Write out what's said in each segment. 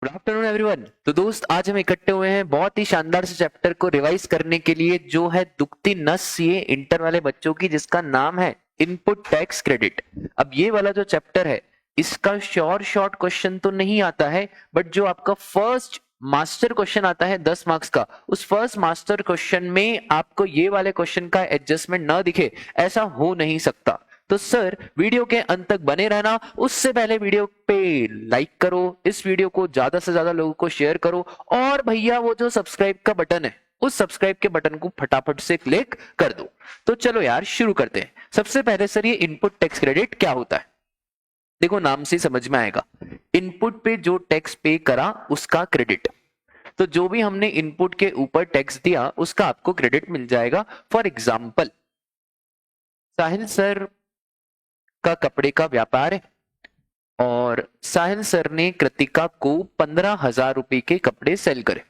Good afternoon everyone. तो दोस्त, आज हम इकट्ठे हुए हैं बहुत ही शानदार से चैप्टर को रिवाइज करने के लिए, जो है दुखती नस ये इंटर वाले बच्चों की, जिसका नाम है इनपुट टैक्स क्रेडिट। अब ये वाला जो चैप्टर है, इसका शॉर्ट क्वेश्चन तो नहीं आता है, बट जो आपका फर्स्ट मास्टर क्वेश्चन आता है 10 मार्क्स का, उस फर्स्ट मास्टर क्वेश्चन में आपको ये वाले क्वेश्चन का एडजस्टमेंट न दिखे, ऐसा हो नहीं सकता। तो सर, वीडियो के अंत तक बने रहना। उससे पहले वीडियो पे लाइक करो, इस वीडियो को ज्यादा से ज्यादा लोगों को शेयर करो, और भैया वो जो सब्सक्राइब का बटन है, उस सब्सक्राइब के बटन को फटाफट से क्लिक कर दो। तो चलो यार, शुरू करते हैं। सबसे पहले सर, ये इनपुट टैक्स क्रेडिट क्या होता है? देखो, नाम से समझ में आएगा, इनपुट पे जो टैक्स पे करा उसका क्रेडिट। तो जो भी हमने इनपुट के ऊपर टैक्स दिया, उसका आपको क्रेडिट मिल जाएगा। फॉर एग्जाम्पल, साहिल सर का कपड़े का व्यापार है और साहिल सर ने कृतिका को 15,000 रुपए के कपड़े सेल करे।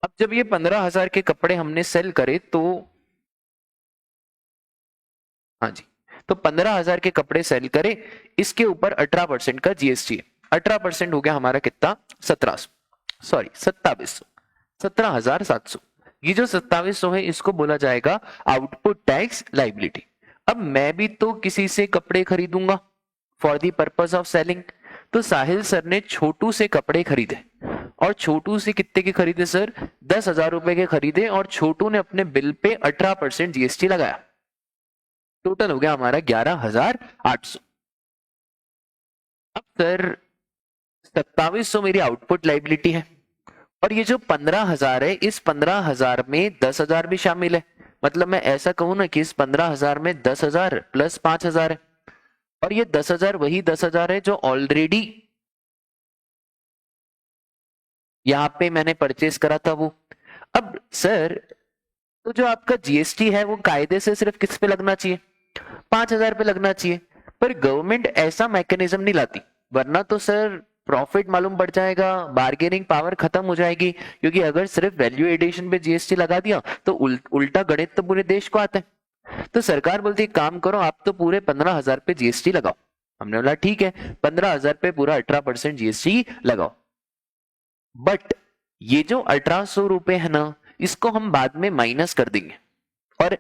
अब जब ये 15,000 के कपड़े हमने सेल करे तो, हाँ जी, तो 15,000 के कपड़े सेल करे, इसके ऊपर 18% का जीएसटी है। 18% हो गया हमारा कितना? 1700, सॉरी 2700, 17,700। ये जो 2700 है, इसको बोला जाएगा आउटपुट टैक्स लाइबिलिटी। अब मैं भी तो किसी से कपड़े खरीदूंगा for the purpose of selling. तो साहिल सर ने छोटू से कपड़े खरीदे, और छोटू से कितने के खरीदे सर? 10,000 रुपए के खरीदे, और छोटू ने अपने बिल पे 18% जीएसटी लगाया। टोटल हो गया हमारा 11,800। अब सर, 2700 मेरी आउटपुट लाइबिलिटी है, और ये जो 15,000 है, इस 15,000 में 10,000 भी शामिल है। मतलब मैं ऐसा कहूं ना कि इस 15,000 में 10,000 प्लस 5,000 है, और ये 10,000 वही 10,000 है जो ऑलरेडी यहां पे मैंने परचेस करा था वो। अब सर, तो जो आपका जीएसटी है, वो कायदे से सिर्फ किस पे लगना चाहिए? 5,000 पे लगना चाहिए। पर गवर्नमेंट ऐसा मैकेनिज्म नहीं लाती, वरना तो सर प्रॉफिट मालूम पड़ जाएगा, बार्गेनिंग पावर खत्म हो जाएगी। क्योंकि अगर सिर्फ वैल्यू एडिशन पे जीएसटी लगा दिया तो उल्टा गणित तो पूरे देश को आता है। तो सरकार बोलती है, काम करो, आप तो पूरे 15,000 पे जीएसटी लगाओ। हमने बोला ठीक है, 15,000 पे पूरा 18% जीएसटी लगाओ। बट ये जो 1,800 रुपए है ना, इसको हम बाद में माइनस कर देंगे, और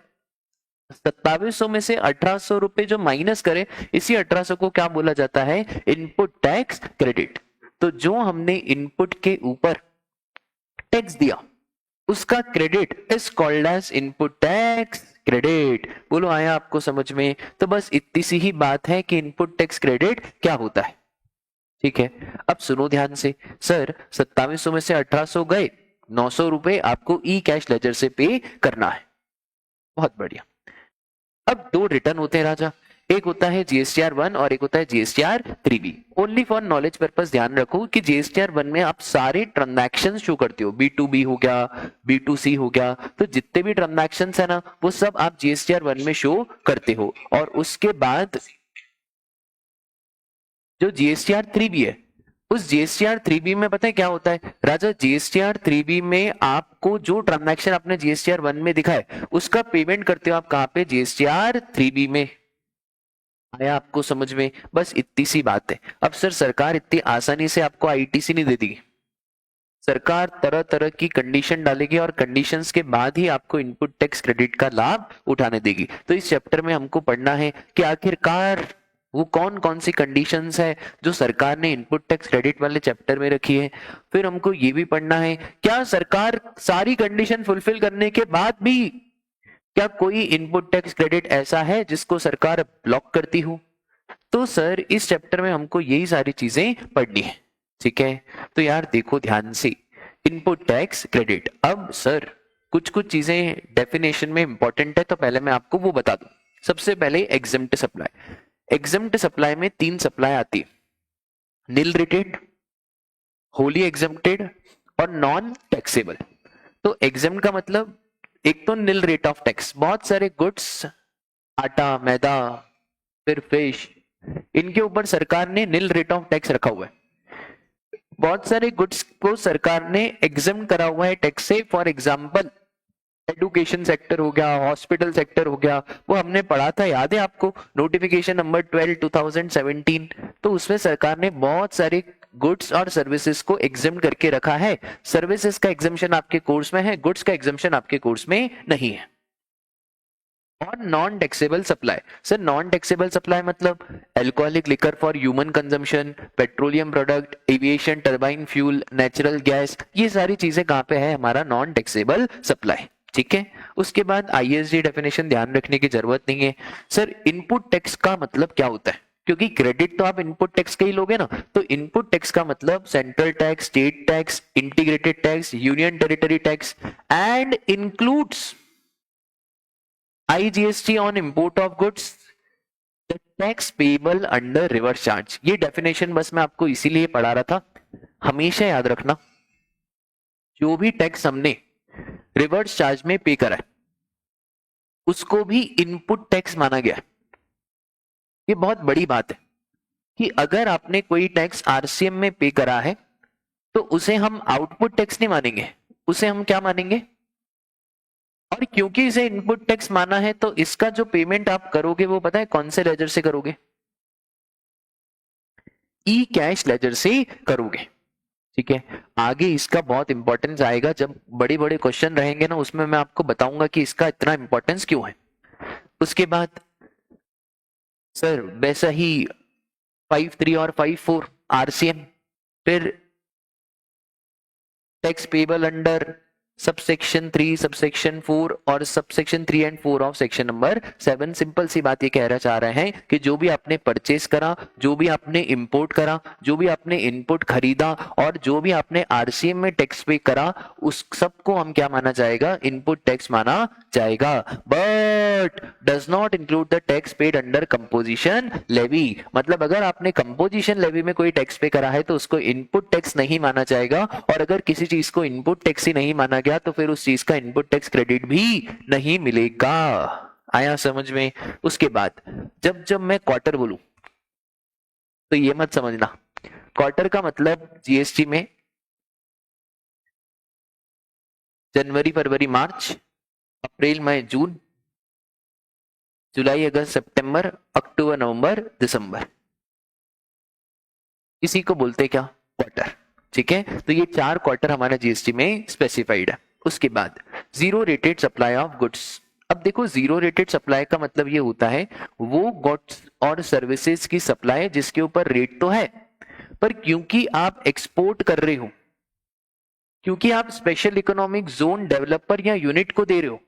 2700 में से 1,800 रुपए जो माइनस करे, इसी 1,800 को क्या बोला जाता है? Input tax credit. तो जो हमने इनपुट के ऊपर टैक्स दिया, उसका credit is called as input tax credit. बोलो, आया आपको समझ में? तो बस इतनी सी ही बात है कि इनपुट टैक्स क्रेडिट क्या होता है। ठीक है, अब सुनो ध्यान से। सर, 2700 में से 1,800 गए, 900 रुपए आपको ई कैश लेजर से पे करना है। बहुत बढ़िया। अब दो रिटर्न होते हैं राजा, एक होता है जीएसटीआर 1 और एक होता है GSTR 3B। Only for knowledge purpose ध्यान रखो कि जीएसटीआर 1 में आप सारे ट्रांजैक्शन शो करते हो, B2B हो गया, B2C हो गया, तो जितने भी ट्रांजैक्शन है ना, वो सब आप जीएसटीआर 1 में शो करते हो। और उसके बाद जो जीएसटीआर 3B है, उस जीएसटीआर 3B में पता है क्या होता है राजा? जीएसटीआर 3B में आपको जो ट्रांजैक्शन आपने जीएसटीआर 1 में दिखा है, उसका पेमेंट करते हो आप कहां पे? जीएसटीआर 3B में। आया आपको समझ में? बस इतनी सी बात है। अब सर, सरकार इतनी आसानी से आपको आईटीसी नहीं दे देगी। सरकार तरह तरह की कंडीशन डालेगी, और कंडीशंस के बाद ही आपको इनपुट टैक्स क्रेडिट का लाभ उठाने देगी। तो इस चैप्टर में हमको पढ़ना है कि आखिरकार वो कौन कौन सी कंडीशंस है जो सरकार ने इनपुट टैक्स क्रेडिट वाले चैप्टर में रखी है। फिर हमको ये भी पढ़ना है, क्या सरकार सारी कंडीशन फुलफिल करने के बाद भी, क्या कोई इनपुट टैक्स क्रेडिट ऐसा है जिसको सरकार ब्लॉक करती हो? तो सर, इस चैप्टर में हमको यही सारी चीजें पढ़नी है। ठीक है, तो यार देखो ध्यान से, इनपुट टैक्स क्रेडिट। अब सर, कुछ कुछ चीजें डेफिनेशन में इंपॉर्टेंट है, तो पहले मैं आपको वो बता दूं। सबसे पहले एग्जम्प्ट सप्लाई। एग्जम्प्ट सप्लाई में 3 सप्लाई आती है, निल रेटेड, होली एग्जम्प्टेड और नॉन टैक्सेबल। तो एग्जम्प्ट का मतलब, एक तो निल रेट ऑफ टैक्स, बहुत सारे गुड्स, आटा, मैदा, फिर फिश, इनके ऊपर सरकार ने निल रेट ऑफ टैक्स रखा हुआ है। बहुत सारे गुड्स को सरकार ने एग्जम्प्ट करा हुआ है टैक्स से। फॉर एग्जांपल, एडुकेशन सेक्टर हो गया, हॉस्पिटल सेक्टर हो गया, वो हमने पढ़ा था, याद है आपको? Notification number 12 2017। तो उसमें सरकार ने बहुत सारे गुड्स और सर्विसेज को एग्जेम्प्ट करके रखा है। सर्विसेज का एग्जेम्पशन आपके कोर्स में है, गुड्स का एग्जेम्पशन आपके कोर्स में नहीं है। और non taxable supply, sir non taxable supply मतलब alcoholic liquor for human consumption, petroleum product, aviation, turbine fuel, natural gas, ये सारी चीजें कहां पे है, हमारा नॉन टैक्सेबल सप्लाई। ठीक है, उसके बाद आईएसडी डेफिनेशन ध्यान रखने की जरूरत नहीं है। सर इनपुट टैक्स का मतलब क्या होता है, क्योंकि क्रेडिट तो आप इनपुट टैक्स के ही लोगे ना, तो इनपुट टैक्स का मतलब central tax, state tax, integrated tax, union territory tax and includes IGST on import of goods, the tax payable under reverse charge। ये डेफिनेशन बस मैं आपको इसीलिए पढ़ा रहा था, हमेशा याद रखना जो भी टैक्स हमने रिवर्स चार्ज में पे करा है उसको भी इनपुट टैक्स माना गया है। ये बहुत बड़ी बात है कि अगर आपने कोई टैक्स आरसीएम में पे करा है तो उसे हम आउटपुट टैक्स नहीं मानेंगे, उसे हम क्या मानेंगे। और क्योंकि इसे इनपुट टैक्स माना है तो इसका जो पेमेंट आप करोगे वो पता है कौन से लेजर से करोगे, ई कैश लेजर से करोगे। ठीक है, आगे इसका बहुत इंपॉर्टेंस आएगा, जब बड़े बड़े क्वेश्चन रहेंगे ना उसमें मैं आपको बताऊंगा कि इसका इतना इंपॉर्टेंस क्यों है। उसके बाद सर वैसा ही 5.3 और 5.4 आरसीएम, फिर tax payable under subsection 3, subsection 4 और subsection 3 and 4 of section number 7। Simple सी बात ये कहना चाह रहे हैं कि जो भी आपने परचेस करा, जो भी आपने इंपोर्ट करा, जो भी आपने इनपुट खरीदा और जो भी आपने आरसीएम में टैक्स पे करा उस सबको हम क्या माना जाएगा, इनपुट टैक्स माना जाएगा। But does not include the tax paid under composition levy, मतलब अगर आपने कंपोजिशन लेवी में कोई टैक्स पे करा है तो उसको इनपुट टैक्स नहीं माना जाएगा, और अगर किसी चीज को इनपुट टैक्स ही नहीं माना गया तो फिर उस चीज का इनपुट टैक्स क्रेडिट भी नहीं मिलेगा। आया समझ में। उसके बाद जब जब मैं क्वार्टर बोलूं तो ये मत समझना क्वार्टर का मतलब जीएसटी में जनवरी फरवरी मार्च अप्रैल मई जून जुलाई अगस्त सितंबर अक्टूबर नवंबर दिसंबर, इसी को बोलते क्या, क्वार्टर। ठीक है, तो ये 4 क्वार्टर हमारा जीएसटी में स्पेसिफाइड है। उसके बाद zero rated supply of goods. अब देखो जीरो रेटेड सप्लाई का मतलब ये होता है वो गुड्स और सर्विसेज की सप्लाई जिसके ऊपर रेट तो है पर क्योंकि आप एक्सपोर्ट कर रहे हो, क्योंकि आप स्पेशल इकोनॉमिक जोन डेवलपर या यूनिट को दे रहे हो,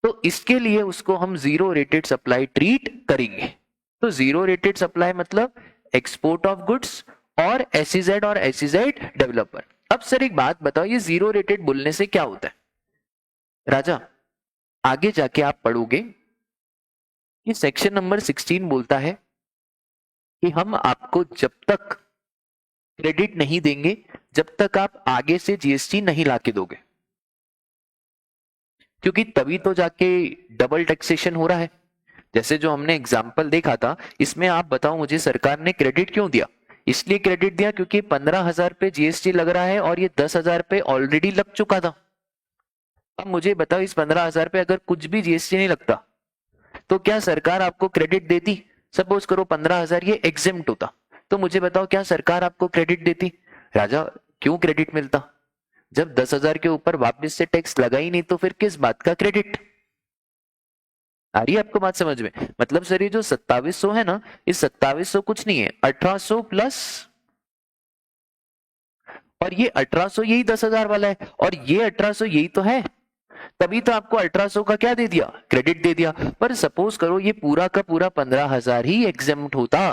तो इसके लिए उसको हम जीरो रेटेड सप्लाई ट्रीट करेंगे। तो जीरो रेटेड सप्लाई मतलब एक्सपोर्ट ऑफ गुड्स और एसईजेड और एसईजेड डेवलपर। अब सर एक बात बताओ, ये जीरो रेटेड बोलने से क्या होता है राजा, आगे जाके आप पढ़ोगे कि सेक्शन नंबर 16 बोलता है कि हम आपको जब तक क्रेडिट नहीं देंगे जब तक आप आगे से जीएसटी नहीं लाके दोगे, क्योंकि तभी तो जाके डबल टैक्सेशन हो रहा है। जैसे जो हमने एग्जाम्पल देखा था इसमें आप बताओ मुझे सरकार ने क्रेडिट क्यों दिया, इसलिए क्रेडिट दिया क्योंकि 15,000 पे जीएसटी लग रहा है और ये 10,000 पे ऑलरेडी लग चुका था। अब मुझे बताओ इस 15,000 पे अगर कुछ भी जीएसटी नहीं लगता तो क्या सरकार आपको क्रेडिट देती। सपोज करो 15,000 ये एग्जेम्प्ट होता तो मुझे बताओ क्या सरकार आपको क्रेडिट देती। राजा क्यों क्रेडिट मिलता, जब 10,000 के ऊपर वापस से टैक्स लगा ही नहीं तो फिर किस बात का क्रेडिट। आ रही है आपको बात समझ में। मतलब सर ये जो 2700 है ना, इस 2700 कुछ नहीं है, 1800 प्लस और ये 1800 यही 10,000 वाला है और ये 1800 यही तो है, तभी तो आपको 1800 का क्या दे दिया, क्रेडिट दे दिया। पर सपोज करो ये पूरा का पूरा 15,000 ही एग्जेम्प्ट होता,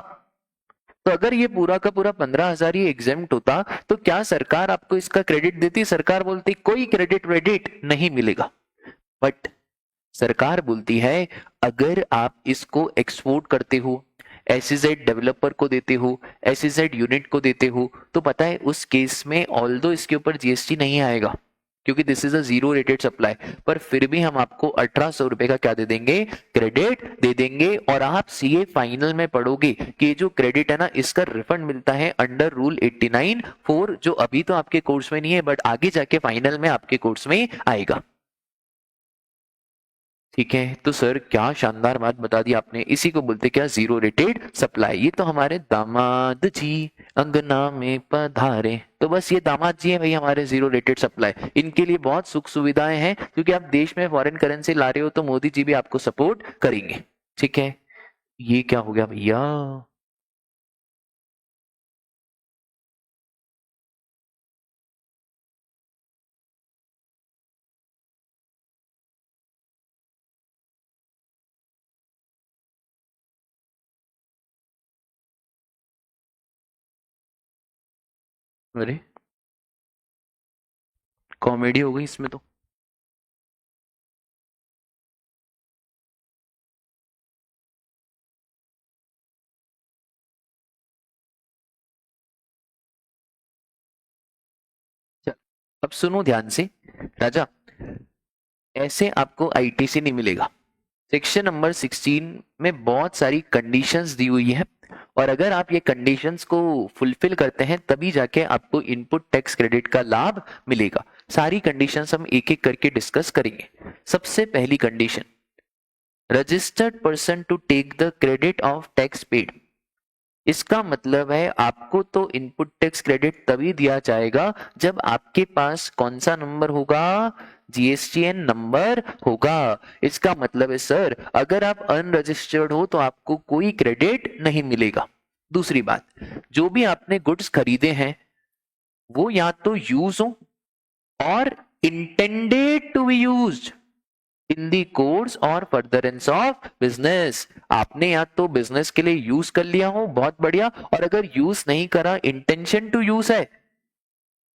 तो अगर ये पूरा का पूरा 15,000 ही एग्जेम्प्ट होता तो क्या सरकार आपको इसका क्रेडिट देती। सरकार बोलती कोई क्रेडिट वेडिट नहीं मिलेगा, बट सरकार बोलती है अगर आप इसको एक्सपोर्ट करते हो, एसईजेड डेवलपर को देते हो, एसईजेड यूनिट को देते हो, तो पता है उस केस में ऑल्दो इसके ऊपर जीएसटी नहीं आएगा क्योंकि this is a zero rated supply, पर फिर भी हम आपको 1800 रुपए का क्या दे देंगे, क्रेडिट दे देंगे। और आप सीए फाइनल में पढ़ोगे कि जो क्रेडिट है ना इसका रिफंड मिलता है अंडर रूल 89(4) जो अभी तो आपके कोर्स में नहीं है बट आगे जाके फाइनल में आपके कोर्स में आएगा। ठीक है, तो सर क्या शानदार बात बता दी आपने, इसी को बोलते क्या, जीरो रेटेड सप्लाई। ये तो हमारे दामाद जी अंगना में पधारे, तो बस ये दामाद जी हैं भाई हमारे जीरो रेटेड सप्लाई। इनके लिए बहुत सुख सुविधाएं हैं, क्योंकि आप देश में फॉरेन करेंसी ला रहे हो तो मोदी जी भी आपको सपोर्ट करेंगे। ठीक है, ये क्या हो गया भैया? अरे कॉमेडी हो गई इसमें तो। चल, अब सुनो ध्यान से राजा, ऐसे आपको आईटीसी नहीं मिलेगा। सेक्शन नंबर 16 में बहुत सारी कंडीशंस दी हुई है, और अगर आप ये कंडीशंस को फुलफिल करते हैं तभी जाके आपको इनपुट टैक्स क्रेडिट का लाभ मिलेगा। सारी कंडीशंस हम एक एक करके डिस्कस करेंगे। सबसे पहली condition, registered person to take the credit of tax paid. इसका मतलब है आपको तो इनपुट टैक्स क्रेडिट तभी दिया जाएगा जब आपके पास कौन सा नंबर होगा, जीएसटीएन नंबर होगा। इसका मतलब है सर अगर आप अनरजिस्टर्ड हो तो आपको कोई क्रेडिट नहीं मिलेगा। दूसरी बात, जो भी आपने गुड्स खरीदे हैं वो या तो यूज हो और intended to be used in the course और फर्दरेंस ऑफ बिजनेस। आपने या तो बिजनेस के लिए यूज कर लिया हो, बहुत बढ़िया, और अगर यूज नहीं करा, इंटेंशन टू यूज है,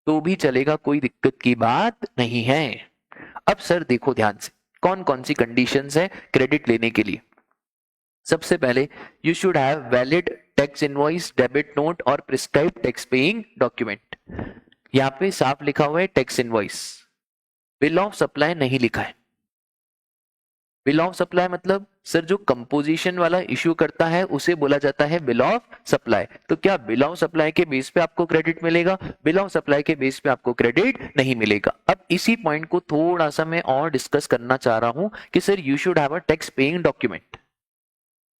तो भी चलेगा, कोई दिक्कत की बात नहीं है। अब सर देखो ध्यान से कौन कौन सी कंडीशंस है क्रेडिट लेने के लिए। सबसे पहले, you should have valid tax invoice, debit note और प्रिस्क्राइब टैक्स पेइंग डॉक्यूमेंट। यहाँ पे साफ लिखा हुआ है tax invoice, bill of supply नहीं लिखा है। बिल ऑफ सप्लाई मतलब सर जो कंपोजिशन वाला इश्यू करता है उसे बोला जाता है बिल ऑफ सप्लाई। तो क्या बिल ऑफ सप्लाई के बेस पे आपको क्रेडिट मिलेगा? बिल ऑफ सप्लाई के बेस पे आपको क्रेडिट नहीं मिलेगा। अब इसी पॉइंट को थोड़ा सा मैं और डिस्कस करना चाह रहा हूं कि sir you should have a tax paying document.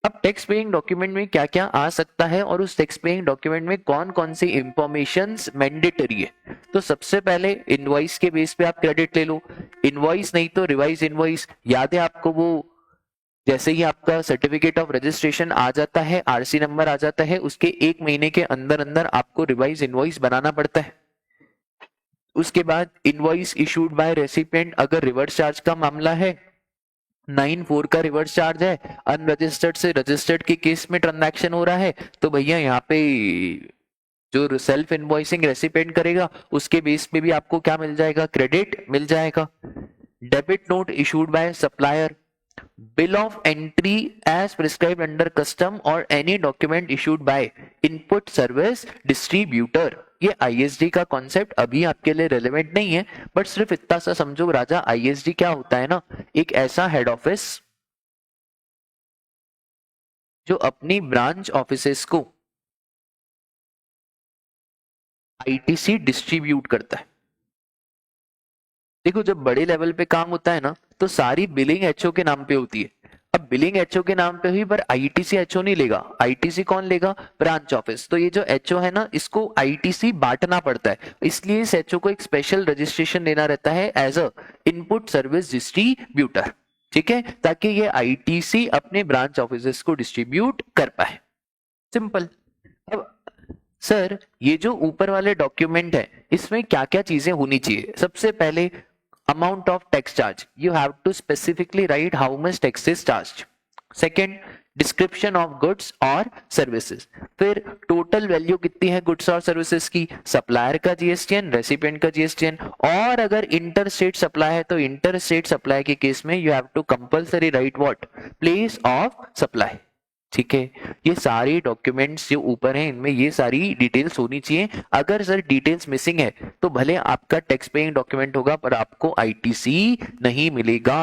अब टैक्स पेइंग डॉक्यूमेंट में क्या क्या आ सकता है और उस टैक्स पेइंग डॉक्यूमेंट में कौन कौन सी इंफॉर्मेशन मैंडेटरी है। तो सबसे पहले इनवॉइस के बेस पे आप क्रेडिट ले लो, इनवॉइस नहीं तो रिवाइज इनवॉइस। याद है आपको वो, जैसे ही आपका सर्टिफिकेट ऑफ रजिस्ट्रेशन आ जाता है, आरसी नंबर आ जाता है, उसके एक महीने के अंदर अंदर आपको रिवाइज इनवॉइस बनाना पड़ता है। उसके बाद इनवॉइस इशूड बाय रेसिपिएंट, अगर रिवर्स चार्ज का मामला है, 9(4) का रिवर्स चार्ज है, अनरजिस्टर्ड से रजिस्टर्ड के केस में ट्रांजैक्शन हो रहा है, तो भैया यहाँ पे जो सेल्फ इनवॉइसिंग रेसिपिएंट करेगा उसके बेस पे भी आपको क्या मिल जाएगा, क्रेडिट मिल जाएगा। Debit note issued by supplier, bill of entry as prescribed under custom और any document issued by input service distributor. ये आईएसडी का कॉन्सेप्ट अभी आपके लिए रेलेवेंट नहीं है, बट सिर्फ इतना सा समझो राजा, आईएसडी क्या होता है ना, एक ऐसा हेड ऑफिस जो अपनी ब्रांच ऑफिसेस को आईटीसी डिस्ट्रीब्यूट करता है। देखो जब बड़े लेवल पे काम होता है ना तो सारी बिलिंग एचओ के नाम पे होती है। अब बिलिंग एचओ के नाम पे हुई पर आईटीसी एचओ नहीं लेगा, आईटीसी कौन लेगा, ब्रांच ऑफिस। तो ये जो एचओ है ना इसको आईटीसी बांटना पड़ता है, इसलिए इस एचओ को एक स्पेशल रजिस्ट्रेशन लेना रहता है as a input service distributor. ठीक है, ताकि ये आईटीसी अपने ब्रांच ऑफिस को डिस्ट्रीब्यूट कर पाए। सिंपल। अब सर ये जो ऊपर वाले डॉक्यूमेंट है इसमें क्या क्या चीजें होनी चाहिए। सबसे पहले, amount of tax charge, you have to specifically write how much tax is charged. Second, description of goods और सर्विसेज, फिर टोटल वैल्यू कितनी है गुड्स और सर्विसेज की, सप्लायर का जीएसटीएन, रेसिपिएंट का जीएसटीएन, और अगर इंटर स्टेट सप्लाई है तो इंटर स्टेट सप्लाई के केस में you have to compulsory write what, place of supply. ठीक है, ये सारे डॉक्यूमेंट्स जो ऊपर हैं इनमें ये सारी डिटेल्स होनी चाहिए। अगर सर डिटेल्स मिसिंग है तो भले आपका टैक्स पेइंग डॉक्यूमेंट होगा पर आपको आईटीसी नहीं मिलेगा।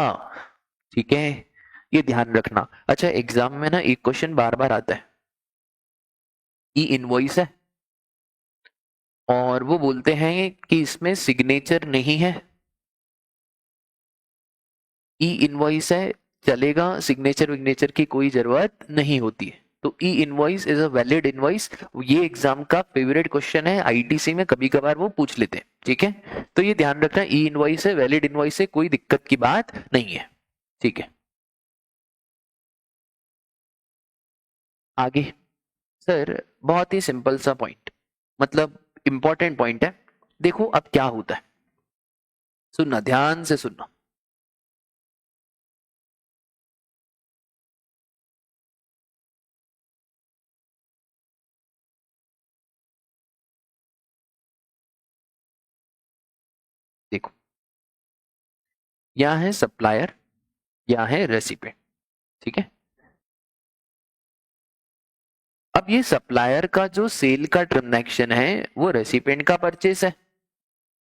ठीक है, ये ध्यान रखना। अच्छा, एग्जाम में ना एक क्वेश्चन बार बार आता है, ई इनवॉइस है और वो बोलते हैं कि इसमें सिग्नेचर नहीं है। ई इनवॉइस है, चलेगा, सिग्नेचर विग्नेचर की कोई जरूरत नहीं होती है। तो ई invoice is a valid invoice. ये एग्जाम का फेवरेट क्वेश्चन है, आईटीसी में कभी कभार वो पूछ लेते हैं, ठीक है। तो ये ध्यान रखना, ई इनवॉइस है, वैलिड इनवॉइस है, कोई दिक्कत की बात नहीं है, ठीक है। आगे सर बहुत ही सिंपल सा पॉइंट, मतलब इंपॉर्टेंट पॉइंट है। देखो अब क्या होता है, सुनना ध्यान से सुनना। देखो यहाँ है सप्लायर, यहाँ है रेसिपिएंट, ठीक है। अब ये सप्लायर का जो सेल का ट्रांजैक्शन है वो रेसिपिएंट का परचेस है,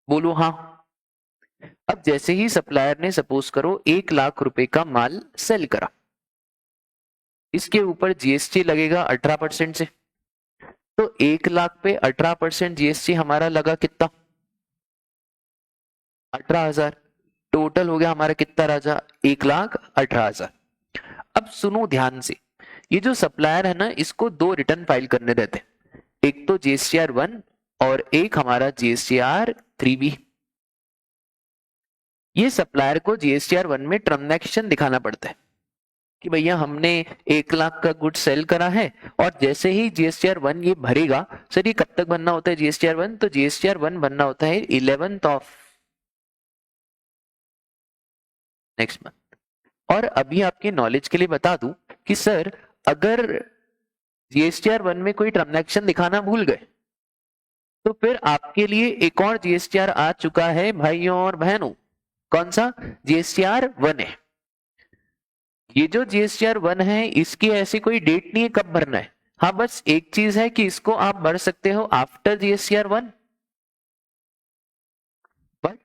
बोलो हाँ। अब जैसे ही सप्लायर ने सपोज करो 1 लाख रुपए का माल सेल करा, इसके ऊपर जीएसटी लगेगा 18% से। तो 1 लाख पे 18% जीएसटी हमारा लगा कितना, 18,000। टोटल हो गया हमारा कितना राजा, 1,18,000। अब सुनो ध्यान से, ये जो सप्लायर है ना, इसको 2 रिटर्न फाइल करने रहते हैं, एक तो जीएसटीआर 1 और एक हमारा जीएसटीआर 3B। ये सप्लायर को जीएसटीआर 1 में ट्रांजैक्शन दिखाना पड़ता है कि भैया हमने 1 लाख का गुड सेल करा है। और जैसे ही जीएसटीआर 1 ये भरेगा, सर ये कब तक बनना होता है जीएसटीआर 1, तो जीएसटीआर 1 बनना होता है 11th ऑफ नेक्स्ट मंथ। और अभी आपके नॉलेज के लिए बता दूं कि सर अगर जीएसटीआर 1 में कोई ट्रांजैक्शन दिखाना भूल गए, तो फिर आपके लिए एक और जीएसटीआर आ चुका है भाइयों और बहनों। कौन सा, जीएसटीआर 1 है। ये जो जीएसटीआर 1 है इसकी ऐसी कोई डेट नहीं है कब भरना है। हाँ बस एक चीज है कि इसको आप भर सकते हो after GSTR 1 but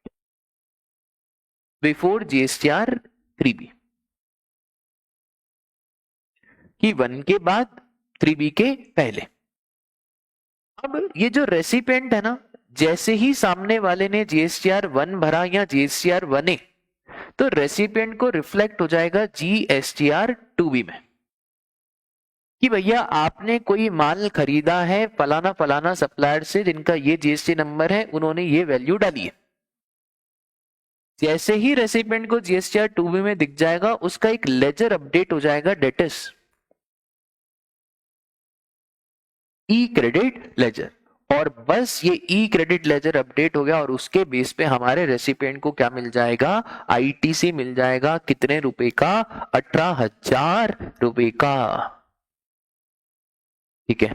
before GSTR 3B, कि 1 के बाद 3B के पहले। अब ये जो रेसिपेंट है ना, जैसे ही सामने वाले ने जीएसटीआर 1 भरा या जीएसटीआर 1A, तो रेसिपिएंट को रिफ्लेक्ट हो जाएगा जीएसटीआर 2B में कि भैया आपने कोई माल खरीदा है फलाना फलाना सप्लायर से जिनका ये जीएसटी नंबर है, उन्होंने ये वैल्यू डाली है। जैसे ही रेसिपिएंट को जीएसटीआर 2B में दिख जाएगा, उसका एक लेजर अपडेट हो जाएगा, date is e credit ledger. और बस ये ई क्रेडिट लेजर अपडेट हो गया और उसके बेस पे हमारे रेसिपिएंट को क्या मिल जाएगा, आईटीसी मिल जाएगा। कितने रुपए का, 18,000 रुपए का, ठीक है।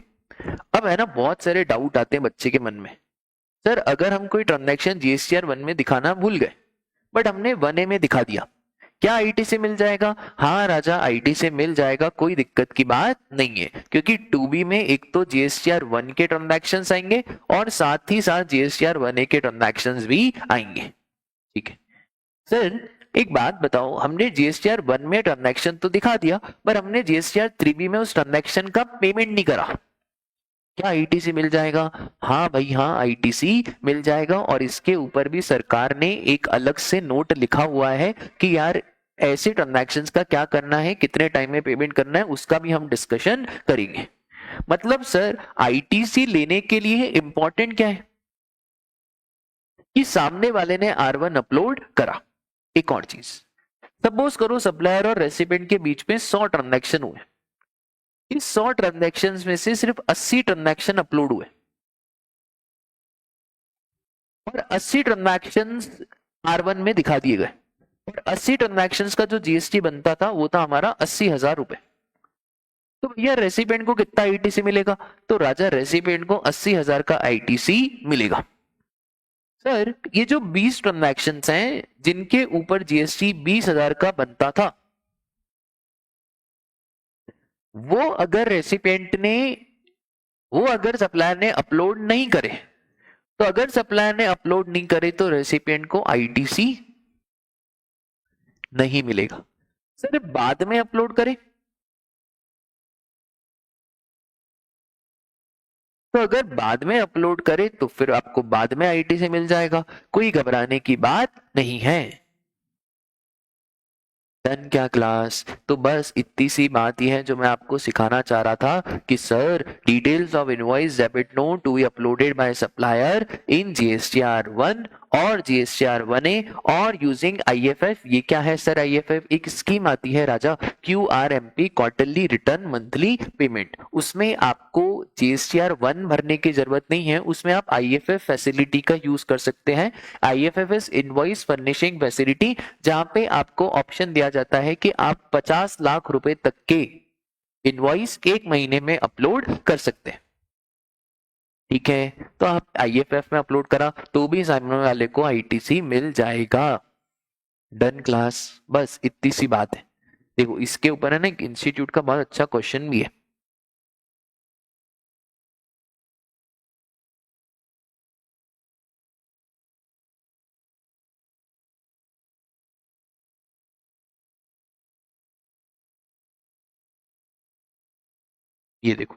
अब है ना बहुत सारे डाउट आते हैं बच्चे के मन में, सर अगर हम कोई ट्रांजैक्शन जीएसटीआर 1 में दिखाना भूल गए बट हमने 1A में दिखा दिया, क्या आईटी से मिल जाएगा। हाँ राजा आईटी से मिल जाएगा, कोई दिक्कत की बात नहीं है, क्योंकि 2B में एक तो जीएसटीआर 1 के ट्रांजैक्शन आएंगे और साथ ही साथ जीएसटीआर 1A के ट्रांजैक्शन भी आएंगे, ठीक है। सर एक बात बताओ, हमने जीएसटीआर 1 में ट्रांजैक्शन तो दिखा दिया पर हमने जीएसटीआर 3B में उस ट्रांजैक्शन का पेमेंट नहीं करा, क्या आईटीसी मिल जाएगा। हाँ भाई हाँ, आईटीसी मिल जाएगा। और इसके ऊपर भी सरकार ने एक अलग से नोट लिखा हुआ है कि यार ऐसे ट्रांजैक्शंस का क्या करना है, कितने टाइम में पेमेंट करना है, उसका भी हम डिस्कशन करेंगे। मतलब सर आईटीसी लेने के लिए इंपॉर्टेंट क्या है कि सामने वाले ने R1 अपलोड करा। एक और चीज, सपोज करो सप्लायर और रेसिपिएंट के बीच में 100 ट्रांजैक्शन हुए, इस 100 ट्रांजैक्शंस में से सिर्फ 80 ट्रांजैक्शन अपलोड हुए और 80 ट्रांजैक्शंस R1 में दिखा दिए गए और 80 ट्रांजैक्शंस का जो जीएसटी बनता था वो था हमारा 80,000 रुपए। तो भैया रेसिपिएंट को कितना आईटीसी मिलेगा, तो राजा रेसिपिएंट को 80,000 का आईटीसी मिलेगा। सर ये जो 20 ट्रांजैक्शंस हैं जिनके ऊपर जीएसटी 20,000 का बनता था, वो अगर रेसिपिएंट ने, वो अगर सप्लायर ने अपलोड नहीं करे, तो अगर सप्लायर ने अपलोड नहीं करे तो रेसिपिएंट को आईटीसी नहीं मिलेगा। सर बाद में अपलोड करे, तो अगर बाद में अपलोड करे तो फिर आपको बाद में आईटीसी मिल जाएगा, कोई घबराने की बात नहीं है। डन क्या क्लास? तो बस इतनी सी बात ही है जो मैं आपको सिखाना चाह रहा था कि sir details of invoice debit note to be uploaded by supplier in GSTR 1 और जीएसटीआर 1A और यूजिंग आईएफएफ। ये क्या है सर? आईएफएफ एक स्कीम आती है राजा, QRMP quarterly return monthly payment. उसमें आपको जीएसटीआर 1 भरने की जरूरत नहीं है, उसमें आप आईएफएफ फैसिलिटी का यूज कर सकते हैं। IFF is invoice furnishing facility, जहां पे आपको ऑप्शन दिया जाता है कि आप 50 लाख रुपए तक के इनवॉइस एक महीने में अपलोड कर सकते हैं। ठीक है, तो आप आईएफएफ में अपलोड करा तो भी सामने वाले को आईटीसी मिल जाएगा। Done class? बस इतनी सी बात है। देखो इसके ऊपर है ना एक इंस्टीट्यूट का बहुत अच्छा क्वेश्चन भी है। ये देखो,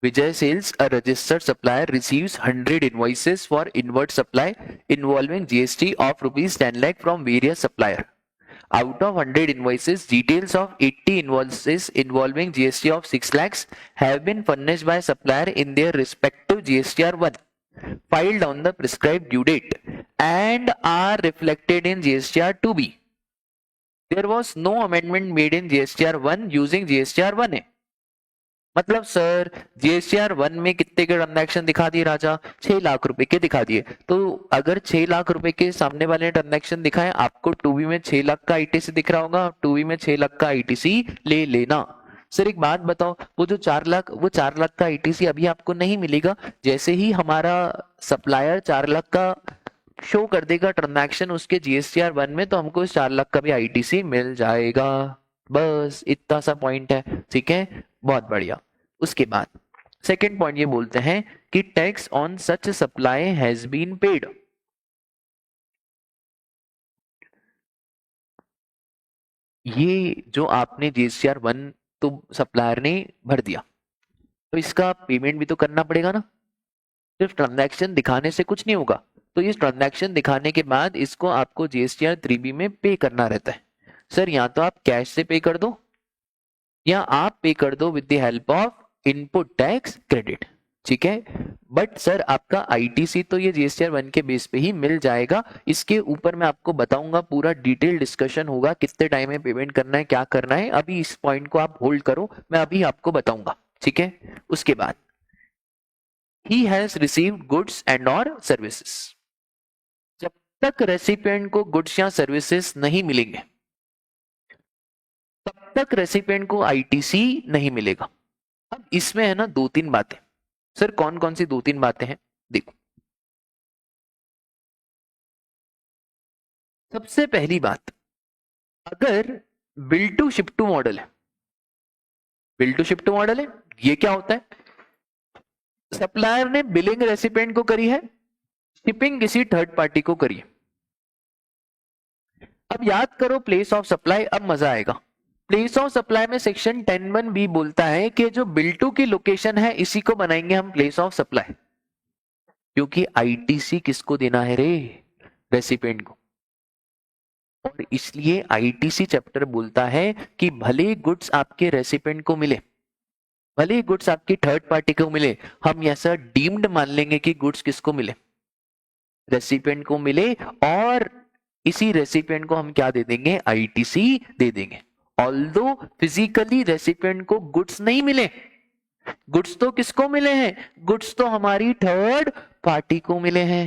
Vijay Sales, a registered supplier, receives 100 invoices for inward supply involving GST of rupees 10 lakh from various supplier. Out of 100 invoices, details of 80 invoices involving GST of 6 lakhs have been furnished by supplier in their respective GSTR 1 filed on the prescribed due date and are reflected in GSTR 2B. There was no amendment made in GSTR 1 using GSTR 1A. मतलब sir GSTR 1 में कितने के transaction दिखा दिए राजा? 6 लाख रुपए के दिखा दिए। तो अगर 6 लाख रुपए के सामने वाले ट्रांजैक्शन दिखाएं, आपको 2B में 6 लाख का आईटीसी दिख रहा होगा, 2B में 6 लाख का आईटीसी ले लेना। सर एक बात बताओ, वो 4 लाख का आईटीसी अभी आपको नहीं मिलेगा। जैसे ही हमारा सप्लायर 4 लाख का शो कर देगा ट्रांजैक्शन उसके जीएसटीआर 1 में, तो हमको इस 4 लाख का भी आईटीसी मिल जाएगा। बस इतना सा पॉइंट है। ठीक है, बहुत बढ़िया। उसके बाद सेकेंड पॉइंट ये बोलते हैं कि tax on such supply has been paid. ये जो आपने जीएसटीआर 1 तो सप्लायर ने भर दिया, तो इसका पेमेंट भी तो करना पड़ेगा ना। सिर्फ ट्रांजैक्शन दिखाने से कुछ नहीं होगा, तो ये ट्रांजैक्शन दिखाने के बाद इसको आपको जीएसटीआर 3B में पे करना रहता है। सर या तो आप कैश से पे कर दो या आप पे कर दो with the help of input tax credit. ठीक है, बट सर आपका आईटीसी तो ये जीएसटीआर 1 के बेस पे ही मिल जाएगा। इसके ऊपर मैं आपको बताऊंगा, पूरा डिटेल डिस्कशन होगा, कितने टाइम में पेमेंट करना है, क्या करना है। अभी इस पॉइंट को आप होल्ड करो, मैं अभी आपको बताऊंगा। ठीक है, उसके बाद he has received goods and और सर्विसेज। जब तक रेसिपिएंट को गुड्स या सर्विसेज नहीं मिलेंगे तब तक रेसिपिएंट को आईटीसी नहीं मिलेगा। अब इसमें है ना 2-3 बातें। सर कौन कौन सी 2-3 बातें हैं? देखो, सबसे पहली बात, अगर bill to ship to model है, bill to ship to model है, ये क्या होता है? सप्लायर ने बिलिंग रेसिपिएंट को करी है, शिपिंग किसी थर्ड पार्टी को करी है। अब याद करो प्लेस ऑफ सप्लाई, अब मजा आएगा। प्लेस ऑफ सप्लाई में सेक्शन 10(1) बोलता है कि जो बिल टू की लोकेशन है इसी को बनाएंगे हम प्लेस ऑफ सप्लाई, क्योंकि आईटीसी किसको देना है रे? रेसिपिएंट को। और इसलिए आईटीसी चैप्टर बोलता है कि भले गुड्स आपके रेसिपिएंट को मिले, भले गुड्स आपकी थर्ड पार्टी को मिले, हम ऐसा डीम्ड मान लेंगे कि गुड्स किसको मिले? रेसिपिएंट को मिले, और इसी रेसिपिएंट को हम क्या दे देंगे? आईटीसी दे देंगे। ऑल्दो फिजिकली रेसिपिएंट को गुड्स नहीं मिले, गुड्स तो किसको मिले हैं? गुड्स तो हमारी थर्ड पार्टी को मिले हैं।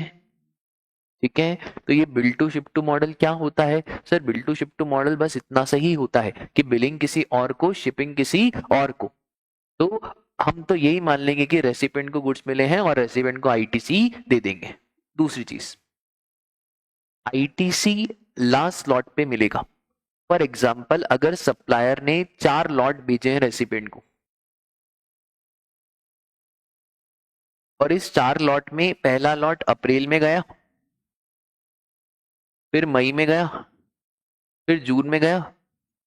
ठीक है, तो ये bill to ship to model क्या होता है? Sir bill to ship to model बस इतना सही होता है कि बिलिंग किसी और को, शिपिंग किसी और को। तो हम तो यही मान लेंगे कि रेसिपिएंट को गुड्स मिले हैं और रेसिपिएंट को आईटीसी दे देंगे। दूसरी चीज, आईटीसी लास्ट लॉट पे मिलेगा। फॉर एग्जाम्पल, अगर सप्लायर ने 4 लॉट भेजे हैं रेसिपिएंट को, और इस 4 लॉट में पहला लॉट अप्रैल में गया, फिर मई में गया, फिर जून में गया,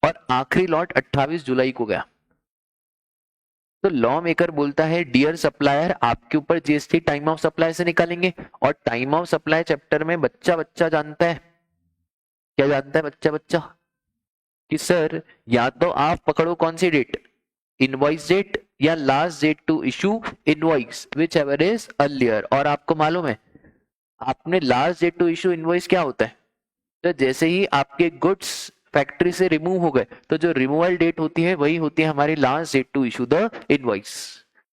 और आखिरी लॉट 28 जुलाई को गया, तो लॉ मेकर बोलता है डियर सप्लायर, आपके ऊपर जीएसटी टाइम ऑफ सप्लाई से निकालेंगे। और टाइम ऑफ सप्लाई चैप्टर में बच्चा बच्चा जानता है, क्या जानता है बच्चा बच्चा कि सर या तो आप पकड़ो कौन सी डेट, इनवॉइस डेट या last date to issue invoice, whichever is earlier. और आपको मालूम है आपने last date to issue invoice क्या होता है, तो जैसे ही आपके गुड्स फैक्ट्री से रिमूव हो गए तो जो रिमूवल डेट होती है वही होती है हमारी last date to issue the invoice.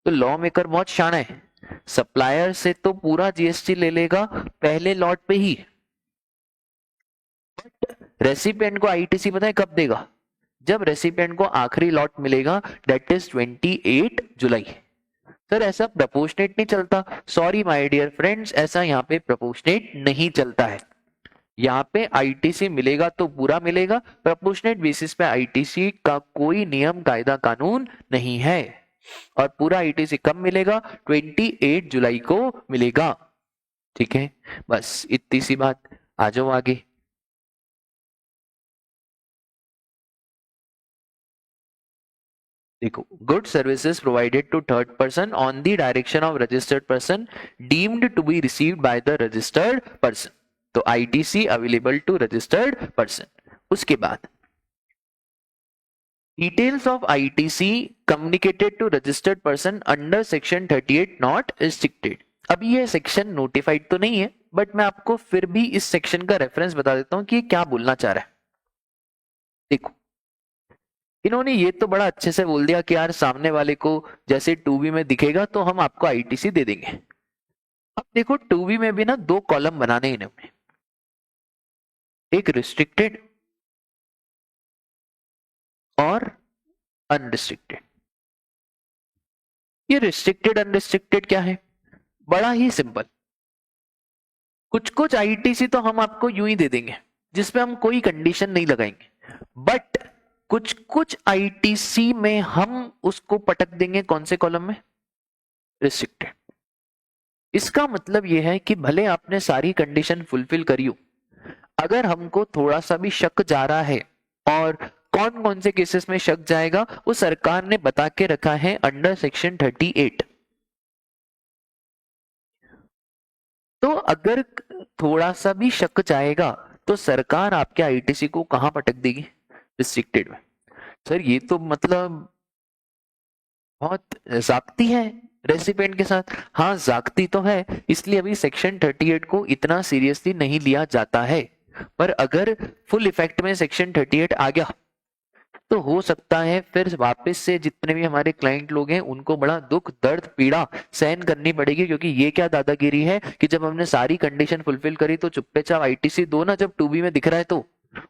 तो लॉ मेकर बहुत शाना है, सप्लायर से तो पूरा जीएसटी ले लेगा पहले लॉट पे ही, रेसिपिएंट को आईटीसी पता है कब देगा, जब रेसिपिएंट को आखिरी लॉट मिलेगा, दैट इज 28 जुलाई। सर ऐसा प्रपोर्शनेट नहीं चलता, सॉरी माय डियर फ्रेंड्स, ऐसा यहाँ पे प्रपोर्शनेट नहीं चलता है। यहाँ पे आईटीसी मिलेगा तो पूरा मिलेगा, प्रपोर्शनेट बेसिस पे आईटीसी का कोई नियम कायदा कानून नहीं है। और पूरा आईटीसी कब मिलेगा, 28 जुलाई को मिलेगा। ठीक है, बस इतनी सी बात, आ जाओ आगे। देखो, good services provided to third person on the direction of registered person deemed to be received by the registered person, तो ITC available to registered person. उसके बाद details of ITC communicated to registered person under section 38 not restricted. अभी ये section notified तो नहीं है, but मैं आपको फिर भी इस सेक्शन का रेफरेंस बता देता हूं कि ये क्या बोलना चाह रहा है। देखो, इन्होंने ये तो बड़ा अच्छे से बोल दिया कि यार सामने वाले को जैसे 2B में दिखेगा तो हम आपको आईटीसी दे देंगे। अब देखो 2B में भी ना दो कॉलम बनाने इन्होंने, एक रिस्ट्रिक्टेड और अनरिस्ट्रिक्टेड। ये रिस्ट्रिक्टेड अनरिस्ट्रिक्टेड क्या है, बड़ा ही सिंपल, कुछ कुछ आईटीसी तो हम आपको यूं ही दे देंगे जिसपे हम कोई कंडीशन नहीं लगाएंगे, बट कुछ कुछ आईटीसी में हम उसको पटक देंगे कौन से कॉलम में, रिस्ट्रिक्टेड। इसका मतलब यह है कि भले आपने सारी कंडीशन फुलफिल करी हो, अगर हमको थोड़ा सा भी शक जा रहा है, और कौन कौन से केसेस में शक जाएगा वो सरकार ने बता के रखा है अंडर सेक्शन 38। तो अगर थोड़ा सा भी शक जाएगा तो सरकार आपके आईटीसी को कहां पटक देगी, रिस्ट्रिक्टेड में। सर ये तो मतलब बहुत जागती है रेसिपिएंट के साथ, हाँ जागती तो है, इसलिए अभी सेक्शन 38 को इतना सीरियसली नहीं लिया जाता है। पर अगर फुल इफेक्ट में सेक्शन 38 आ गया तो हो सकता है फिर वापस से जितने भी हमारे क्लाइंट लोग हैं उनको बड़ा दुख दर्द पीड़ा सहन करनी पड़ेगी, क्योंकि ये क्या दादागिरी है कि जब हमने सारी कंडीशन फुलफिल करी तो चुप्पे चाप आईटीसी दो ना, जब 2B में दिख रहा है तो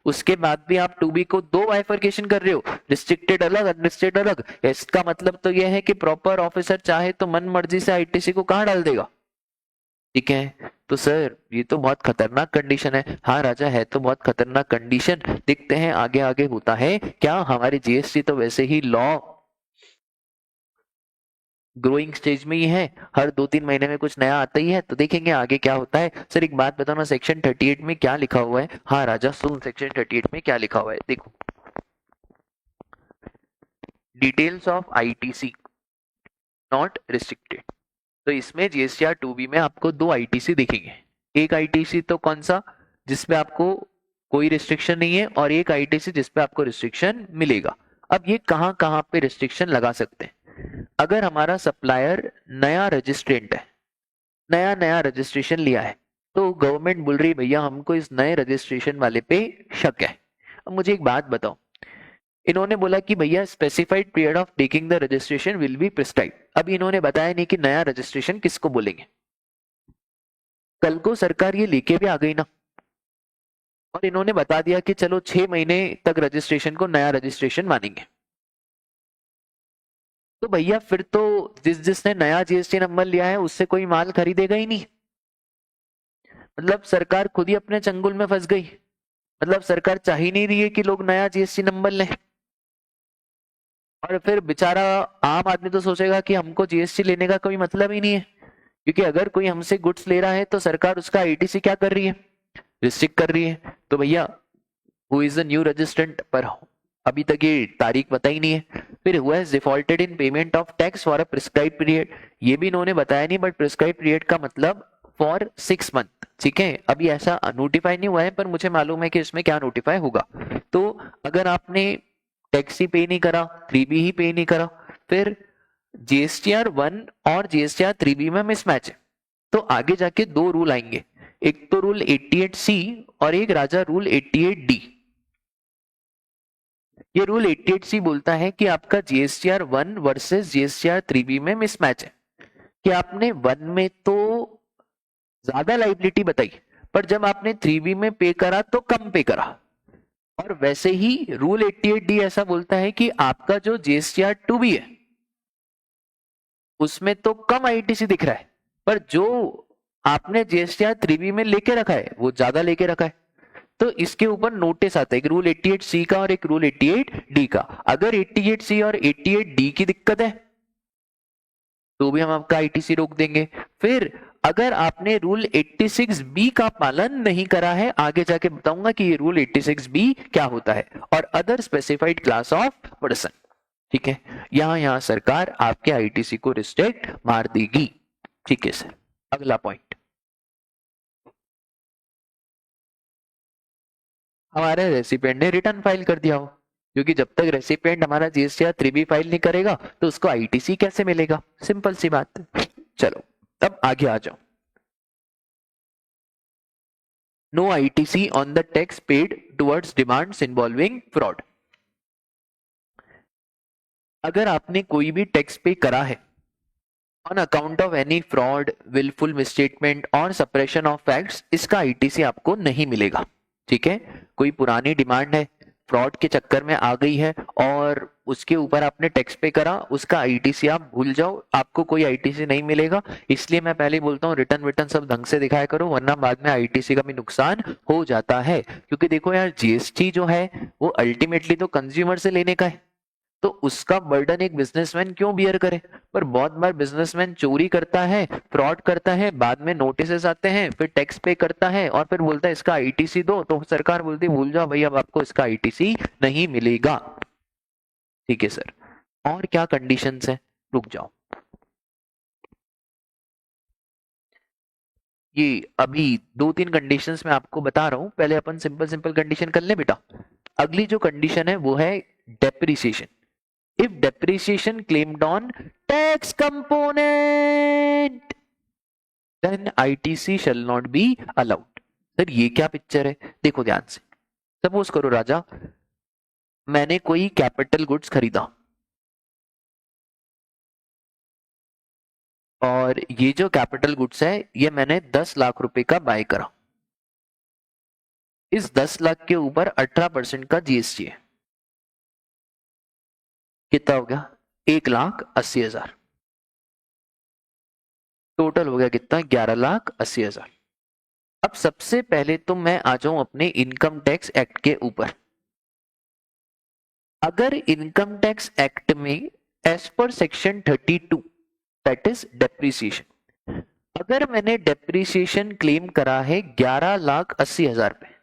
उसके बाद भी आप 2B को दो बाइफरकेशन कर रहे हो, रिस्ट्रिक्टेड अलग अनरिस्ट्रिक्टेड अलग। इसका मतलब तो यह है कि प्रॉपर ऑफिसर चाहे तो मन मर्जी से आईटीसी को कहां डाल देगा। ठीक है, तो सर ये तो बहुत खतरनाक कंडीशन है। हाँ राजा, है तो बहुत खतरनाक कंडीशन, देखते हैं आगे आगे होता है क्या। हमारे जीएसटी तो वैसे ही लॉ ग्रोइंग स्टेज में ही है, हर 2-3 महीने में कुछ नया आता ही है, तो देखेंगे आगे क्या होता है। सर एक बात बताओ ना, सेक्शन 38 में क्या लिखा हुआ है। हाँ राजा सुन, सेक्शन 38 में क्या लिखा हुआ है, देखो, details of ITC not restricted. तो इसमें जीएसटीआर 2B में आपको दो आईटीसी दिखेंगे, एक आईटीसी तो कौन सा जिसपे आपको कोई रिस्ट्रिक्शन नहीं है, और एक आईटीसी जिसपे आपको रिस्ट्रिक्शन मिलेगा। अब ये कहां कहां पे रिस्ट्रिक्शन लगा सकते हैं, अगर हमारा सप्लायर नया रजिस्ट्रेंट है, नया नया रजिस्ट्रेशन लिया है, तो गवर्नमेंट बोल रही भैया हमको इस नए रजिस्ट्रेशन वाले पे शक है। अब मुझे एक बात बताओ, इन्होंने बोला कि भैया specified period of taking the registration will be prescribe. अभी इन्होंने बताया नहीं कि नया रजिस्ट्रेशन किसको बोलेंगे, कल को सरकार ये लेके भी आ गई ना, और इन्होंने बता दिया कि चलो 6 महीने तक रजिस्ट्रेशन को नया रजिस्ट्रेशन मानेंगे, तो भैया फिर तो जिसने नया जीएसटी नंबर लिया है उससे कोई माल खरीदेगा ही नहीं। मतलब सरकार खुद ही अपने चंगुल में फंस गई, मतलब सरकार चाह ही नहीं रही है कि लोग नया जीएसटी नंबर लें, और फिर बेचारा आम आदमी तो सोचेगा कि हमको जीएसटी लेने का कोई मतलब ही नहीं है, क्योंकि अगर कोई हमसे गुड्स ले रहा है तो सरकार उसका आईटीसी क्या कर रही है, रिस्ट्रिक्ट कर रही है। तो भैया who is the new registrant पर अभी तक ये तारीख बताई नहीं है। फिर हुआ है defaulted in payment of tax for a prescribe period, ये भी इन्होंने बताया नहीं, बट प्रिस्क्राइब पीरियड का मतलब फॉर 6 मंथ, ठीक है, अभी ऐसा नोटिफाई नहीं हुआ है पर मुझे मालूम है कि इसमें क्या नोटिफाई होगा। तो अगर आपने टैक्स ही पे नहीं करा, 3B ही पे नहीं करा, फिर जीएसटीआर 1 और जीएसटीआर 3B में मिसमैच है, तो आगे जाके दो रूल आएंगे, एक तो रूल 88C और एक राजा रूल 88D। ये रूल 88C बोलता है कि आपका जीएसटीआर 1 वर्सेस जीएसटीआर 3B में मिसमैच है, कि आपने 1 में तो ज्यादा लाइबिलिटी बताई पर जब आपने 3B में पे करा तो कम पे करा। और वैसे ही रूल 88D ऐसा बोलता है कि आपका जो जीएसटीआर 2B है उसमें तो कम आईटीसी दिख रहा है, पर जो आपने जीएसटीआर 3B में लेके रखा है वो ज्यादा लेके रखा है। तो इसके ऊपर नोटिस आता है, एक रूल 88C का और एक रूल 88D का। अगर 88C और 88D की दिक्कत है तो भी हम आपका आईटीसी रोक देंगे। फिर अगर आपने रूल 86B का पालन नहीं करा है, आगे जाके बताऊंगा कि ये रूल 86B क्या होता है, और other specified class of person. ठीक है, यहां सरकार आपके आईटीसी को रिस्ट्रिक्ट मार देगी। ठीक है सर, अगला पॉइंट, हमारे रेसिपिएंट ने रिटर्न फाइल कर दिया हो, क्योंकि जब तक रेसिपिएंट हमारा जीएसटीआर 3B फाइल नहीं करेगा तो उसको आईटीसी कैसे मिलेगा, सिंपल सी बात। चलो अब आगे आ जाओ। No ITC on the tax paid towards demands involving fraud. अगर आपने कोई भी टैक्स पे करा है on account of any fraud, wilful misstatement और सप्रेशन ऑफ फैक्ट्स, इसका आईटीसी आपको नहीं मिलेगा। ठीक है, कोई पुरानी डिमांड है, फ्रॉड के चक्कर में आ गई है और उसके ऊपर आपने टैक्स पे करा, उसका आईटीसी आप भूल जाओ, आपको कोई आईटीसी नहीं मिलेगा। इसलिए मैं पहले बोलता हूँ रिटर्न विटर्न सब ढंग से दिखाया करो, वरना बाद में आईटीसी का भी नुकसान हो जाता है। क्योंकि देखो यार, जीएसटी जो है वो अल्टीमेटली तो कंज्यूमर से लेने का है, तो उसका बर्डन एक बिजनेसमैन क्यों बियर करे। पर बहुत बार बिजनेसमैन चोरी करता है, फ्रॉड करता है, बाद में नोटिस आते हैं, फिर टैक्स पे करता है और फिर बोलता है इसका आईटीसी दो, तो सरकार बोलती है भूल जाओ भाई, अब आपको इसका आईटीसी नहीं मिलेगा। ठीक है सर, और क्या कंडीशंस है, रुक जाओ, ये अभी 2-3 कंडीशंस मैं आपको बता रहा हूं, पहले अपन सिंपल सिंपल कंडीशन कर ले बेटा। अगली जो कंडीशन है वो है depreciation. If depreciation claimed on tax component, then ITC shall not be allowed. Sir ये क्या पिक्चर है, देखो ध्यान से। सपोज करो राजा, मैंने कोई कैपिटल गुड्स खरीदा और ये जो कैपिटल गुड्स है ये मैंने 10 लाख रुपए का बाय करा। इस 10 लाख के ऊपर 18% का जीएसटी है, कितना हो गया, 1,80,000। टोटल हो गया कितना, 11,80,000। अब सबसे पहले तो मैं आ जाऊं अपने इनकम टैक्स एक्ट के ऊपर। अगर इनकम टैक्स एक्ट में as per section 32 that is depreciation, अगर मैंने डेप्रिसिएशन क्लेम करा है 11,80,000 पे,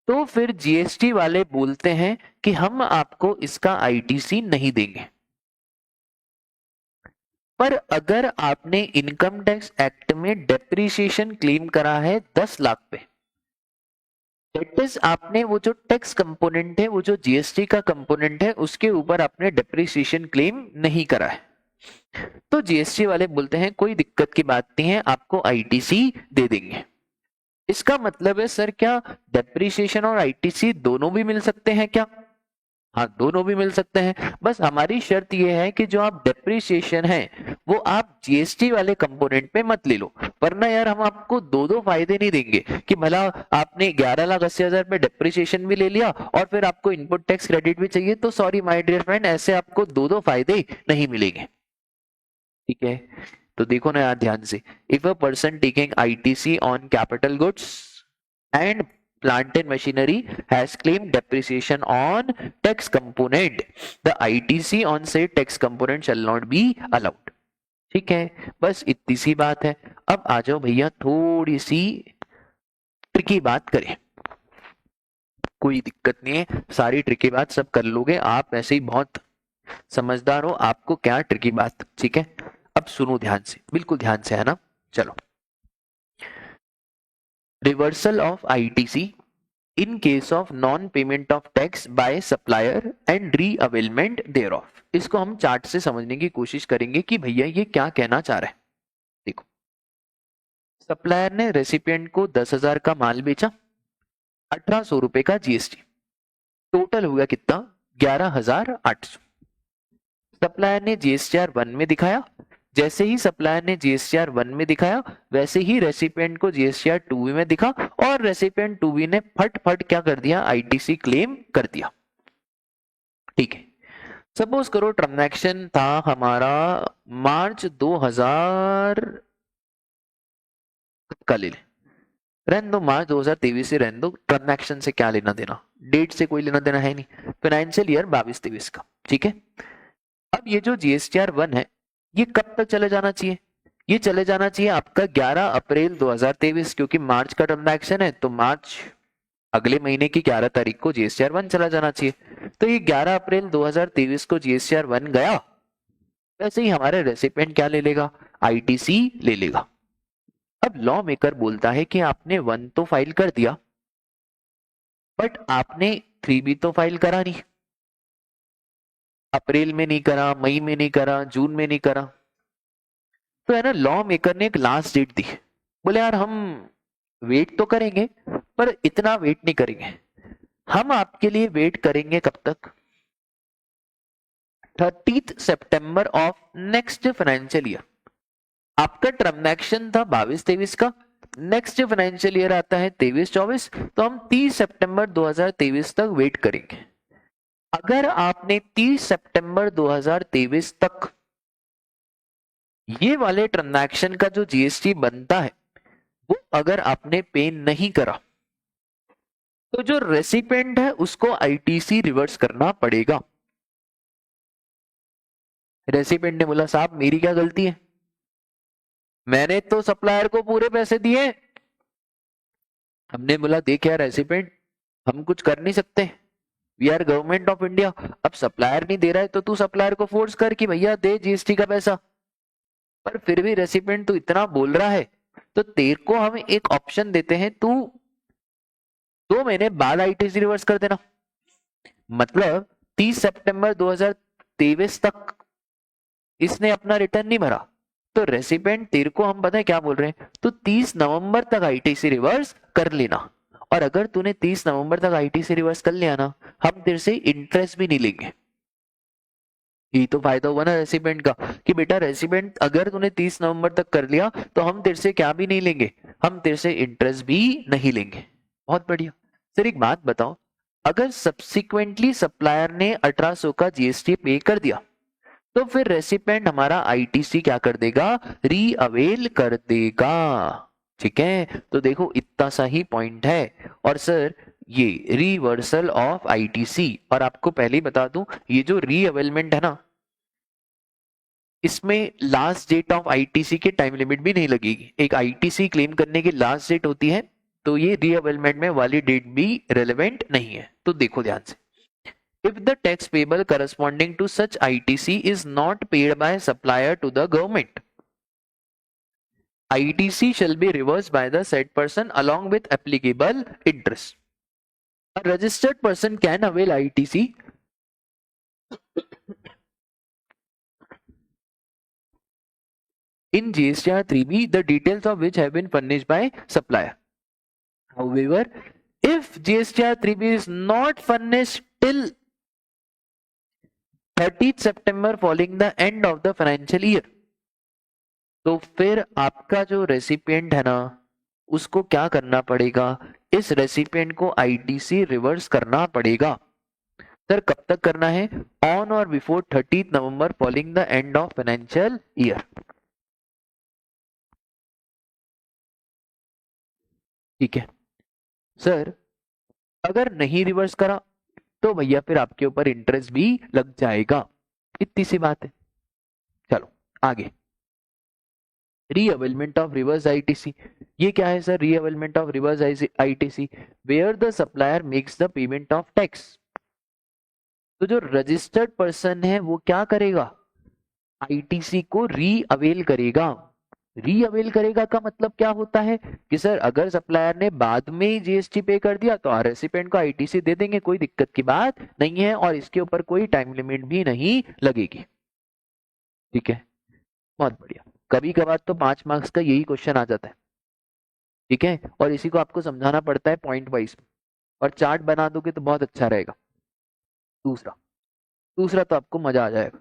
तो फिर जीएसटी वाले बोलते हैं कि हम आपको इसका आईटीसी नहीं देंगे। पर अगर आपने इनकम टैक्स एक्ट में डेप्रिसिएशन क्लेम करा है 10 लाख पे, दैट इज आपने वो जो टैक्स कंपोनेंट है, वो जो जीएसटी का कंपोनेंट है, उसके ऊपर आपने डेप्रिसिएशन क्लेम नहीं करा है, तो जीएसटी वाले बोलते हैं कोई दिक्कत की बात नहीं है, आपको आईटीसी दे देंगे। इसका मतलब है सर क्या डेप्रिसिएशन और आईटीसी दोनों भी मिल सकते हैं क्या? हाँ, दोनों भी मिल सकते हैं, बस हमारी शर्त यह है कि जो आप डेप्रिसिएशन है वो आप जीएसटी वाले कंपोनेंट पे मत ले लो, वरना यार हम आपको दो दो फायदे नहीं देंगे कि भला आपने 11,80,000 पे डेप्रिसिएशन भी ले लिया और फिर आपको इनपुट टैक्स क्रेडिट भी चाहिए, तो सॉरी माय डियर फ्रेंड, ऐसे आपको दो दो फायदे नहीं मिलेंगे। ठीक है, तो देखो ना यार ध्यान से, if a person taking ITC on capital goods and plant and machinery has claimed depreciation on tax component, the ITC on say tax component shall not be allowed। ठीक है, बस इतनी सी बात है। अब आ जाओ भैया थोड़ी सी ट्रिकी बात करें, कोई दिक्कत नहीं है, सारी ट्रिकी बात सब कर लोगे आप, ऐसे ही बहुत समझदार हो, आपको क्या ट्रिकी बात। ठीक है, अब सुनो ध्यान से, बिल्कुल ध्यान से, है ना। चलो, reversal of ITC in case of non-payment of tax by supplier and re-availment thereof। इसको हम चार्ट से समझने की कोशिश करेंगे कि भैया ये क्या कहना चाह रहा है। देखो, सप्लायर ने रेसिपिएंट को 10,000 का माल बेचा, 1,800 रुपए का जीएसटी, टोटल हुआ कितना, 11,800। सप्लायर ने जीएसटीआर 1 में दिखाया, जैसे ही सप्लायर ने जीएसटीआर 1 में दिखाया वैसे ही रेसिपिएंट को जीएसटीआर 2 में दिखा और रेसिपिएंट 2 ने फट फट क्या कर दिया, आईटीसी क्लेम कर दिया। ठीक है, सपोज करो ट्रांजैक्शन था हमारा मार्च 2000 का, ले रहने दो, मार्च 2023 से रहने दो, ट्रांजैक्शन से क्या लेना देना, डेट से कोई लेना देना है नहीं, फाइनेंशियल ईयर 22-23 का। ठीक है, अब ये जो जीएसटीआर 1 है ये कब तक चले जाना चाहिए, ये चले जाना चाहिए आपका 11 अप्रैल 2023, क्योंकि मार्च का ट्रांजैक्शन है तो मार्च अगले महीने की 11 तारीख को जीएसटीआर 1 चला जाना चाहिए। तो ये 11 अप्रैल 2023 को जीएसटीआर 1 गया, वैसे ही हमारे रेसिपिएंट क्या ले लेगा, आईटीसी ले लेगा। अब लॉ मेकर बोलता है कि आपने 1 तो फाइल कर दिया बट आपने 3 भी तो फाइल करा नहीं, अप्रैल में नहीं करा, मई में नहीं करा, जून में नहीं करा। तो है ना, लॉ मेकर ने एक लास्ट डेट दी, बोले यार हम वेट तो करेंगे पर इतना वेट नहीं करेंगे, हम आपके लिए वेट करेंगे कब तक, 30 सितंबर ऑफ नेक्स्ट फाइनेंशियल ईयर। आपका ट्रांजैक्शन था 22-23 का, नेक्स्ट फाइनेंशियल ईयर आता है 23-24, तो हम 30 सितंबर 2023 तक वेट करेंगे। अगर आपने 30 सितंबर 2023 तक ये वाले ट्रांजैक्शन का जो जीएसटी बनता है वो अगर आपने पे नहीं करा तो जो रेसिपिएंट है उसको आईटीसी रिवर्स करना पड़ेगा। रेसिपिएंट ने बोला साहब मेरी क्या गलती है, मैंने तो सप्लायर को पूरे पैसे दिए। हमने बोला देख यार रेसिपिएंट, हम कुछ कर नहीं सकते, we are government of India, अब सप्लायर नहीं दे रहा है तो तू सप्लायर को फोर्स कर कि भैया दे जीएसटी का पैसा। पर फिर भी रेसिपिएंट तो इतना बोल रहा है तो तेरे को हम एक ऑप्शन देते हैं, तू 2 महीने बाद आईटीसी रिवर्स कर देना। मतलब 30 सितंबर 2023 तक इसने अपना रिटर्न नहीं भरा तो रेसिपिएंट तेरे को हम पता है क्या बोल रहे हैं, तो 30 नवंबर तक आईटीसी रिवर्स कर लेना, और अगर तूने 30 नवंबर तक आईटीसी रिवर्स कर लिया ना, हम तेरे से इंटरेस्ट भी नहीं लेंगे। ये तो फायदा हुआ ना रेसिपिएंट का कि बेटा रेसिपिएंट अगर तूने 30 नवंबर तक कर लिया तो हम तेरे से क्या भी नहीं लेंगे, हम तेरे से इंटरेस्ट भी नहीं लेंगे। बहुत बढ़िया। सर एक बात बताओ, अगर सब्सिक्वेंटली सप्लायर ने 1800 का जीएसटी पे कर दिया तो फिर रेसिपिएंट हमारा आईटीसी क्या कर देगा, री अवेल कर देगा। ठीक है, तो देखो इतना सा ही पॉइंट है। और सर ये रिवर्सल ऑफ आईटीसी, और आपको पहले ही बता दूं ये जो रीअवेलमेंट है ना, इसमें लास्ट डेट ऑफ आईटीसी के टाइम लिमिट भी नहीं लगेगी। एक आईटीसी क्लेम करने की लास्ट डेट होती है, तो ये रीअवेलमेंट में वाली डेट भी रेलेवेंट नहीं है। तो देखो ध्यान से, if the tax payable corresponding to such ITC is not paid by supplier to the government, ITC shall be reversed by the said person along with applicable interest. A registered person can avail ITC in GSTR 3B, the details of which have been furnished by supplier. However, if GSTR 3B is not furnished till 30th September following the end of the financial year, तो फिर आपका जो recipient है ना उसको क्या करना पड़ेगा, इस रेसिपिएंट को आईटीसी रिवर्स करना पड़ेगा। सर कब तक करना है, ऑन और before 30th November following the end of financial year. ठीक है सर, अगर नहीं रिवर्स करा तो भैया फिर आपके ऊपर इंटरेस्ट भी लग जाएगा, इतनी सी बात है। चलो आगे, रीअवेलमेंट ऑफ रिवर्स आईटीसी। ये क्या है sir, reavailment of reverse ITC, where the supplier makes the payment of tax. तो जो रजिस्टर्ड पर्सन है वो क्या करेगा, आईटीसी को रीअवेल करेगा। रीअवेल करेगा का मतलब क्या होता है कि सर अगर सप्लायर ने बाद में ही जीएसटी पे कर दिया तो रेसिपिएंट को आईटीसी दे देंगे, कोई दिक्कत की बात नहीं है, और इसके ऊपर कोई टाइम लिमिट भी नहीं लगेगी। ठीक है, बहुत बढ़िया। कभी कभार तो 5 मार्क्स का यही क्वेश्चन आ जाता है। ठीक है, और इसी को आपको समझाना पड़ता है पॉइंट वाइज, और चार्ट बना दोगे तो बहुत अच्छा रहेगा। दूसरा दूसरा तो आपको मजा आ जाएगा।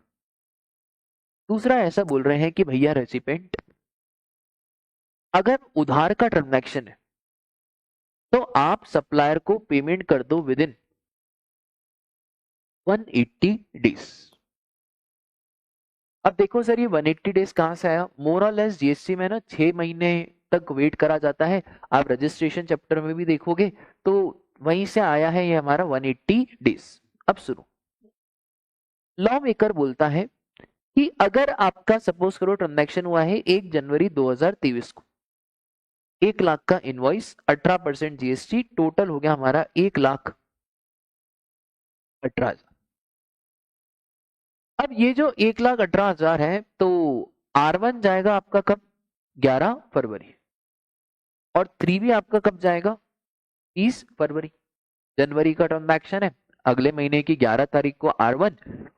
दूसरा ऐसा बोल रहे हैं कि भैया रेसिपेंट अगर उधार का ट्रांजैक्शन है तो आप सप्लायर को पेमेंट कर दो विद इन 180 डेज। अब देखो सर ये 180 डेज कहां से आया, मोर और लेस जीएसटी में ना 6 महीने तक वेट करा जाता है। आप रजिस्ट्रेशन चैप्टर में भी देखोगे तो वहीं से आया है ये हमारा 180 डेज। अब सुनो, लॉ मेकर बोलता है कि अगर आपका सपोज करो ट्रांजैक्शन हुआ है 1 जनवरी 2023 को, 1 लाख का इनवॉइस, 18% जीएसटी, टोटल हो गया हमारा 1,18,000। अब ये जो 1,18,000 है तो R1 जाएगा आपका कब, 11 फरवरी, और 3B आपका कब जाएगा, 30 फरवरी। जनवरी का ट्रांजैक्शन है, अगले महीने की 11 तारीख को R1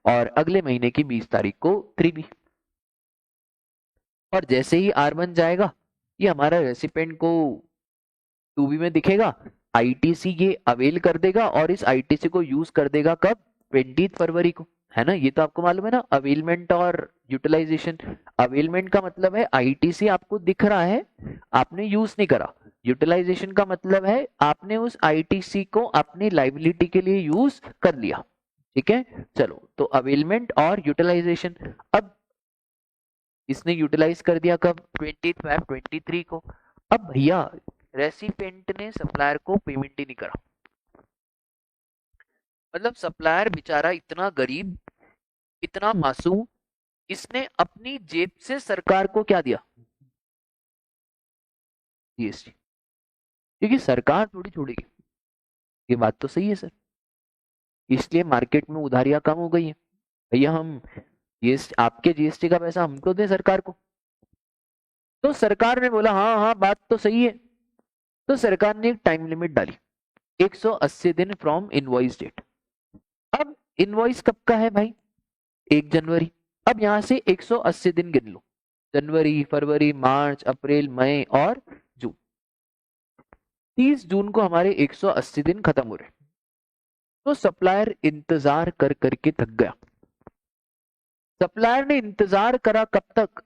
और अगले महीने की 20 तारीख को 3B। और जैसे ही R1 जाएगा ये हमारा रेसिपेंट को 2B में दिखेगा, आईटीसी ये अवेल कर देगा और इस आईटीसी को यूज कर देगा कब, 20 फरवरी को, है ना। ये तो आपको मालूम है ना, अवेलमेंट और यूटिलाइजेशन। अवेलमेंट का मतलब है आईटीसी आपको दिख रहा है, आपने यूज नहीं करा। यूटिलाइजेशन का मतलब है आपने उस आईटीसी को अपनी लाइबिलिटी के लिए यूज कर लिया। ठीक है, चलो तो अवेलमेंट और यूटिलाइजेशन। अब इसने यूटिलाइज कर दिया कब, 25/23 को। अब भैया रेसिपेंट ने सप्लायर को पेमेंट ही नहीं करा, मतलब सप्लायर बेचारा इतना गरीब, इतना मासूम, इसने अपनी जेब से सरकार को क्या दिया, जीएसटी। क्योंकि सरकार थोड़ी छोड़ेगी, ये बात तो सही है सर, इसलिए मार्केट में उधारियां कम हो गई है। भैया हम ये आपके जीएसटी का पैसा हमको दे सरकार को, तो सरकार ने बोला हाँ हाँ बात तो सही है, तो सरकार ने एक टाइम लिमिट डाली, 180 दिन फ्रॉम इनवॉइस डेट। अब इनवॉइस कब का है भाई, 1 जनवरी। अब यहां से 180 दिन गिन लो, जनवरी, फरवरी, मार्च, अप्रैल, मई और जून। 30 जून को हमारे 180 दिन खत्म हो रहे, तो सप्लायर इंतजार कर करके थक गया। सप्लायर ने इंतजार करा कब तक,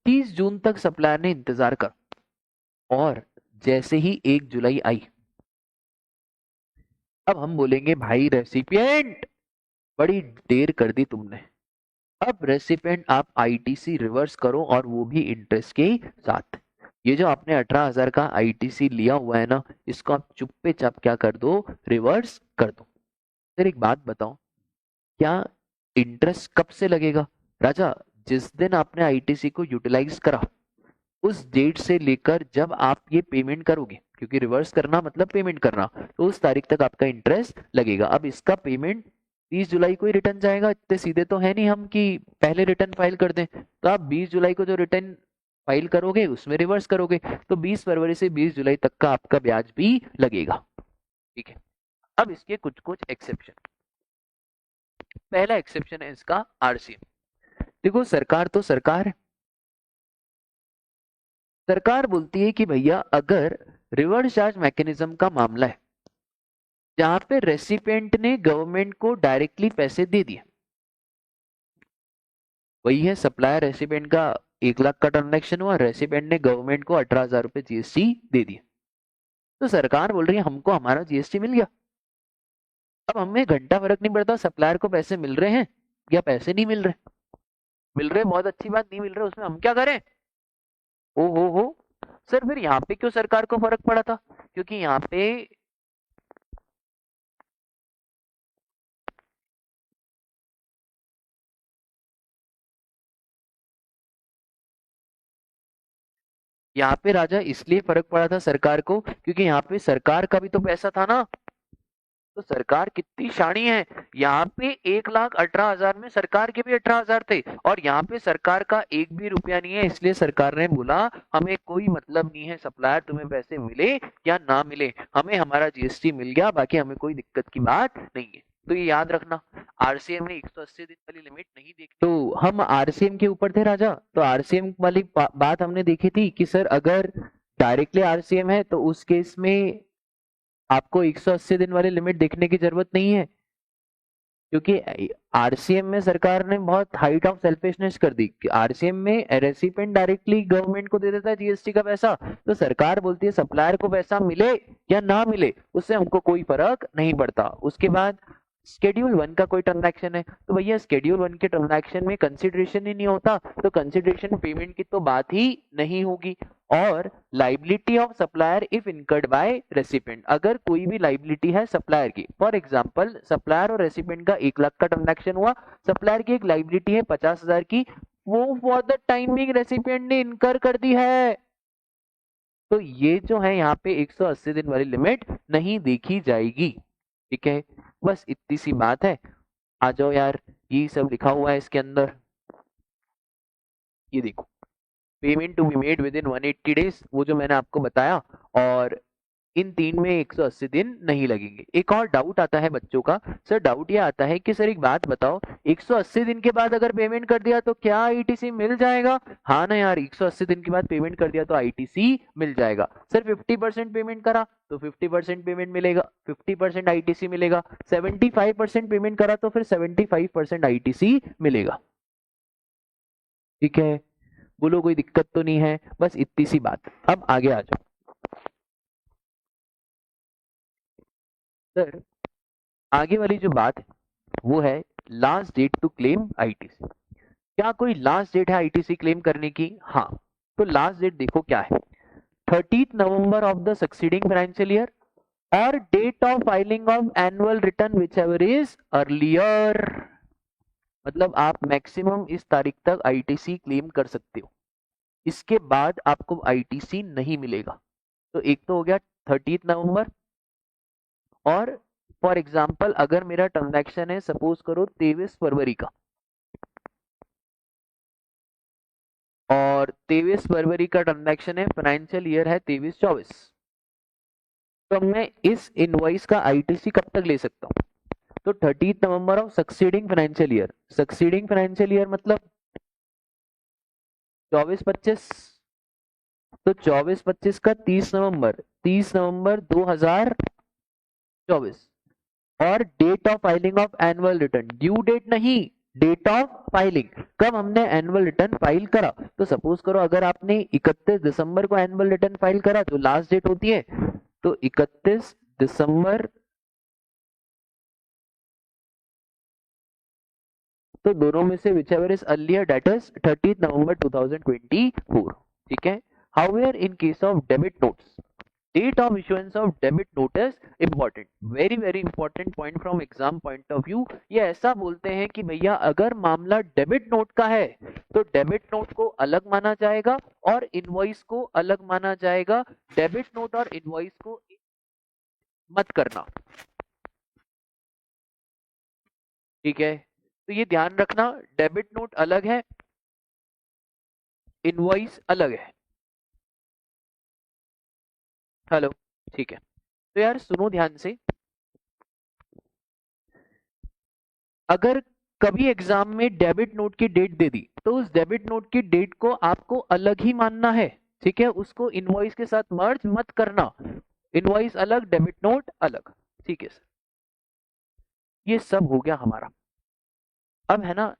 30 जून तक सप्लायर ने इंतजार करा, और जैसे ही 1 जुलाई आई, अब हम बोलेंगे भाई रेसिपिएंट बड़ी देर कर दी तुमने, अब रेसिपिएंट आप आईटीसी रिवर्स करो और वो भी इंटरेस्ट के साथ। ये जो आपने 18,000 का आईटीसी लिया हुआ है ना, इसको आप चुप्पे चाप क्या कर दो, रिवर्स कर दो। फिर एक बात बताओ, क्या इंटरेस्ट कब से लगेगा राजा, जिस दिन आपने आईटीसी को यूटिलाइज करा उस डेट से लेकर जब आप ये पेमेंट करोगे, क्योंकि रिवर्स करना मतलब पेमेंट करना, तो उस तारीख तक आपका इंटरेस्ट लगेगा। अब इसका पेमेंट 30 जुलाई को ही रिटर्न जाएगा, इतने सीधे तो है नहीं हम कि पहले रिटर्न फाइल कर दें। तो आप 20 जुलाई को जो रिटर्न फाइल करोगे उसमें रिवर्स करोगे, तो 20 फरवरी से 20 जुलाई तक का आपका ब्याज भी लगेगा। ठीक है, अब इसके कुछ कुछ एक्सेप्शन। पहला एक्सेप्शन है इसका आरसीएम। देखो सरकार तो सरकार है, सरकार बोलती है कि भैया अगर रिवर्स चार्ज मैकेनिज्म का मामला है जहां पे रेसिपिएंट ने गवर्नमेंट को डायरेक्टली पैसे दे दिए, वही है सप्लायर रेसिपिएंट का 1 लाख का ट्रांजैक्शन हुआ, रेसिपिएंट ने गवर्नमेंट को 18,000 रुपए जीएसटी दे दिए, तो सरकार बोल रही है हमको हमारा जीएसटी मिल गया। अब हमें घंटा फर्क नहीं पड़ता सप्लायर को पैसे मिल रहे हैं या पैसे नहीं मिल रहे, मिल रहे बहुत अच्छी बात, नहीं मिल रहे उसमें हम क्या करें। ओ हो सर, फिर यहाँ पे क्यों सरकार को फर्क पड़ा था, क्योंकि यहाँ पे राजा इसलिए फर्क पड़ा था सरकार को, क्योंकि यहाँ पे सरकार का भी तो पैसा था ना, तो सरकार कितनी शानी है, यहाँ पे 1,18,000 में सरकार के भी 18,000 थे, और यहाँ पे सरकार का एक भी रुपया नहीं है, इसलिए सरकार ने बोला हमें कोई मतलब नहीं है सप्लायर तुम्हें पैसे मिले या ना मिले, हमें हमारा जीएसटी मिल गया, बाकी हमें कोई दिक्कत की बात नहीं है। तो ये याद रखना, आरसीएम में 180 दिन वाली लिमिट नहीं देखनी। तो हम आरसीएम के ऊपर थे राजा, तो आरसीएम वाली बात हमने देखी थी कि सर अगर डायरेक्टली आरसीएम है तो उस केस में आपको 180 दिन वाली लिमिट देखने की जरूरत नहीं है, क्योंकि आरसीएम में सरकार ने बहुत हाइट ऑफ सेल्फिशनेस कर दी। आरसीएम में रेसिपिएंट डायरेक्टली गवर्नमेंट को दे देता है जीएसटी का पैसा, तो सरकार बोलती है सप्लायर को पैसा मिले या ना मिले उससे हमको कोई फर्क नहीं पड़ता। उसके बाद शेड्यूल 1 का कोई ट्रांजैक्शन है तो भैया शेड्यूल 1 के ट्रांजैक्शन में कंसिडरेशन ही नहीं होता, तो कंसिडरेशन पेमेंट की तो बात ही नहीं होगी। और liability of supplier if incurred by recipient, अगर कोई भी लाइबिलिटी है सप्लायर की, फॉर एग्जांपल सप्लायर और रेसिपिएंट का 1 लाख का ट्रांजैक्शन हुआ, सप्लायर की एक लाइबिलिटी है 50,000 की, वो फॉर द टाइमिंग रेसिपिएंट ने इनकर कर दी है, तो ये जो है यहाँ पे 180 दिन वाली लिमिट नहीं देखी जाएगी। ठीक है, बस इतनी सी बात है। आ जाओ यार, ये सब लिखा हुआ है इसके अंदर, ये देखो, payment to be made within 180 days, वो जो मैंने आपको बताया, और इन 3 में 180 दिन नहीं लगेंगे। एक और डाउट आता है बच्चों का, सर डाउट ये आता है कि सर एक बात बताओ, 180 दिन के बाद अगर पेमेंट कर दिया तो क्या आईटीसी मिल जाएगा? हाँ ना यार, 180 दिन के बाद पेमेंट कर दिया तो आईटीसी मिल जाएगा। सर 50% पेमेंट करा तो 50% पेमेंट मिलेगा, 50% आईटीसी मिलेगा, 75% पेमेंट करा तो फिर 75% आईटीसी मिलेगा। ठीक है, बोलो कोई दिक्कत तो नहीं है, बस इतनी सी बात। अब आगे आ जाओ सर, आगे वाली जो बात है वो है last date to claim ITC. क्या कोई लास्ट डेट है आईटीसी क्लेम करने की? हाँ, तो लास्ट डेट देखो क्या है, 30 नवंबर of the succeeding financial year और date of filing of annual return whichever is earlier. मतलब आप मैक्सिमम इस तारीख तक आईटीसी क्लेम कर सकते हो, इसके बाद आपको आईटीसी नहीं मिलेगा। तो एक तो हो गया 30 नवंबर, और फॉर एग्जाम्पल अगर मेरा ट्रांजैक्शन है सपोज करो 23 फरवरी का, और 23 फरवरी का ट्रांजैक्शन है, फाइनेंशियल ईयर है 23-24, तो मैं इस इनवॉइस का आईटीसी कब तक ले सकता हूँ? तो 30 November of succeeding financial year, succeeding financial year मतलब 24-25, तो 24-25 का 30 नवंबर, 30 नवंबर 2024, और date of filing of annual return, due date नहीं, डेट ऑफ फाइलिंग, कब हमने एनुअल रिटर्न फाइल करा। तो सपोज करो अगर आपने 31 दिसंबर को एनुअल रिटर्न फाइल करा तो लास्ट डेट होती है, तो 31 दिसंबर, तो दोनों में से whichever is earlier date is 30 November 2024। ठीक है, however in case of debit notes, date of issuance of debit note is important, very very important point from exam point of view. ये ऐसा बोलते हैं कि भैया अगर मामला डेबिट नोट का है तो डेबिट नोट को अलग माना जाएगा और इनवॉइस को अलग माना जाएगा, डेबिट नोट और इनवॉइस को मत करना। ठीक है, तो ये ध्यान रखना, डेबिट नोट अलग है, इनवॉइस अलग है। हेलो, ठीक है, तो यार सुनो ध्यान से, अगर कभी एग्जाम में डेबिट नोट की डेट दे दी तो उस डेबिट नोट की डेट को आपको अलग ही मानना है। ठीक है, उसको इनवॉइस के साथ मर्ज मत करना, इनवॉइस अलग डेबिट नोट अलग। ठीक है सर, ये सब हो गया हमारा। अब है ना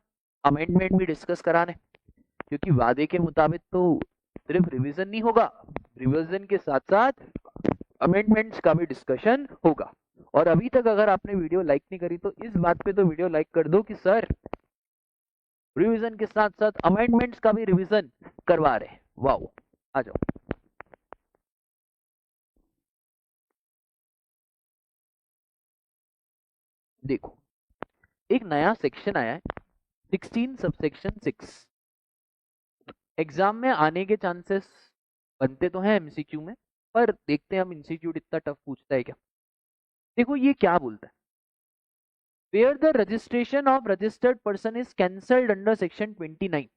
अमेंडमेंट भी डिस्कस कराने, क्योंकि वादे के मुताबिक तो सिर्फ रिवीजन नहीं होगा, रिवीजन के साथ साथ अमेंडमेंट्स का भी डिस्कशन होगा। और अभी तक अगर आपने वीडियो लाइक नहीं करी तो इस बात पे तो वीडियो लाइक कर दो कि सर रिवीजन के साथ साथ अमेंडमेंट्स का भी रिवीजन करवा रहे हैं। वाओ, आ जाओ। देखो, एक नया सेक्शन आया है 16 सबसेक्शन 6, एग्जाम में आने के चांसेस बनते तो हैं एमसीक्यू में, पर देखते हैं हम इंस्टीट्यूट इतना टफ पूछता है क्या। देखो ये क्या बोलता है, where the registration of registered person is cancelled under section 29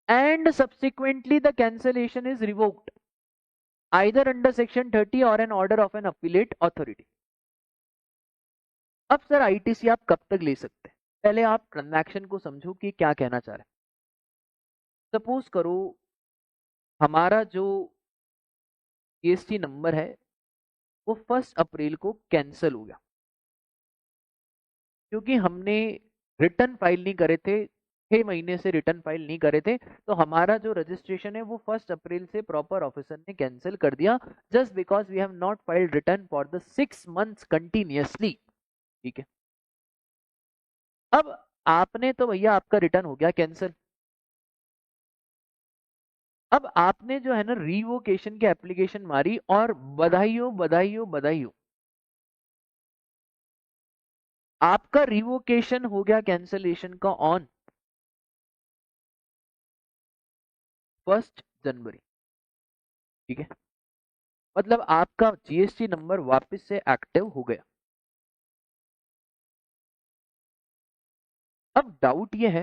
and subsequently the cancellation is revoked either under section 30 or an order of an appellate authority। अब सर आईटीसी आप कब तक ले सकते हैं, पहले आप ट्रांजैक्शन को समझो कि क्या कहना चाह रहे हैं। सपोज करो हमारा जो जीएसटी नंबर है वो 1 अप्रैल को कैंसिल हो गया, क्योंकि हमने रिटर्न फाइल नहीं करे थे, 6 महीने से रिटर्न फाइल नहीं करे थे, तो हमारा जो रजिस्ट्रेशन है वो 1 अप्रैल से प्रॉपर ऑफिसर ने कैंसिल कर दिया, just because we have not filed return for the 6 months continuously. ठीक है, अब आपने तो भैया आपका रिटर्न हो गया कैंसिल, अब आपने जो है ना रिवोकेशन की एप्लीकेशन मारी और बधाई हो बधाई हो बधाई हो, आपका रिवोकेशन हो गया कैंसलेशन का ऑन 1 जनवरी। ठीक है, मतलब आपका जीएसटी नंबर वापस से एक्टिव हो गया। अब डाउट ये है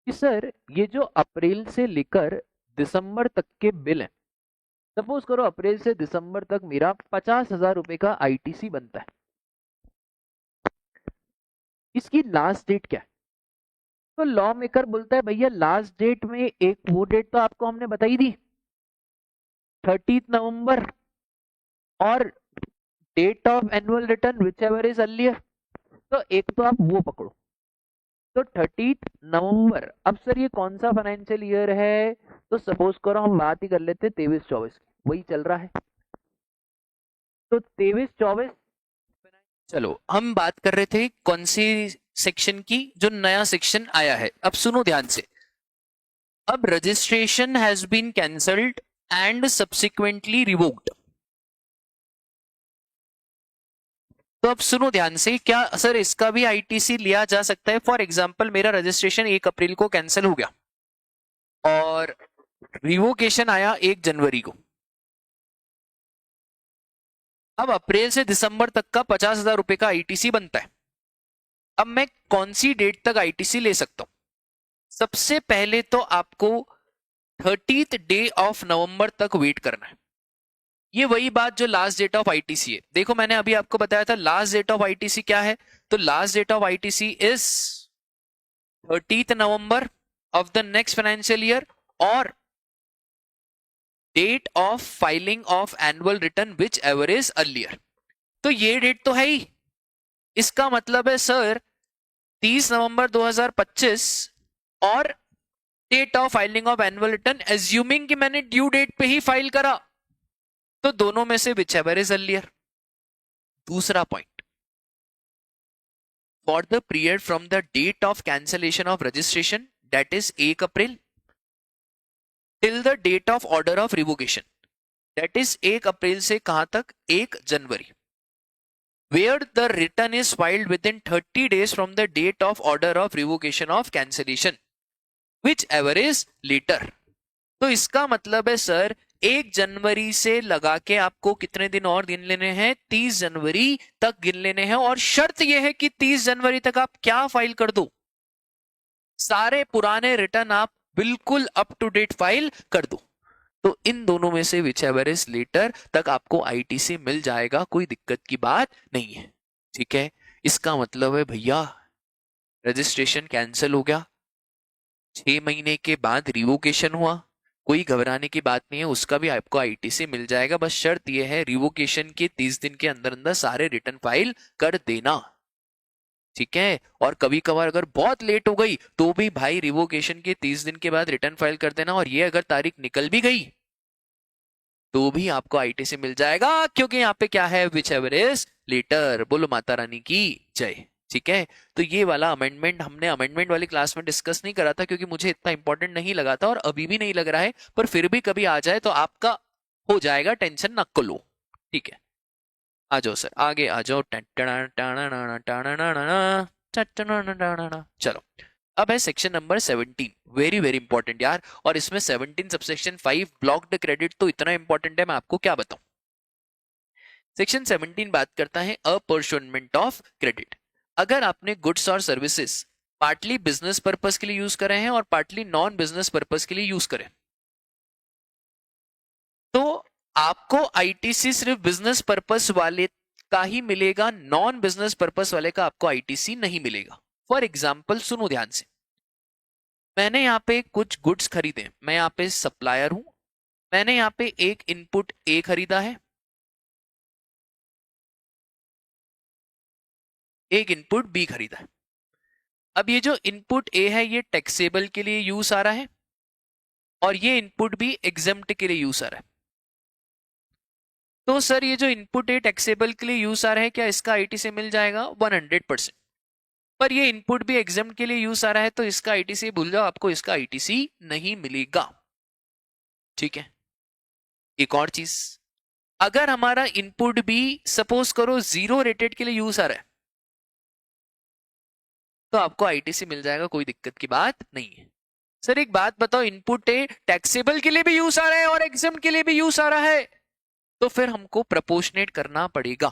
कि सर ये जो अप्रैल से लेकर दिसंबर तक के बिल हैं, सपोज करो अप्रैल से दिसंबर तक मेरा 50,000 रुपए का आईटीसी बनता है, इसकी लास्ट डेट क्या है? तो लॉ मेकर बोलता है भैया लास्ट डेट में एक वो डेट तो आपको हमने बताई थी 30 नवंबर, और date of annual return whichever is earlier, तो एक तो आप वो पकड़ो, तो 30 नवंबर। अब सर ये कौन सा फाइनेंशियल ईयर है, तो सपोज करो हम बात ही कर लेते हैं 23-24, वही चल रहा है, तो 23-24। चलो हम बात कर रहे थे कौन सी सेक्शन की, जो नया सेक्शन आया है। अब सुनो ध्यान से, अब registration has been cancelled and subsequently revoked. तो अब सुनो ध्यान से, क्या सर इसका भी आईटीसी लिया जा सकता है? फॉर एग्जांपल मेरा रजिस्ट्रेशन 1 अप्रैल को कैंसिल हो गया और रिवोकेशन आया 1 जनवरी को, अब अप्रैल से दिसंबर तक का 50,000 रुपए का आईटीसी बनता है। अब मैं कौन सी डेट तक आईटीसी ले सकता हूं? सबसे पहले तो आपको 30th डे ऑफ नवंबर तक वेट करना है। ये वही बात जो लास्ट डेट ऑफ आईटीसी है। देखो मैंने अभी आपको बताया था लास्ट डेट ऑफ आईटीसी क्या है, तो last date of ITC is 30th November of the next financial year और date of filing of annual return whichever is earlier. तो ये डेट तो है ही, इसका मतलब है सर 30 नवंबर 2025 और date of filing of annual return, assuming कि मैंने ड्यू डेट पे ही फाइल करा, तो दोनों में से विच एवर इज अर्लियर। दूसरा point, for the period from the date of cancellation of registration that is 1 April till the date of order of revocation that is 1 April से कहां तक, 1 जनवरी, where the return is filed within 30 days from the date of order of revocation of cancellation whichever is later। तो इसका मतलब है sir 1 जनवरी से लगा के आपको कितने दिन और गिन लेने हैं, 30 जनवरी तक गिन लेने हैं, और शर्त यह है कि 30 जनवरी तक आप क्या फाइल कर दो, सारे पुराने रिटर्न आप बिल्कुल अप टू डेट फाइल कर दो। तो इन दोनों में से विच एवर इज लेटर तक आपको आईटीसी मिल जाएगा, कोई दिक्कत की बात नहीं है। ठीक है, इसका मतलब है भैया रजिस्ट्रेशन कैंसिल हो गया, 6 महीने के बाद रिवोकेशन हुआ, कोई घबराने की बात नहीं है, उसका भी आपको आईटीसी मिल जाएगा। बस शर्त यह है रिवोकेशन के 30 दिन के अंदर अंदर सारे रिटर्न फाइल कर देना। ठीक है, और कभी कभार अगर बहुत लेट हो गई तो भी भाई रिवोकेशन के 30 दिन के बाद रिटर्न फाइल कर देना, और ये अगर तारीख निकल भी गई तो भी आपको आईटीसी मिल जाएगा, क्योंकि यहाँ पे क्या है, विच एवर इज लेटर। बोलो माता रानी की जय। ठीक है, तो ये वाला अमेंडमेंट हमने अमेंडमेंट वाली क्लास में डिस्कस नहीं करा था, क्योंकि मुझे इतना इंपॉर्टेंट नहीं लगा था और अभी भी नहीं लग रहा है, पर फिर भी कभी आ जाए तो आपका हो जाएगा, टेंशन न लो। ठीक है, आ जाओ सर, आगे आ जाओ। चलो, अब है section number 17, very very important यार, और इसमें 17 सबसेक्शन 5 ब्लॉक्ड क्रेडिट तो इतना इंपॉर्टेंट है, मैं आपको क्या बताऊं। सेक्शन 17 बात करता है अपॉर्चुनमेंट ऑफ क्रेडिट। अगर आपने गुड्स और सर्विसेज पार्टली बिजनेस पर्पस के लिए यूज करे हैं और पार्टली नॉन बिजनेस पर्पस के लिए यूज करें, तो आपको आईटीसी सिर्फ बिजनेस पर्पस वाले का ही मिलेगा, नॉन बिजनेस पर्पस वाले का आपको आईटीसी नहीं मिलेगा। फॉर एग्जाम्पल सुनो ध्यान से, मैंने यहाँ पे कुछ गुड्स खरीदे, मैं यहाँ पे सप्लायर हूं, मैंने यहाँ पे एक इनपुट ए खरीदा है, एक इनपुट बी खरीदा है। अब ये जो इनपुट ए है ये टैक्सेबल के लिए यूज आ रहा है और ये इनपुट बी एग्जेम्प्ट के लिए यूज आ रहा है। तो सर ये जो इनपुट ए टैक्सेबल के लिए यूज आ रहा है, क्या इसका आईटी से मिल जाएगा? 100%। पर ये इनपुट भी एग्जाम के लिए यूज आ रहा है तो इसका आईटीसी भूल जाओ, आपको इसका आईटीसी नहीं मिलेगा। ठीक है। एक और चीज, अगर हमारा इनपुट भी सपोज करो 0 रेटेड के लिए यूज आ रहा है तो आपको आईटीसी मिल जाएगा, कोई दिक्कत की बात नहीं है। सर एक बात बताओ, इनपुट ए टैक्सेबल के लिए भी यूज आ रहा है और एग्जाम के लिए भी यूज आ रहा है, तो फिर हमको प्रपोर्शनेट करना पड़ेगा।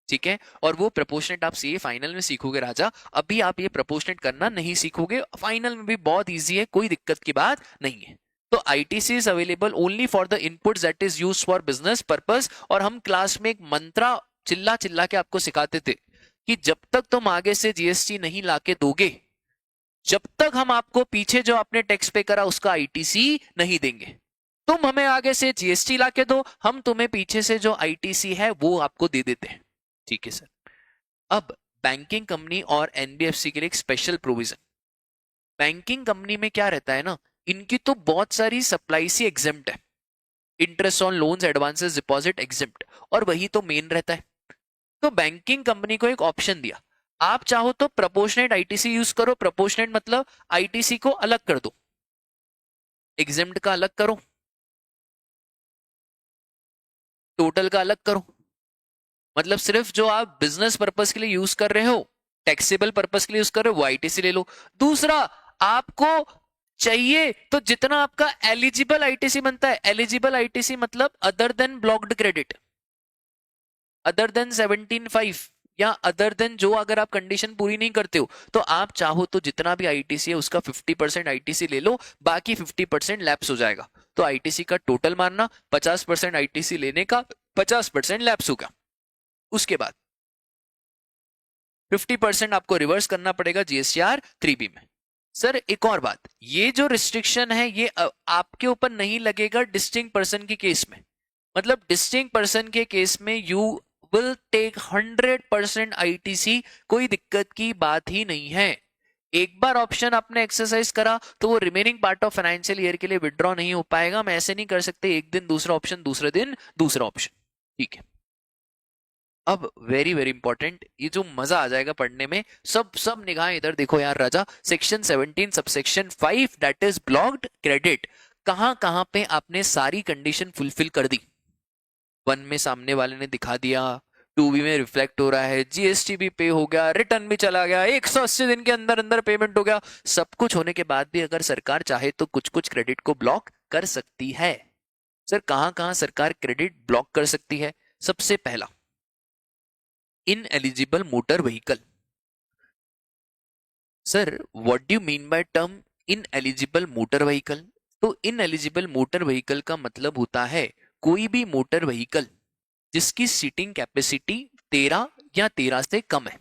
ठीक है। और वो प्रपोर्शनेट आप सीए फाइनल में सीखोगे राजा, अभी आप ये प्रपोर्शनेट करना नहीं सीखोगे, फाइनल में भी बहुत इजी है, कोई दिक्कत की बात नहीं है। तो ITC is available only for the inputs that is used for business purpose. और हम क्लास में एक मंत्रा चिल्ला चिल्ला के आपको सिखाते थे कि जब तक तुम आगे से जीएसटी नहीं लाके दोगे, जब तक हम आपको पीछे जो आपने टैक्स पे करा उसका आईटीसी नहीं देंगे। तुम हमें आगे से जीएसटी लाके दो, हम तुम्हें पीछे से जो आईटीसी है वो आपको दे देते हैं। ठीक है सर। अब बैंकिंग कंपनी और एनबीएफसी के लिए एक स्पेशल प्रोविजन। बैंकिंग कंपनी में क्या रहता है ना, इनकी तो बहुत सारी सप्लाई सी एग्जेम्प्ट है, interest on loans, advances, deposit exempt, और वही तो मेन रहता है। तो बैंकिंग कंपनी को एक ऑप्शन दिया, आप चाहो तो प्रोपोर्शनेट आईटीसी यूज करो। प्रोपोर्शनेट मतलब आईटीसी को अलग कर दो, एग्जेम्प्ट का अलग करो, टोटल का अलग करो। मतलब सिर्फ जो आप बिजनेस पर्पस के लिए यूज कर रहे हो, टैक्सेबल पर्पस के लिए यूज कर रहे हो, वो आईटीसी ले लो। दूसरा, आपको चाहिए तो जितना आपका एलिजिबल आईटीसी बनता है, एलिजिबल आईटीसी मतलब other than blocked credit, other than 17.5 या अदर देन जो, अगर आप कंडीशन पूरी नहीं करते हो तो आप चाहो तो जितना भी आईटीसी है उसका 50% आईटीसी ले लो, बाकी 50% लैप्स हो जाएगा। तो आईटीसी का टोटल मारना, 50% आईटीसी लेने का, 50% लैप्स होगा। उसके बाद 50% आपको रिवर्स करना पड़ेगा जीएसटीआर 3B में। सर एक और बात, ये जो रिस्ट्रिक्शन है ये आपके ऊपर नहीं लगेगा डिस्टिंक्ट पर्सन के केस में। मतलब डिस्टिंक्ट पर्सन के केस में यू विल टेक 100% आईटीसी, कोई दिक्कत की बात ही नहीं है। एक बार ऑप्शन आपने एक्सरसाइज करा तो वो remaining part of financial year के लिए विड्रॉ नहीं हो पाएगा। हम ऐसे नहीं कर सकते एक दिन दूसरा ऑप्शन, दूसरे दिन दूसरा ऑप्शन। ठीक है। अब वेरी वेरी इंपॉर्टेंट, ये जो मजा आ जाएगा पढ़ने में, सब निगाहें इधर देखो यार राजा। Section 17 subsection 5 that is blocked credit, कहां पे आपने सारी कंडीशन फुलफिल कर दी। 1 में सामने वाले ने दिखा दिया, 2B में रिफ्लेक्ट हो रहा है, जीएसटी भी पे हो गया, रिटर्न भी चला गया, 180 दिन के अंदर अंदर पेमेंट हो गया। सब कुछ होने के बाद भी अगर सरकार चाहे तो कुछ कुछ क्रेडिट को ब्लॉक कर सकती है। सर कहां सरकार क्रेडिट ब्लॉक कर सकती है? सबसे पहला, ineligible motor vehicle. Sir what do you mean by term ineligible motor vehicle? तो इनएलिजिबल मोटर व्हीकल का मतलब होता है कोई भी मोटर व्हीकल जिसकी सीटिंग कैपेसिटी 13 या 13 से कम है,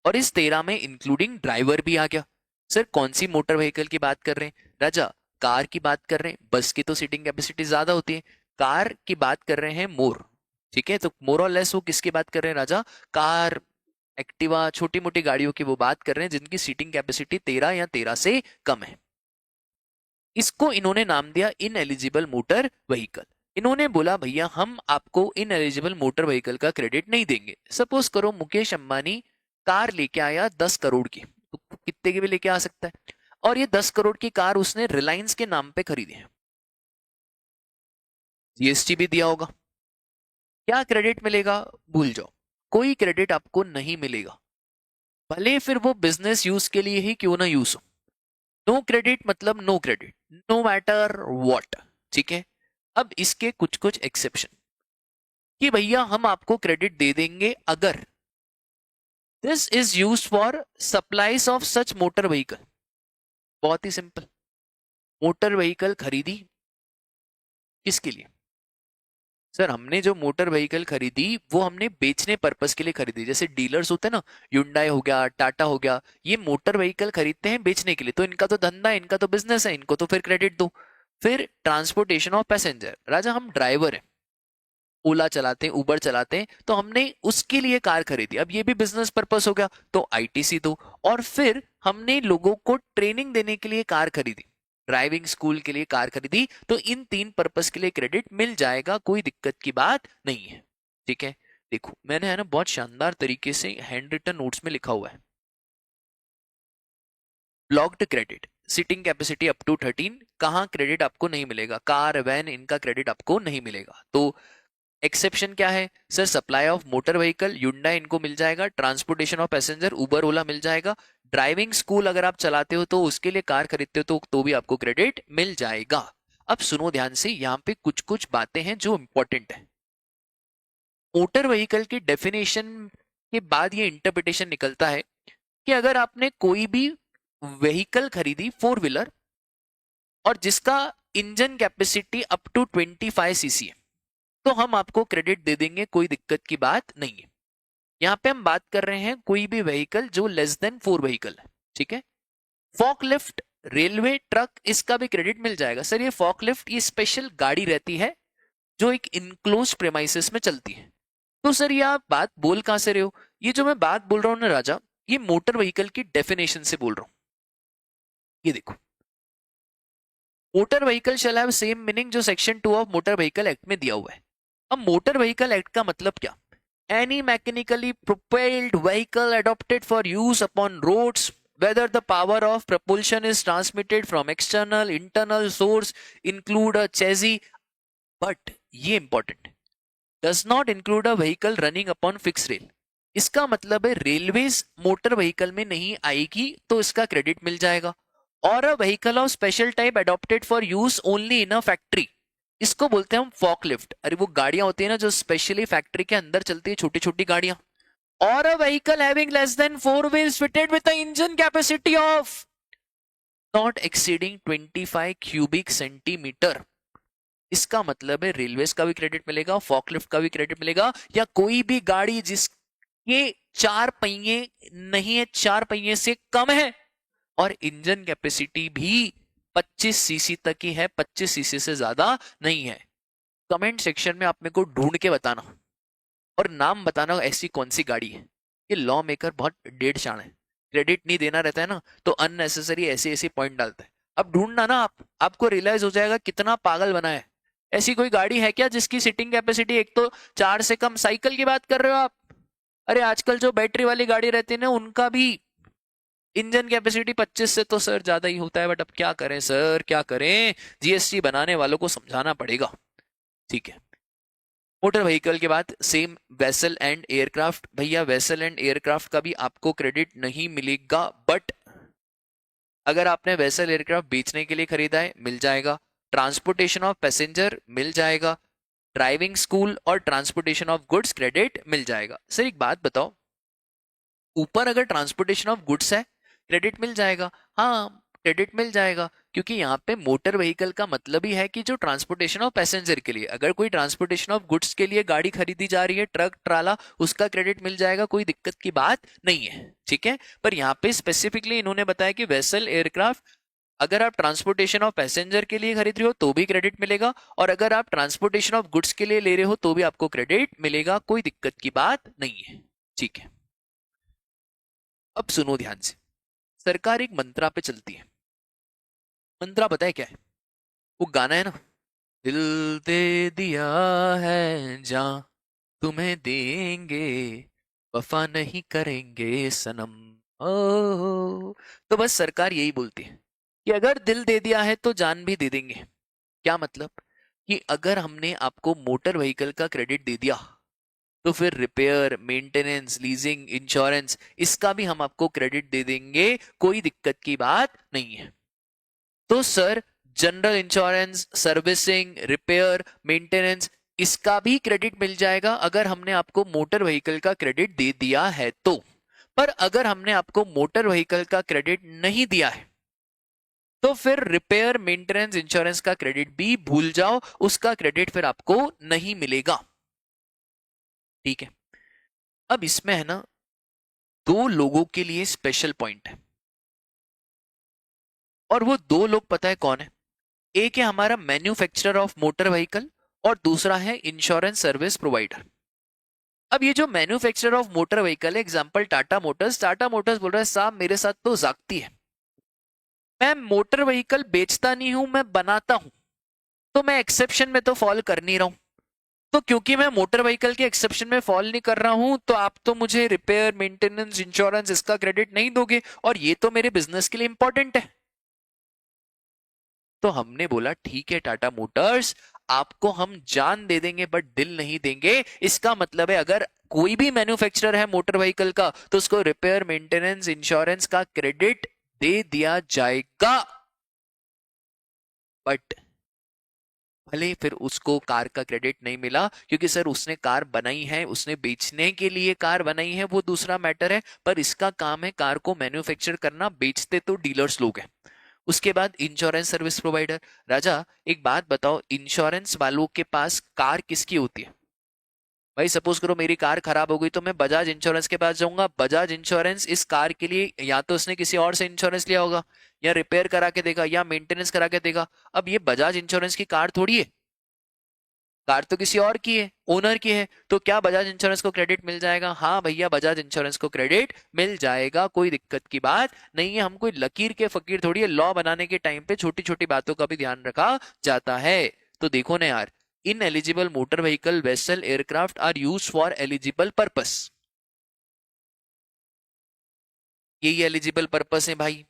और इस 13 में इंक्लूडिंग ड्राइवर भी आ गया। सर कौन सी मोटर व्हीकल की बात कर रहे हैं राजा? कार की बात कर रहे हैं, बस की तो सीटिंग कैपेसिटी ज्यादा होती है। कार की बात कर रहे हैं मोर, ठीक है। तो मोर और लेस वो किसकी बात कर रहे हैं राजा? कार, एक्टिवा, छोटी मोटी गाड़ियों की वो बात कर रहे हैं जिनकी सीटिंग कैपेसिटी 13 या 13 से कम है। इसको इन्होंने नाम दिया इनएलिजिबल मोटर व्हीकल। इन्होंने बोला भैया हम आपको इनएलिजिबल मोटर व्हीकल का क्रेडिट नहीं देंगे। सपोज करो मुकेश अंबानी कार लेके आया 10 करोड़ की, तो कितने की भी लेके आ सकता है, और ये 10 करोड़ की कार उसने रिलायंस के नाम पे खरीदी है, जीएसटी भी दिया होगा, क्या क्रेडिट मिलेगा? भूल जाओ, कोई क्रेडिट आपको नहीं मिलेगा, भले फिर वो बिजनेस यूज के लिए ही क्यों ना यूज हो। नो क्रेडिट मतलब no credit, no matter what. ठीक है। अब इसके कुछ कुछ एक्सेप्शन, कि भैया हम आपको क्रेडिट दे देंगे अगर this is used for supplies of such motor vehicle. बहुत ही सिंपल, मोटर व्हीकल खरीदी किसके लिए? सर हमने जो मोटर व्हीकल खरीदी वो हमने बेचने पर्पस के लिए खरीदी। जैसे डीलर्स होते हैं ना, Hyundai हो गया, टाटा हो गया, ये मोटर व्हीकल खरीदते हैं बेचने के लिए, तो इनका तो धंधा है, इनका तो बिजनेस है, इनको तो फिर क्रेडिट दो। फिर ट्रांसपोर्टेशन ऑफ पैसेंजर, राजा हम ड्राइवर हैं, ओला चलाते हैं, उबर चलाते हैं, तो हमने उसके लिए कार खरीदी, अब ये भी बिजनेस पर्पस हो गया तो आईटीसी दो। और फिर हमने लोगों को ट्रेनिंग देने के लिए कार खरीदी, ड्राइविंग स्कूल के लिए कार खरीदी, तो इन तीन पर्पस के लिए क्रेडिट मिल जाएगा, कोई दिक्कत की बात नहीं है। ठीक है, देखो मैंने है ना बहुत शानदार तरीके से हैंड रिटन नोट्स में लिखा हुआ है। Blocked credit, seating capacity up to 13, कहाँ क्रेडिट आपको नहीं मिलेगा? कार, वैन, इनका क्रेडिट आपको नहीं मिलेगा। तो एक्सेप्शन क्या है sir? Supply of motor vehicle, Hyundai इनको मिल जाएगा, ट्रांसपोर्टेशन ऑफ पैसेंजर, उबर, ओला मिल जाएगा, ड्राइविंग स्कूल अगर आप चलाते हो तो उसके लिए कार खरीदते हो तो भी आपको क्रेडिट मिल जाएगा। अब सुनो ध्यान से, यहाँ पे कुछ कुछ बातें हैं जो इंपॉर्टेंट है। मोटर व्हीकल की डेफिनेशन के बाद ये इंटरप्रिटेशन निकलता है कि अगर आपने कोई भी व्हीकल खरीदी फोर व्हीलर और जिसका engine capacity up to 25 cc है, तो हम आपको क्रेडिट दे देंगे, कोई दिक्कत की बात नहीं है। यहाँ पे हम बात कर रहे हैं कोई भी व्हीकल जो लेस देन 4 व्हीकल है। ठीक है, फॉकलिफ्ट, रेलवे, ट्रक, इसका भी क्रेडिट मिल जाएगा। सर ये फॉकलिफ्ट ये स्पेशल गाड़ी रहती है जो एक इनक्लोज प्रेमाइसिस में चलती है। तो सर ये आप बात बोल कहां से रहे हो? ये जो मैं बात बोल रहा हूं ना राजा, ये मोटर व्हीकल की डेफिनेशन से बोल रहा हूं। ये देखो, motor vehicle shall have same meaning जो section 2 of motor vehicle act में दिया हुआ है। अब मोटर व्हीकल एक्ट का मतलब क्या? Any mechanically propelled vehicle adopted for use upon roads, whether the power of propulsion is transmitted from external, internal source, include a chassis, but ये important, does not include a vehicle running upon fixed rail। इसका मतलब है railways motor vehicle में नहीं आएगी तो इसका credit मिल जाएगा। और a vehicle of special type adopted for use only in a factory, इसको बोलते हैं हम फॉकलिफ्ट। अरे वो गाड़ियां होती है ना जो स्पेशली फैक्ट्री के अंदर चलती है, छोटी छोटी गाड़ियां। और a vehicle having less than 4 wheels fitted with a engine capacity of not exceeding 25 cubic centimetre. इसका मतलब है रेलवेज का भी क्रेडिट मिलेगा, फॉकलिफ्ट का भी क्रेडिट मिलेगा, या कोई भी गाड़ी जिसके 4 पहिए नहीं है, 4 पहिए से कम है और इंजन कैपेसिटी भी 25 सीसी तक ही है, 25 सीसी से ज्यादा नहीं है। कमेंट सेक्शन में आप मेरे को ढूंढ के बताना और नाम बताना ऐसी कौन सी गाड़ी है। ये लॉ मेकर बहुत डेढ़ शान है, क्रेडिट नहीं देना रहता है ना तो अननेसेसरी ऐसे ऐसे पॉइंट डालता है। अब ढूंढना ना, आपको रियलाइज हो जाएगा कितना पागल बना है। ऐसी कोई गाड़ी है क्या जिसकी सीटिंग कैपेसिटी एक तो 4 से कम? साइकिल की बात कर रहे हो आप? अरे आजकल जो बैटरी वाली गाड़ी रहती है ना उनका भी इंजन कैपेसिटी 25 से तो सर ज्यादा ही होता है, बट अब क्या करें सर, क्या करें, जीएसटी बनाने वालों को समझाना पड़ेगा। ठीक है, मोटर व्हीकल के बाद सेम वेसल एंड एयरक्राफ्ट। भैया वेसल एंड एयरक्राफ्ट का भी आपको क्रेडिट नहीं मिलेगा, बट अगर आपने वेसल एयरक्राफ्ट बेचने के लिए खरीदा है मिल जाएगा, ट्रांसपोर्टेशन ऑफ पैसेंजर मिल जाएगा, ड्राइविंग स्कूल और ट्रांसपोर्टेशन ऑफ गुड्स क्रेडिट मिल जाएगा। सर एक बात बताओ, ऊपर अगर ट्रांसपोर्टेशन ऑफ गुड्स है क्रेडिट मिल जाएगा? हाँ क्रेडिट मिल जाएगा, क्योंकि यहाँ पे मोटर व्हीकल का मतलब ही है कि जो ट्रांसपोर्टेशन ऑफ पैसेंजर के लिए, अगर कोई ट्रांसपोर्टेशन ऑफ गुड्स के लिए गाड़ी खरीदी जा रही है, ट्रक, ट्राला, उसका क्रेडिट मिल जाएगा, कोई दिक्कत की बात नहीं है। ठीक है, पर यहाँ पे स्पेसिफिकली इन्होंने बताया कि वेसल एयरक्राफ्ट अगर आप ट्रांसपोर्टेशन ऑफ पैसेंजर के लिए खरीद रहे हो तो भी क्रेडिट मिलेगा, और अगर आप ट्रांसपोर्टेशन ऑफ गुड्स के लिए ले रहे हो तो भी आपको क्रेडिट मिलेगा, कोई दिक्कत की बात नहीं है। ठीक है, अब सुनो ध्यान से, सरकार एक मंत्रा पे चलती है। मंत्रा पता है क्या है? वो गाना है ना, दिल दे दिया है जान तुम्हें देंगे, वफा नहीं करेंगे सनम। ओ, तो बस सरकार यही बोलती है कि अगर दिल दे दिया है तो जान भी दे देंगे। क्या मतलब? कि अगर हमने आपको मोटर व्हीकल का क्रेडिट दे दिया तो फिर रिपेयर, मेंटेनेंस, लीजिंग, इंश्योरेंस, इसका भी हम आपको क्रेडिट दे देंगे, कोई दिक्कत की बात नहीं है। तो sir general insurance, servicing, repair, maintenance, इसका भी क्रेडिट मिल जाएगा अगर हमने आपको मोटर व्हीकल का क्रेडिट दे दिया है तो। पर अगर हमने आपको मोटर व्हीकल का क्रेडिट नहीं दिया है तो फिर रिपेयर मेंटेनेंस इंश्योरेंस का क्रेडिट भी भूल जाओ, उसका क्रेडिट फिर आपको नहीं मिलेगा। ठीक है। अब इसमें है ना, दो लोगों के लिए स्पेशल पॉइंट है, और वो दो लोग पता है कौन है? एक है हमारा मैन्युफैक्चरर ऑफ मोटर व्हीकल और दूसरा है इंश्योरेंस सर्विस प्रोवाइडर। अब ये जो मैन्युफैक्चरर ऑफ मोटर व्हीकल है, एग्जांपल टाटा मोटर्स बोल रहा है साहब मेरे साथ तो जागती है, मैं मोटर व्हीकल बेचता नहीं हूं, मैं बनाता हूं, तो मैं एक्सेप्शन में तो फॉल कर नहीं रहा हूं। तो क्योंकि मैं मोटर व्हीकल के एक्सेप्शन में फॉल नहीं कर रहा हूं, तो आप तो मुझे रिपेयर मेंटेनेंस इंश्योरेंस इसका क्रेडिट नहीं दोगे, और ये तो मेरे बिजनेस के लिए इंपॉर्टेंट है। तो हमने बोला ठीक है टाटा मोटर्स, आपको हम जान दे देंगे बट दिल नहीं देंगे। इसका मतलब है अगर कोई भी मैन्युफैक्चरर है मोटर व्हीकल का तो उसको रिपेयर मेंटेनेंस इंश्योरेंस का क्रेडिट दे दिया जाएगा, बट भले फिर उसको कार का क्रेडिट नहीं मिला, क्योंकि सर उसने कार बनाई है, उसने बेचने के लिए कार बनाई है, वो दूसरा मैटर है, पर इसका काम है कार को मैन्युफैक्चर करना, बेचते तो डीलर्स लोग हैं। उसके बाद इंश्योरेंस सर्विस प्रोवाइडर। राजा एक बात बताओ, इंश्योरेंस वालों के पास कार किसकी होती है? भाई सपोज करो मेरी कार खराब हो गई तो मैं बजाज इंश्योरेंस के पास जाऊंगा, बजाज इंश्योरेंस इस कार के लिए या तो उसने किसी और से इंश्योरेंस लिया होगा, या रिपेयर करा के देगा, या मेंटेनेंस करा के देगा। अब ये बजाज इंश्योरेंस की कार थोड़ी है, कार तो किसी और की है, ओनर की है। तो क्या बजाज इंश्योरेंस को क्रेडिट मिल जाएगा? हाँ भैया बजाज इंश्योरेंस को क्रेडिट मिल जाएगा, कोई दिक्कत की बात नहीं है। हम कोई लकीर के फकीर थोड़ी है, लॉ बनाने के टाइम पे छोटी छोटी बातों का भी ध्यान रखा जाता है। तो देखो ना यार, in eligible motor vehicle vessel aircraft are use for eligible purpose, यही एलिजिबल पर्पस है भाई।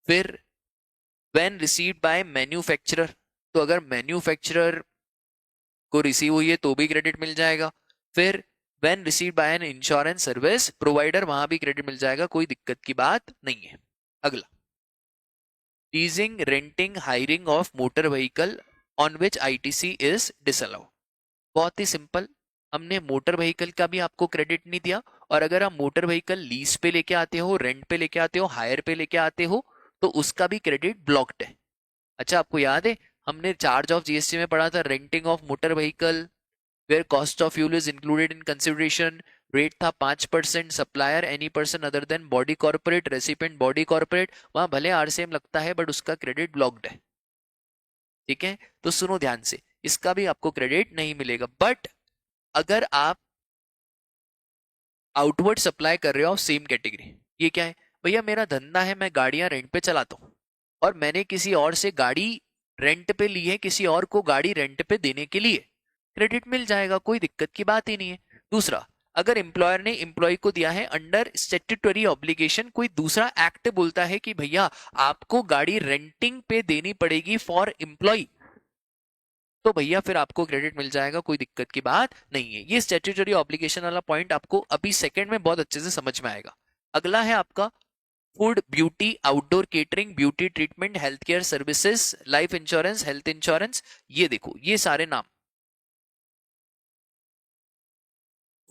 फिर व्हेन रिसीव्ड बाय मैन्युफैक्चरर, तो अगर मैन्युफैक्चरर को रिसीव हुई है तो भी क्रेडिट मिल जाएगा। फिर when received by an insurance service provider, वहां भी क्रेडिट मिल जाएगा, कोई दिक्कत की बात नहीं है। अगला, leasing renting hiring of motor vehicle on which ITC is disallow. बहुत ही सिंपल, हमने मोटर व्हीकल का भी आपको क्रेडिट नहीं दिया, और अगर आप मोटर व्हीकल लीज पे लेके आते हो, रेंट पे लेके आते हो, हायर पे लेके आते हो, तो उसका भी क्रेडिट ब्लॉक्ड है। अच्छा आपको याद है हमने चार्ज ऑफ जीएसटी में पढ़ा था, renting of motor vehicle where cost of fuel is included in consideration, rate था 5%, supplier any person other than body corporate, recipient body corporate, वहां भले आरसीएम लगता है बट उसका क्रेडिट ब्लॉक्ड है। ठीक है, तो सुनो ध्यान से, इसका भी आपको क्रेडिट नहीं मिलेगा। बट अगर आप आउटवर्ड सप्लाई कर रहे हो सेम कैटेगरी, ये क्या है भैया, मेरा धंधा है, मैं गाड़ियां रेंट पे चलाता हूँ, और मैंने किसी और से गाड़ी रेंट पे ली है, किसी और को गाड़ी रेंट पे देने के लिए, क्रेडिट मिल जाएगा, कोई दिक्कत की बात ही नहीं है। दूसरा, अगर एम्प्लॉयर ने एम्प्लॉय को दिया है अंडर स्टैट्यूटरी ऑब्लिगेशन, कोई दूसरा एक्ट बोलता है कि भैया आपको गाड़ी रेंटिंग पे देनी पड़ेगी फॉर एम्प्लॉय, तो भैया फिर आपको क्रेडिट मिल जाएगा, कोई दिक्कत की बात नहीं है। ये स्टैट्यूटरी ऑब्लिगेशन वाला पॉइंट आपको अभी सेकंड में बहुत अच्छे से समझ में आएगा। अगला है आपका food, beauty, outdoor catering, beauty treatment, health care services, life insurance, health insurance. ये देखो ये सारे नाम,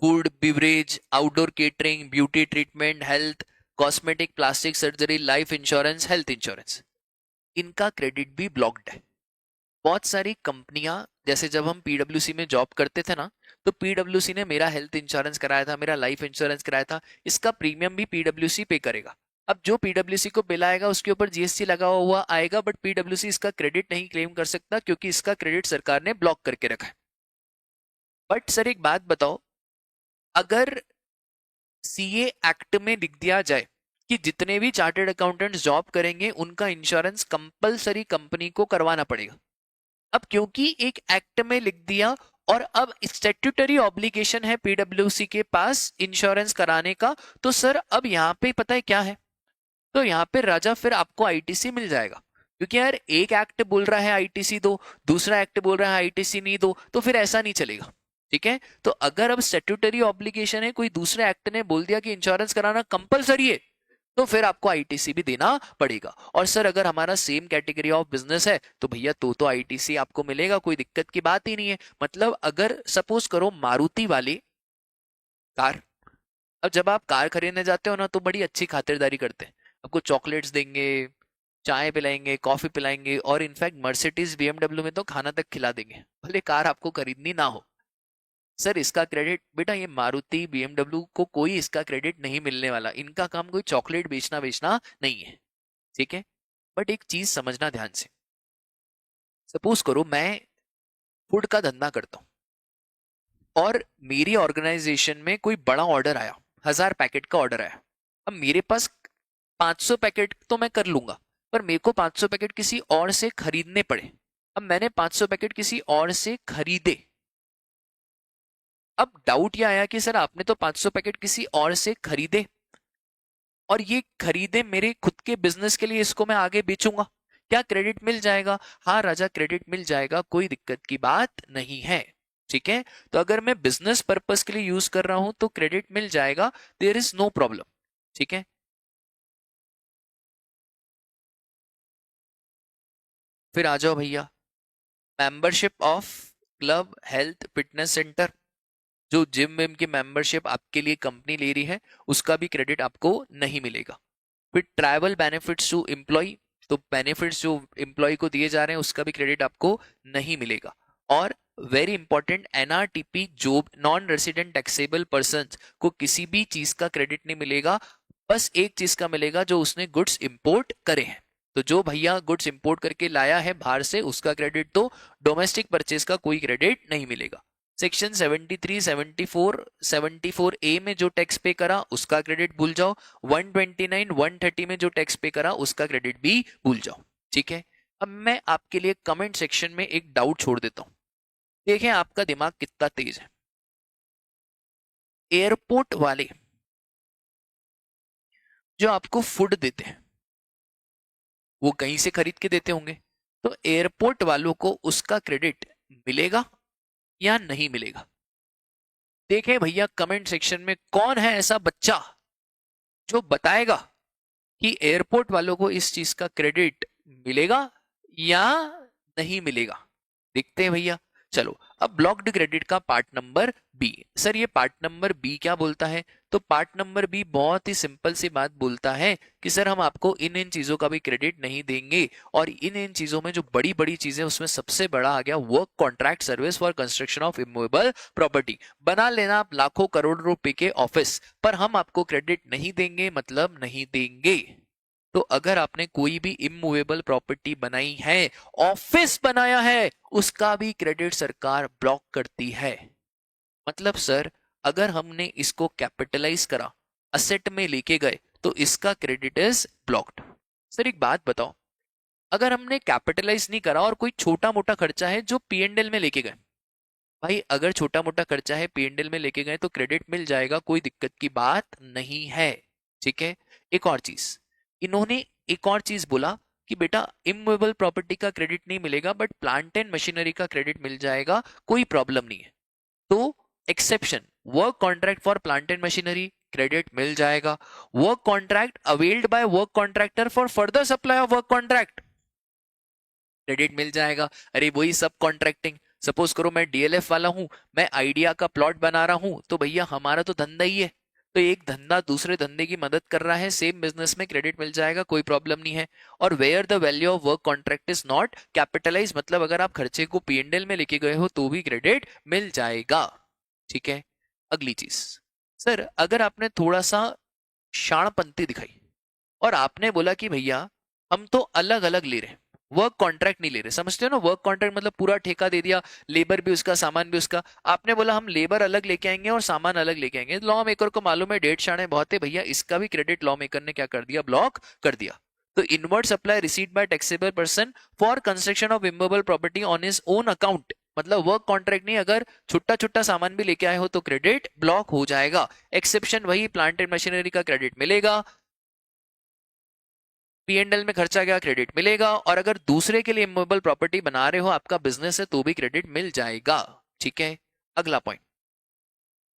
food, beverage, outdoor catering, beauty treatment, health, cosmetic, plastic surgery, life insurance, health insurance, इनका क्रेडिट भी ब्लॉक्ड है। बहुत सारी कंपनियां, जैसे जब हम पीडब्ल्यूसी में जॉब करते थे ना, तो पीडब्ल्यूसी ने मेरा हेल्थ इंश्योरेंस कराया था, मेरा लाइफ इंश्योरेंस कराया था, इसका प्रीमियम भी पीडब्ल्यूसी पे करेगा। अब जो पीडब्ल्यूसी को बिल आएगा उसके ऊपर जीएसटी लगा हुआ आएगा, बट पीडब्ल्यूसी इसका क्रेडिट नहीं क्लेम कर सकता, क्योंकि इसका क्रेडिट सरकार ने ब्लॉक करके रखा है। बट सर एक बात बताओ, अगर सीए एक्ट में लिख दिया जाए कि जितने भी चार्टर्ड अकाउंटेंट्स जॉब करेंगे उनका इंश्योरेंस कंपलसरी कंपनी को करवाना पड़ेगा। अब क्योंकि एक एक्ट में लिख दिया, और अब स्टैट्यूटरी ऑब्लिगेशन है पीडब्ल्यूसी के पास इंश्योरेंस कराने का, तो सर अब यहाँ पे पता है क्या है, तो यहाँ पे राजा फिर आपको आईटीसी मिल जाएगा, क्योंकि यार एक एक्ट बोल रहा है आईटीसी दो, दूसरा एक्ट बोल रहा है आईटीसी नहीं दो, तो फिर ऐसा नहीं चलेगा। ठीक है, तो अगर अब स्टैट्यूटरी ऑब्लिगेशन है, कोई दूसरे एक्ट ने बोल दिया कि इंश्योरेंस कराना कंपलसरी है, तो फिर आपको आईटीसी भी देना पड़ेगा। और सर अगर हमारा सेम कैटेगरी ऑफ बिजनेस है तो भैया तो आईटीसी आपको मिलेगा, कोई दिक्कत की बात ही नहीं है। मतलब अगर सपोज करो मारुति वाले कार, अब जब आप कार खरीदने जाते हो ना तो बड़ी अच्छी खातिरदारी करते हैं, आपको चॉकलेट्स देंगे, चाय पिलाएंगे, कॉफी पिलाएंगे, और इनफैक्ट मर्सिडीज बीएमडब्ल्यू में तो खाना तक खिला देंगे, भले कार आपको खरीदनी ना हो। सर इसका क्रेडिट बेटा, ये मारुति बीएमडब्ल्यू को कोई इसका क्रेडिट नहीं मिलने वाला, इनका काम कोई चॉकलेट बेचना बेचना नहीं है, ठीक है। बट एक चीज समझना ध्यान से, सपोज करो मैं फूड का धंधा करता हूँ और मेरी ऑर्गेनाइजेशन में कोई बड़ा ऑर्डर आया, 1000 पैकेट का ऑर्डर आया। अब मेरे पास 500 पैकेट तो मैं कर लूंगा, पर मेरे को 500 पैकेट किसी और से खरीदने पड़े। अब मैंने 500 पैकेट किसी और से खरीदे, अब डाउट यह आया कि सर आपने तो 500 पैकेट किसी और से खरीदे, और ये खरीदे मेरे खुद के बिजनेस के लिए, इसको मैं आगे बेचूंगा, क्या क्रेडिट मिल जाएगा? हाँ राजा क्रेडिट मिल जाएगा, कोई दिक्कत की बात नहीं है, ठीक है। तो अगर मैं बिजनेस पर्पस के लिए यूज कर रहा हूं तो क्रेडिट मिल जाएगा, देयर इज नो प्रॉब्लम, ठीक है। फिर आ जाओ भैया, membership of club health fitness centre, जो जिम विम की मेंबरशिप आपके लिए कंपनी ले रही है उसका भी क्रेडिट आपको नहीं मिलेगा। फिर ट्रैवल बेनिफिट्स टू एम्प्लॉय, तो बेनिफिट्स जो एम्प्लॉय को दिए जा रहे हैं उसका भी क्रेडिट आपको नहीं मिलेगा। और very important, NRTP job non resident taxable person को किसी भी चीज का क्रेडिट नहीं मिलेगा, बस एक चीज का मिलेगा, जो उसने गुड्स इंपोर्ट करे हैं। तो जो भैया गुड्स इंपोर्ट करके लाया है बाहर से उसका क्रेडिट, तो डोमेस्टिक परचेज का कोई क्रेडिट नहीं मिलेगा। सेक्शन 73, 74, 74 ए में जो टैक्स पे करा उसका क्रेडिट भूल जाओ, 129, 130 में जो टैक्स पे करा उसका क्रेडिट भी भूल जाओ, ठीक है। अब मैं आपके लिए कमेंट सेक्शन में एक डाउट छोड़ देता हूं, देखें आपका दिमाग कितना तेज है। एयरपोर्ट वाले जो आपको फूड देते हैं वो कहीं से खरीद के देते होंगे, तो एयरपोर्ट वालों को उसका क्रेडिट मिलेगा या नहीं मिलेगा? देखें भैया कमेंट सेक्शन में कौन है ऐसा बच्चा जो बताएगा कि एयरपोर्ट वालों को इस चीज का क्रेडिट मिलेगा या नहीं मिलेगा। देखते हैं भैया। चलो अब ब्लॉक्ड क्रेडिट का पार्ट नंबर बी। सर ये पार्ट नंबर बी क्या बोलता है? तो पार्ट नंबर बी बहुत ही सिंपल सी बात बोलता है कि सर हम आपको इन इन चीजों का भी क्रेडिट नहीं देंगे, और इन इन चीजों में जो बड़ी बड़ी चीजें उसमें सबसे बड़ा आ गया work contract service for construction of immovable property. बना लेना आप लाखों करोड़ रुपए के ऑफिस, पर हम आपको क्रेडिट नहीं देंगे, मतलब नहीं देंगे। तो अगर आपने कोई भी इमूवेबल प्रॉपर्टी बनाई है, ऑफिस बनाया है, उसका भी क्रेडिट सरकार ब्लॉक करती है। मतलब सर अगर हमने इसको कैपिटलाइज करा, असेट में लेके गए, तो इसका क्रेडिट इज ब्लॉक्ड। सर एक बात बताओ, अगर हमने कैपिटलाइज नहीं करा और कोई छोटा मोटा खर्चा है जो पीएनएल में लेके गए, भाई अगर छोटा मोटा खर्चा है पीएनएल में लेके गए तो क्रेडिट मिल जाएगा, कोई दिक्कत की बात नहीं है, ठीक है। एक और चीज, इन्होंने एक और चीज बोला कि बेटा इमूवेबल प्रॉपर्टी का क्रेडिट नहीं मिलेगा बट प्लांट एंड मशीनरी का क्रेडिट मिल जाएगा, कोई प्रॉब्लम नहीं है। तो exception, work contract for plant and machinery credit मिल जाएगा, work contract availed by work contractor for further supply of work contract credit मिल जाएगा। अरे वही सब कॉन्ट्रैक्टिंग, सपोज करो मैं डीएलएफ वाला हूं, मैं आइडिया का प्लॉट बना रहा हूं, तो भैया हमारा तो धंधा ही है, तो एक धंधा दूसरे धंधे की मदद कर रहा है, सेम बिजनेस में क्रेडिट मिल जाएगा, कोई प्रॉब्लम नहीं है। और where the value of work contract is not capitalize, मतलब अगर आप खर्चे को पीएनएल में लेके गए हो तो भी क्रेडिट मिल जाएगा, ठीक है। अगली चीज, सर अगर आपने थोड़ा सा शाणपंथी दिखाई और आपने बोला कि भैया हम तो अलग अलग ले रहे हैं, वर्क कॉन्ट्रैक्ट नहीं ले रहे, समझते हो ना, वर्क कॉन्ट्रैक्ट मतलब पूरा ठेका दे दिया, लेबर भी उसका सामान भी उसका, आपने बोला हम लेबर अलग लेके आएंगे और सामान अलग लेके आएंगे, लॉ मेकर को मालूम है डेढ़ शाणे बहुत है भैया, इसका भी क्रेडिट लॉ मेकर ने क्या कर दिया, ब्लॉक कर दिया। तो inward supply received by taxable person for construction of immovable property on his own account, मतलब वर्क कॉन्ट्रैक्ट नहीं, अगर छोटा छोटा सामान भी लेके आए हो तो क्रेडिट ब्लॉक हो जाएगा। एक्सेप्शन वही, प्लांट एंड मशीनरी का क्रेडिट मिलेगा, पीएनएल में खर्चा गया क्रेडिट मिलेगा, और अगर दूसरे के लिए इमूवेबल प्रॉपर्टी बना रहे हो, आपका बिजनेस है, तो भी क्रेडिट मिल जाएगा, ठीक है। अगला पॉइंट,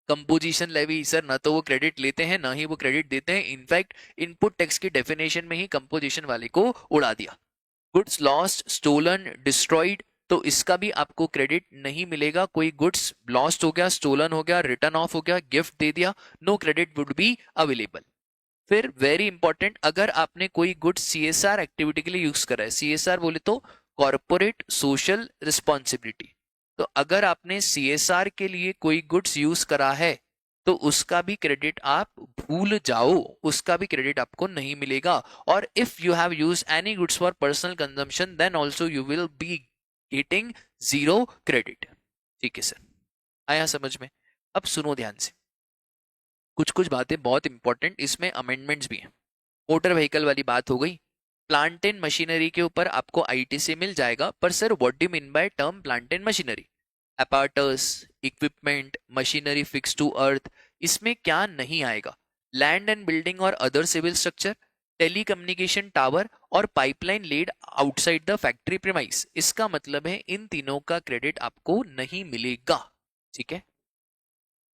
कंपोजिशन लेवी सर ना तो वो क्रेडिट लेते हैं ना ही वो क्रेडिट देते हैं, इनफैक्ट इनपुट टैक्स की डेफिनेशन में ही कंपोजिशन वाले को उड़ा दिया। गुड्स लॉस्ट, स्टोलन, डिस्ट्रॉयड, तो इसका भी आपको क्रेडिट नहीं मिलेगा। कोई गुड्स लॉस्ट हो गया, स्टोलन हो गया, रिटर्न ऑफ हो गया, गिफ्ट दे दिया, no credit would be available. फिर वेरी इंपॉर्टेंट, अगर आपने कोई गुड सीएसआर एक्टिविटी के लिए यूज करा है, सीएसआर बोले तो कॉर्पोरेट सोशल रिस्पॉन्सिबिलिटी, तो अगर आपने सीएसआर के लिए कोई गुड्स यूज करा है तो उसका भी क्रेडिट आप भूल जाओ, उसका भी क्रेडिट आपको नहीं मिलेगा। और if you have use any goods for personal consumption then also you will be getting zero credit. ठीक है सर, आया समझ में? अब सुनो ध्यान से, कुछ कुछ बातें बहुत इंपॉर्टेंट, इसमें अमेंडमेंट्स भी हैं। मोटर व्हीकल वाली बात हो गई, प्लांट एंड मशीनरी के ऊपर आपको आईटीसी मिल जाएगा, पर sir what do mean by term plant and machinery? Apparatus, equipment, machinery fix to earth, इसमें क्या नहीं आएगा? लैंड एंड बिल्डिंग और other civil structure, telecommunication tower और pipeline laid outside the factory premise, इसका मतलब है इन तीनों का क्रेडिट आपको नहीं मिलेगा। ठीक है,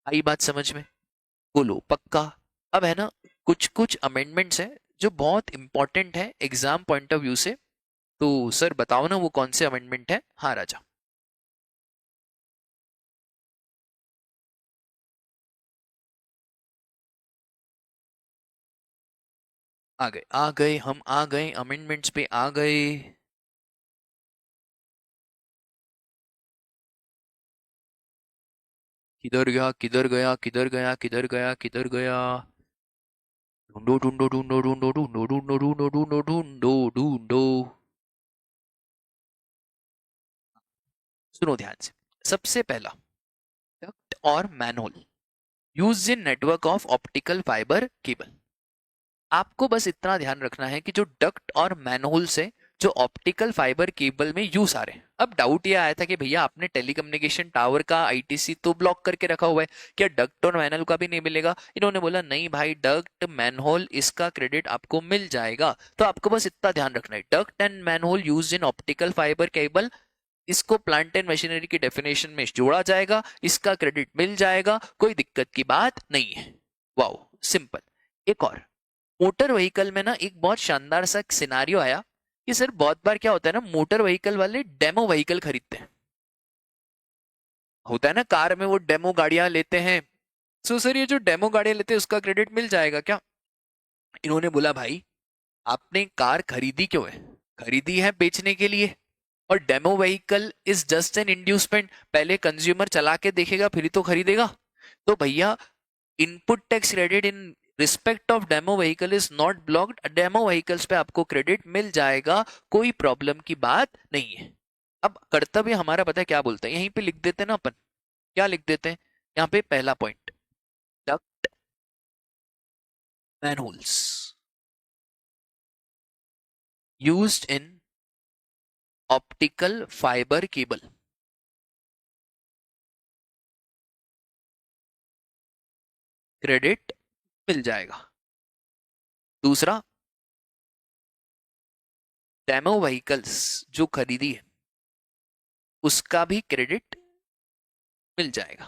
आई बात समझ में? बोलो पक्का? अब है ना, कुछ कुछ अमेंडमेंट्स हैं जो बहुत इंपॉर्टेंट है एग्जाम पॉइंट ऑफ व्यू से, तो सर बताओ ना वो कौन से अमेंडमेंट है? हाँ राजा। आ गए हम आ गए अमेंडमेंट्स पे आ गए। किधर गया किधर गया किधर गया किधर गया किधर गया? ढूंढो ढूंढो ढूंढो ढूंढो ढूंढो ढूंढो ढूंढो ढूंढो ढूंढो ढूंढो। सुनो ध्यान से, सबसे पहला, डक्ट और manhole use in network of optical fibre cable. आपको बस इतना ध्यान रखना है कि जो डक्ट और मैनहोल से जो ऑप्टिकल फाइबर केबल में यूज आ रहे हैं। अब डाउट ये आया था कि भैया आपने टेलीकम्युनिकेशन टावर का आईटीसी तो ब्लॉक करके रखा हुआ है, क्या डक्ट और मैनहोल का भी नहीं मिलेगा? इन्होंने बोला नहीं भाई, डक्ट मैनहोल इसका क्रेडिट आपको मिल जाएगा। तो आपको बस इतना ध्यान रखना है, duct and manhole use in optical fibre cable, इसको प्लांट एंड मशीनरी की डेफिनेशन में जोड़ा जाएगा, इसका क्रेडिट मिल जाएगा, कोई दिक्कत की बात नहीं है। Wow, simple. एक और, मोटर व्हीकल में ना एक बहुत शानदार सा सिनारियो आया कि सर बहुत बार क्या होता है ना, मोटर व्हीकल वाले डेमो व्हीकल खरीदते हैं, होता है ना कार में वो डेमो गाड़ियां लेते हैं। सो सर ये जो डेमो गाड़ियां लेते हैं उसका क्रेडिट मिल जाएगा क्या? इन्होंने बोला भाई आपने कार खरीदी क्यों है? खरीदी है बेचने के लिए, और demo vehicle is just an inducement, पहले कंज्यूमर चला के देखेगा फिर ही तो खरीदेगा। तो भैया input tax credit in respect of demo vehicle is not blocked, demo vehicles पे आपको क्रेडिट मिल जाएगा, कोई प्रॉब्लम की बात नहीं है। अब कर्तव्य हमारा पता है क्या बोलते हैं, यहीं पे लिख देते हैं ना अपन, क्या लिख देते हैं यहाँ पे? पहला point, duct manholes used in optical fibre cable, credit मिल जाएगा। दूसरा, डेमो व्हीकल्स जो खरीदी है उसका भी क्रेडिट मिल जाएगा,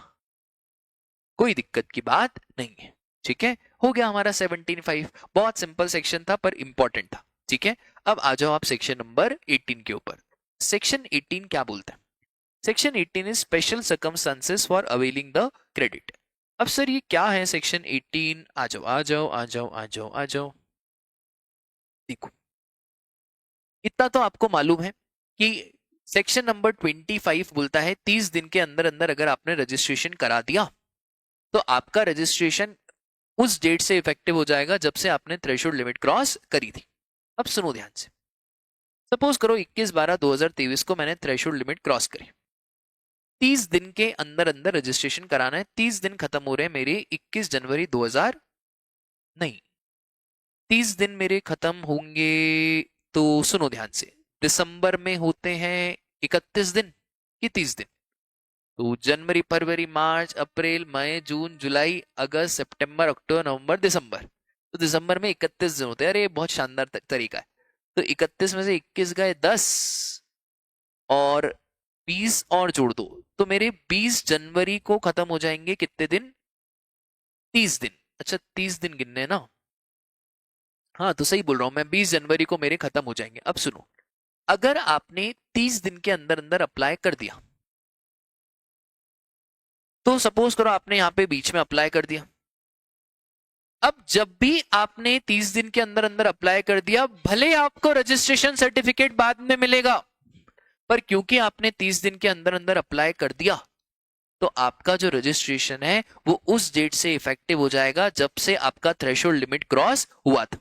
कोई दिक्कत की बात नहीं है। ठीक है, हो गया हमारा 17.5, बहुत सिंपल सेक्शन था पर इंपॉर्टेंट था। ठीक है, अब आ जाओ आप सेक्शन नंबर 18 के ऊपर। सेक्शन 18 क्या बोलते हैं? Section 18 is special circumstances for availing the credit. अब सर ये क्या है सेक्शन 18? आ जाओ आ जाओ आ जाओ आ जाओ आ जाओ। देखो, इतना तो आपको मालूम है कि सेक्शन नंबर 25 बोलता है 30 दिन के अंदर अंदर अगर आपने रजिस्ट्रेशन करा दिया तो आपका रजिस्ट्रेशन उस डेट से इफेक्टिव हो जाएगा जब से आपने थ्रेशोल्ड लिमिट क्रॉस करी थी। अब सुनो ध्यान से, सपोज करो 21/12/2023 को मैंने थ्रेशोल्ड लिमिट क्रॉस करी, 30 दिन के अंदर अंदर रजिस्ट्रेशन कराना है। 30 दिन खत्म हो रहे हैं मेरे 21 जनवरी 2000, नहीं 30 दिन मेरे खत्म होंगे, तो सुनो ध्यान से, दिसंबर में होते हैं 31 दिन कि 30 दिन, तो जनवरी फरवरी मार्च अप्रैल मई जून जुलाई अगस्त सितंबर अक्टूबर नवंबर दिसंबर, तो दिसंबर में 31 दिन होते हैं। अरे बहुत शानदार तरीका है। तो 31 में से 21 गए 10 और 20 और जोड़ दो, तो मेरे 20 जनवरी को खत्म हो जाएंगे कितने दिन? 30 दिन। अच्छा 30 दिन गिनने हैं ना? हाँ तो सही बोल रहा हूं मैं, 20 जनवरी को मेरे खत्म हो जाएंगे। अब सुनो, अगर आपने 30 दिन के अंदर अंदर अप्लाई कर दिया, तो सपोज करो आपने यहाँ पे बीच में अप्लाई कर दिया। अब जब भी आपने 30 दिन के अंदर अंदर अप्लाई कर दिया, भले आपको रजिस्ट्रेशन सर्टिफिकेट बाद में मिलेगा, पर क्योंकि आपने 30 दिन के अंदर अंदर अप्लाई कर दिया, तो आपका जो रजिस्ट्रेशन है वो उस डेट से इफेक्टिव हो जाएगा जब से आपका थ्रेशोल्ड लिमिट क्रॉस हुआ था।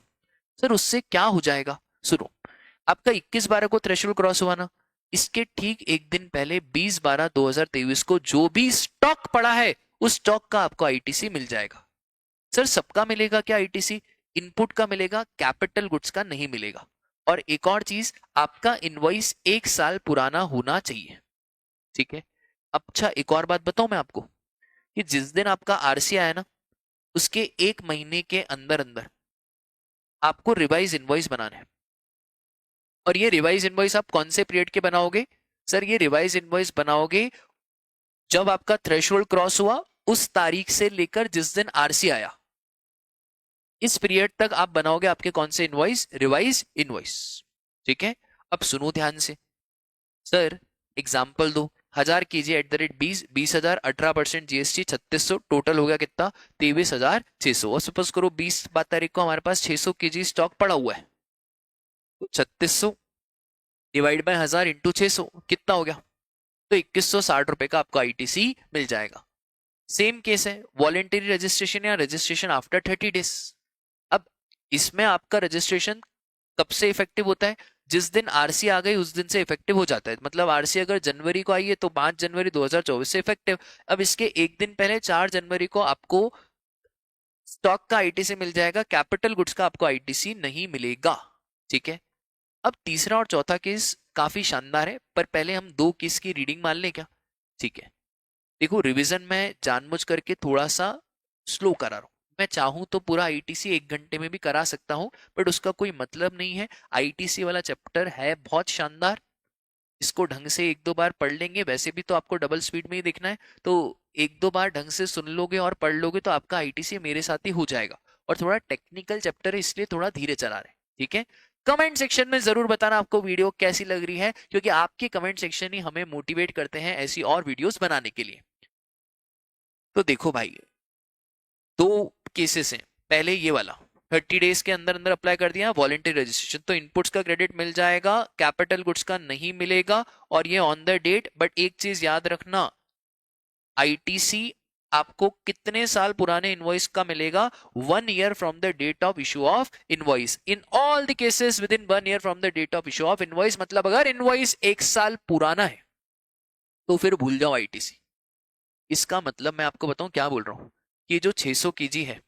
सर उससे क्या हो जाएगा? सुनो, आपका 21/12 को थ्रेशोल्ड क्रॉस हुआ ना, इसके ठीक एक दिन पहले 20/12/2023 को जो भी स्टॉक पड़ा है उस स्टॉक का आपको आईटीसी मिल जाएगा। सर सबका मिलेगा क्या आईटीसी? इनपुट का मिलेगा, कैपिटल गुड्स का नहीं मिलेगा। और एक और चीज, आपका इनवॉइस 1 साल पुराना होना चाहिए, ठीक है? अच्छा एक और बात बताऊं मैं आपको, कि जिस दिन आपका आरसी आया ना, उसके 1 महीने के अंदर अंदर आपको रिवाइज इनवॉइस बनाना है। और ये रिवाइज इनवॉइस आप कौन से पीरियड के बनाओगे? सर ये रिवाइज इनवॉइस बनाओगे जब आपका थ्रेशोल्ड क्रॉस हुआ उस तारीख से लेकर जिस दिन आरसी आया, इस पीरियड तक आप बनाओगे आपके कौन से इनवॉइस? रिवाइज इनवॉइस, ठीक है? अब सुनो ध्यान से, सर एग्जाम्पल दो, 1000 kg @ 20, 20,000, 18% जीएसटी, 3600, टोटल हो गया कितना? 23,600। और सपोज करो 20 तारीख को हमारे पास 600 kg स्टॉक पड़ा हुआ है, तो 3600 डिवाइड बाय 1000 इंटू 600 कितना हो गया? तो 2160 रुपए का आपको आईटीसी मिल जाएगा। सेम केस है वॉलेंटरी रजिस्ट्रेशन या रजिस्ट्रेशन आफ्टर 30 डेज। अब इसमें आपका रजिस्ट्रेशन कब से इफेक्टिव होता है? जिस दिन आरसी आ गई उस दिन से इफेक्टिव हो जाता है। मतलब आरसी अगर जनवरी को आई है तो 5 जनवरी 2024 से इफेक्टिव। अब इसके एक दिन पहले 4 जनवरी को आपको स्टॉक का आईटीसी मिल जाएगा, कैपिटल गुड्स का आपको आईटीसी नहीं मिलेगा, ठीक है? अब तीसरा और चौथा केस काफी शानदार है, पर पहले हम दो केस की रीडिंग मान लें क्या? ठीक है, देखो रिवीजन मैं जानबूझ करके थोड़ा सा स्लो करा रहा हूं। मैं चाहूं तो पूरा आईटीसी 1 घंटे में भी करा सकता हूं, बट उसका कोई मतलब नहीं है। आईटीसी वाला चैप्टर है बहुत शानदार, इसको ढंग से 1-2 बार पढ़ लेंगे, वैसे भी तो आपको डबल स्पीड में ही देखना है, तो 1-2 बार ढंग से सुन लोगे और पढ़ लोगे तो आपका आईटीसी मेरे साथ ही हो जाएगा। और थोड़ा टेक्निकल चैप्टर है इसलिए थोड़ा धीरे चला रहे हैं, ठीक है? कमेंट सेक्शन में जरूर बताना आपको वीडियो कैसी लग रही है, क्योंकि आपके कमेंट सेक्शन ही हमें मोटिवेट करते हैं ऐसी और वीडियोस बनाने के लिए। तो देखो भाई, दो केसेस हैं। पहले ये वाला 30 डेज के अंदर अंदर अप्लाई कर दिया वॉलंटरी रजिस्ट्रेशन, तो इनपुट्स का क्रेडिट मिल जाएगा, कैपिटल गुड्स का नहीं मिलेगा, और ये ऑन द डेट। बट एक चीज याद रखना, आईटीसी आपको कितने साल पुराने इनवॉइस का मिलेगा? 1 year from the date of issue of invoice. In all the cases within 1 year from the date of issue of invoice. मतलब अगर इनवॉइस 1 साल पुराना है तो फिर भूल जाओ आईटीसी। इसका मतलब मैं आपको बताऊं क्या बोल रहा हूं, कि जो 600 केजी है,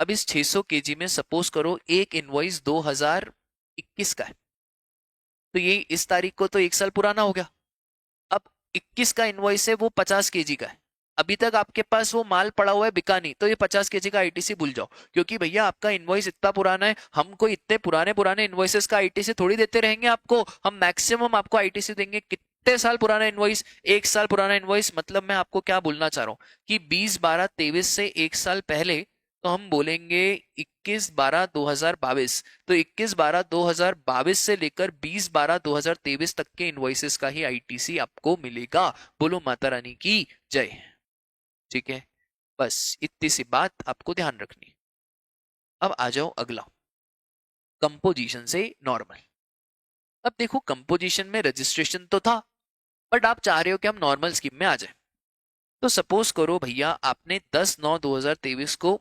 अब इस 600 केजी में सपोज करो एक इनवॉइस 2021 का है, तो ये इस तारीख को तो 1 साल पुराना हो गया। अब 21 का इनवॉइस है, वो 50 केजी का है, अभी तक आपके पास वो माल पड़ा हुआ है, बिका नहीं, तो ये 50 केजी का आईटीसी भूल जाओ, क्योंकि भैया आपका इनवॉइस इतना पुराना है, हमको इतने पुराने पुराने इनवॉइसेस का आईटीसी थोड़ी देते रहेंगे आपको। हम मैक्सिमम आपको आईटीसी देंगे कितने साल पुराना इनवॉइस? 1 साल पुराना इनवॉइस। मतलब मैं आपको क्या बोलना चाह रहा हूँ कि 20/12/23 से 1 साल पहले, तो हम बोलेंगे 21/12/2022। तो 21/12/2022 से लेकर 20/12/2023 तक के इनवॉइसेस का ही आईटीसी आपको मिलेगा। बोलो माता रानी की जय, ठीक है? बस इतनी सी बात आपको ध्यान रखनी। अब आ जाओ अगला, कंपोजिशन से नॉर्मल। अब देखो कंपोजिशन में रजिस्ट्रेशन तो था, बट आप चाह रहे हो कि हम नॉर्मल स्कीम में आ जाए। तो सपोज करो भैया आपने 10/9/2023 को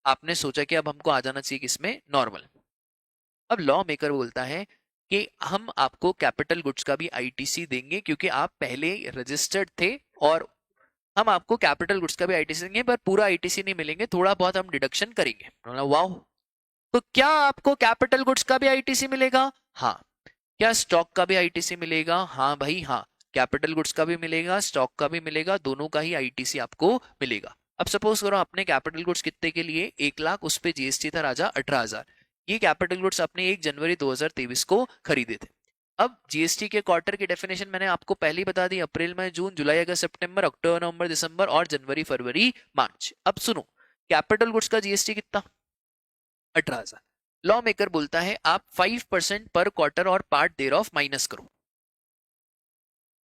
आपने सोचा कि अब हमको आ जाना चाहिए किसमें? नॉर्मल। अब लॉ मेकर बोलता है कि हम आपको कैपिटल गुड्स का भी आईटीसी देंगे, क्योंकि आप पहले रजिस्टर्ड थे, और हम आपको कैपिटल गुड्स का भी आईटीसी देंगे, पर पूरा आईटीसी नहीं मिलेंगे, थोड़ा बहुत हम डिडक्शन करेंगे। वाह, तो क्या आपको कैपिटल गुड्स का भी आईटीसी मिलेगा? हाँ। क्या स्टॉक का भी आईटीसी मिलेगा? हाँ भाई हाँ, कैपिटल गुड्स का भी मिलेगा, स्टॉक का भी मिलेगा, दोनों का ही आईटीसी आपको मिलेगा। अब सपोज करो आपने कैपिटल गुड्स कितने के लिए? 1 लाख, उस पे जीएसटी था राजा 18,000। ये कैपिटल गुड्स आपने 1 जनवरी 2023 को खरीदे थे। अब जीएसटी के क्वार्टर की डेफिनेशन मैंने आपको पहले ही बता दी, अप्रैल मई जून जुलाई अगस्त सितंबर अक्टूबर नवंबर दिसंबर और जनवरी फरवरी मार्च। अब सुनो, कैपिटल गुड्स का जीएसटी कितना? 18,000। लॉ मेकर बोलता है आप 5% पर क्वार्टर और पार्ट देयर ऑफ माइनस करो।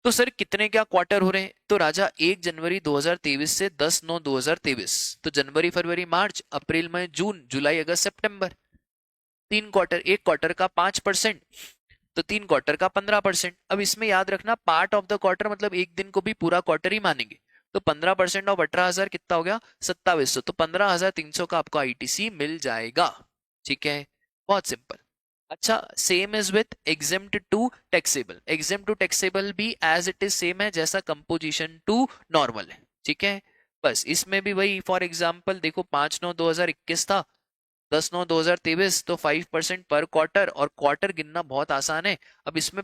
तो सर कितने क्या क्वार्टर हो रहे हैं? तो राजा 1 जनवरी 2023 से 10/9/2023, तो जनवरी फरवरी मार्च अप्रैल मई जून जुलाई अगस्त सितंबर, 3 क्वार्टर। एक क्वार्टर का 5%, तो 3 क्वार्टर का 15%। अब इसमें याद रखना पार्ट ऑफ द क्वार्टर मतलब एक दिन को भी पूरा क्वार्टर ही मानेंगे। तो 15% ऑफ 18,000 कितना हो गया? 2700। तो 15,300 का आपको आईटीसी मिल जाएगा। ठीक है, बहुत सिंपल। अच्छा, same is with exempt to taxable. Exempt to taxable भी एज इट इज सेम है जैसा कंपोजिशन टू नॉर्मल है। ठीक है, बस इसमें भी वही, फॉर एग्जाम्पल देखो 5/9/2021 था, 10/9/2023, तो 5% पर क्वार्टर, और क्वार्टर गिनना बहुत आसान है। अब इसमें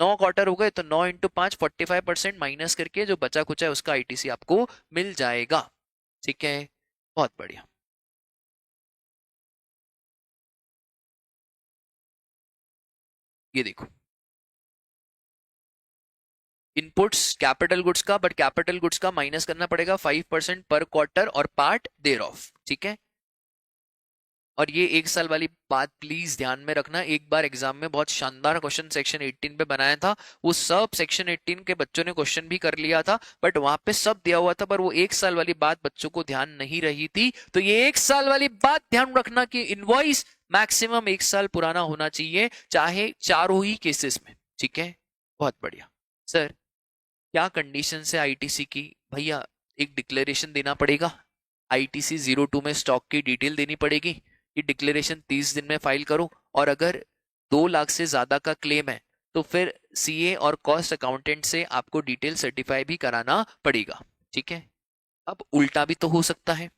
9 क्वार्टर हो गए, तो 9 इंटू 5 45% माइनस करके जो बचा कुचा है उसका आईटीसी आपको मिल जाएगा। ठीक है, बहुत बढ़िया। ये देखो इनपुट्स कैपिटल गुड्स का, बट कैपिटल गुड्स का माइनस करना पड़ेगा 5% पर क्वार्टर और पार्ट देयर ऑफ। ठीक है, और ये एक साल वाली बात प्लीज ध्यान में रखना। एक बार एग्जाम में बहुत शानदार क्वेश्चन सेक्शन 18 पे बनाया था, वो सब सेक्शन 18 के बच्चों ने क्वेश्चन भी कर लिया था, बट वहां पे सब दिया हुआ था, पर वो एक साल वाली बात बच्चों को ध्यान नहीं रही थी। तो ये एक साल वाली बात ध्यान रखना कि इनवॉइस मैक्सिमम एक साल पुराना होना चाहिए, चाहे चारों ही केसेस में। ठीक है, बहुत बढ़िया। सर क्या कंडीशन है आईटीसी की? भैया एक डिक्लेरेशन देना पड़ेगा, आईटीसी 02 में स्टॉक की डिटेल देनी पड़ेगी। ये डिक्लेरेशन 30 दिन में फाइल करो, और अगर 2 लाख से ज्यादा का क्लेम है तो फिर सीए और कॉस्ट अकाउंटेंट से आपको डिटेल सर्टिफाई भी कराना पड़ेगा। ठीक है, अब उल्टा भी तो हो सकता है।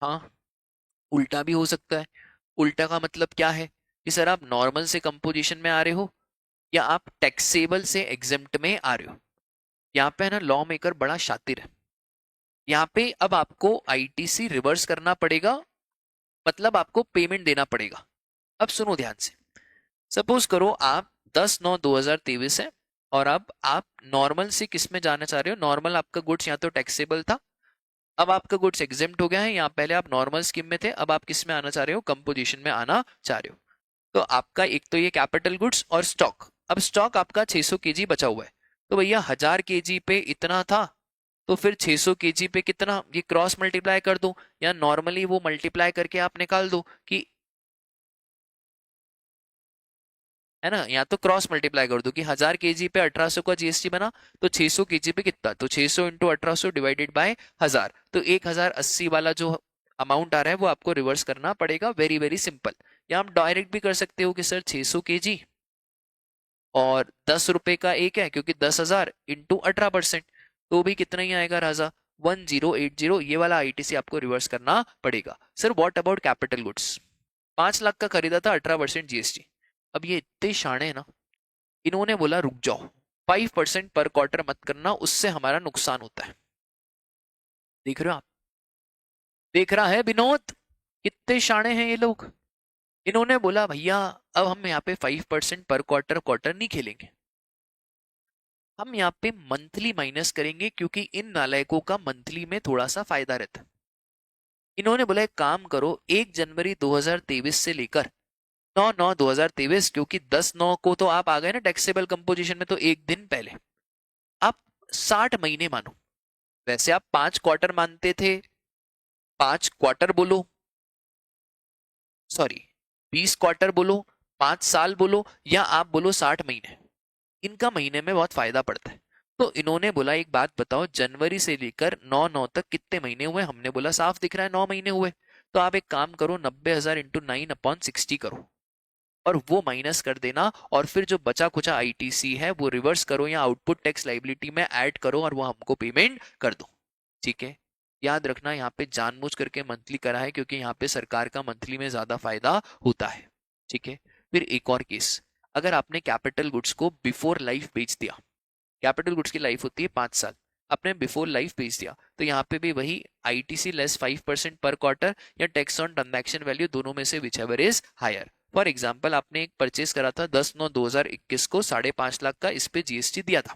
हाँ, उल्टा भी हो सकता है। उल्टा का मतलब क्या है कि सर आप नॉर्मल से कंपोजिशन में आ रहे हो या आप टैक्सेबल से एग्जेम्प्ट में आ रहे हो। यहाँ पे है ना लॉ मेकर बड़ा शातिर है। यहाँ पे अब आपको आईटीसी रिवर्स करना पड़ेगा, मतलब आपको पेमेंट देना पड़ेगा। अब सुनो ध्यान से, सपोज करो आप 10/9/2023 है, और अब आप नॉर्मल से किस में जाना चाह रहे हो? नॉर्मल आपका गुड्स यहाँ तो टैक्सेबल था, अब आपका गुड्स एग्जेम्प्ट हो गया है। यहाँ पहले आप नॉर्मल स्कीम में थे, अब आप किस में आना चाह रहे हो? कंपोजिशन में आना चाह रहे हो। तो आपका एक तो ये कैपिटल गुड्स और स्टॉक, अब स्टॉक आपका 600 केजी बचा हुआ है, तो भैया 1000 केजी पे इतना था, तो फिर 600 केजी पे कितना, ये क्रॉस मल्टीप्लाई कर दो, या नॉर्मली वो मल्टीप्लाई करके आप निकाल दो कि, है ना, या तो क्रॉस मल्टीप्लाई कर दो कि 1000 केजी पे 1800 का जीएसटी बना, तो 600 केजी पे कितना, तो 600 इंटू 1800 डिवाइडेड बाय 1000, तो 1080 वाला जो अमाउंट आ रहा है वो आपको रिवर्स करना पड़ेगा। Very very simple. या आप डायरेक्ट भी कर सकते हो कि सर 600 केजी और 10 रुपए का एक है, क्योंकि 10,000 इंटू 18%, तो भी कितना ही आएगा राजा? 1080। ये वाला आईटीसी आपको रिवर्स करना पड़ेगा। Sir what about capital goods? 5 lakh का खरीदा था, 18% जीएसटी। अब ये इतने शाणे हैं ना, इन्होंने बोला रुक जाओ, 5% पर क्वार्टर मत करना, उससे हमारा नुकसान होता है। देख रहे हो आप? देख रहा है विनोद, कितने शाणे हैं ये लोग। इन्होंने बोला भैया अब हम यहाँ पे 5% पर क्वार्टर क्वार्टर नहीं खेलेंगे, हम यहाँ पे मंथली माइनस करेंगे, क्योंकि इन नालायकों का मंथली में थोड़ा सा फायदा रहता है। इन्होंने बोला एक काम करो, 1 जनवरी 2023 से लेकर 9/9/2023, क्योंकि 10/9 को तो आप आ गए ना टैक्सेबल कंपोजिशन में, तो एक दिन पहले आप 60 महीने मानो। वैसे आप 5 क्वार्टर मानते थे, 5 क्वार्टर बोलो, सॉरी 20 क्वार्टर बोलो, 5 साल बोलो, या आप बोलो 60 महीने, इनका महीने में बहुत फायदा पड़ता है। तो इन्होंने बोला एक बात बताओ, जनवरी से लेकर 9/9 तक कितने महीने हुए? हमने बोला साफ दिख रहा है 9 महीने हुए। तो आप एक काम करो, 90,000 इंटू 9/60 करो, और वो माइनस कर देना, और फिर जो बचा कुचा आईटीसी है वो रिवर्स करो या आउटपुट टैक्स लाइबिलिटी में ऐड करो, और वो हमको पेमेंट कर दो। ठीक है, याद रखना यहाँ पे जानबूझ करके मंथली करा है, क्योंकि यहाँ पे सरकार का मंथली में ज्यादा फायदा होता है। ठीक है, फिर एक और केस, अगर आपने कैपिटल गुड्स को बिफोर लाइफ बेच दिया, कैपिटल गुड्स की लाइफ होती है 5 साल, आपने बिफोर लाइफ बेच दिया, तो यहाँ पे भी वही आईटीसी लेस 5% पर क्वार्टर, या टैक्स ऑन ट्रांजैक्शन वैल्यू, दोनों में से whichever is higher. For example आपने एक परचेस करा था 10/9/2021 को 5.5 लाख का, इस पे जीएसटी दिया था।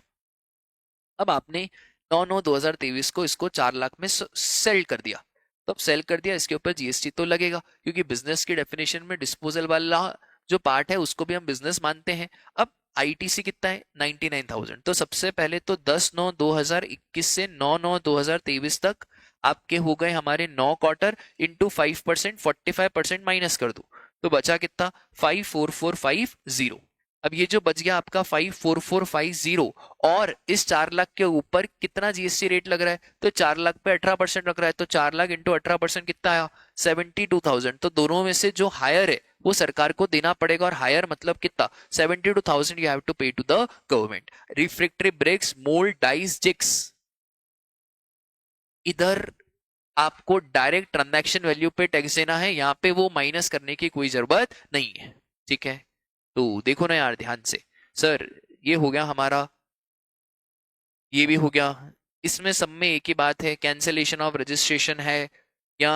अब आपने 9/9/2023 को इसको 4 लाख में सेल कर दिया। तो अब सेल कर दिया, इसके ऊपर जीएसटी तो लगेगा, क्योंकि बिजनेस की डेफिनेशन में डिस्पोजल वाला जो पार्ट है उसको भी हम बिजनेस मानते हैं। अब आईटीसी कितना है? 99,000। तो सबसे पहले तो 10/9/2021 से 9/9/2023 तक आपके हो गए हमारे 9 क्वार्टर इंटू 5%, 45% माइनस कर दो, तो बचा कितना? 54450। अब ये जो बच गया आपका 54450, और इस 4 लाख के ऊपर कितना जीएसटी रेट लग रहा है? तो 4 लाख पे 18% लग रहा है, तो 4 लाख इंटू 18% कितना आया? 72,000। तो दोनों में से जो हायर है वो सरकार को देना पड़ेगा, और हायर मतलब कितना? 72,000 you have to pay to the government. Refractory bricks, mould, dies, jigs, इधर आपको डायरेक्ट ट्रांजैक्शन वैल्यू पे टैक्स देना है, यहाँ पे वो माइनस करने की कोई जरूरत नहीं है। ठीक है, तो देखो ना यार ध्यान से। सर ये हो गया हमारा, ये भी हो गया। इसमें सब में एक ही बात है, कैंसिलेशन ऑफ रजिस्ट्रेशन है, या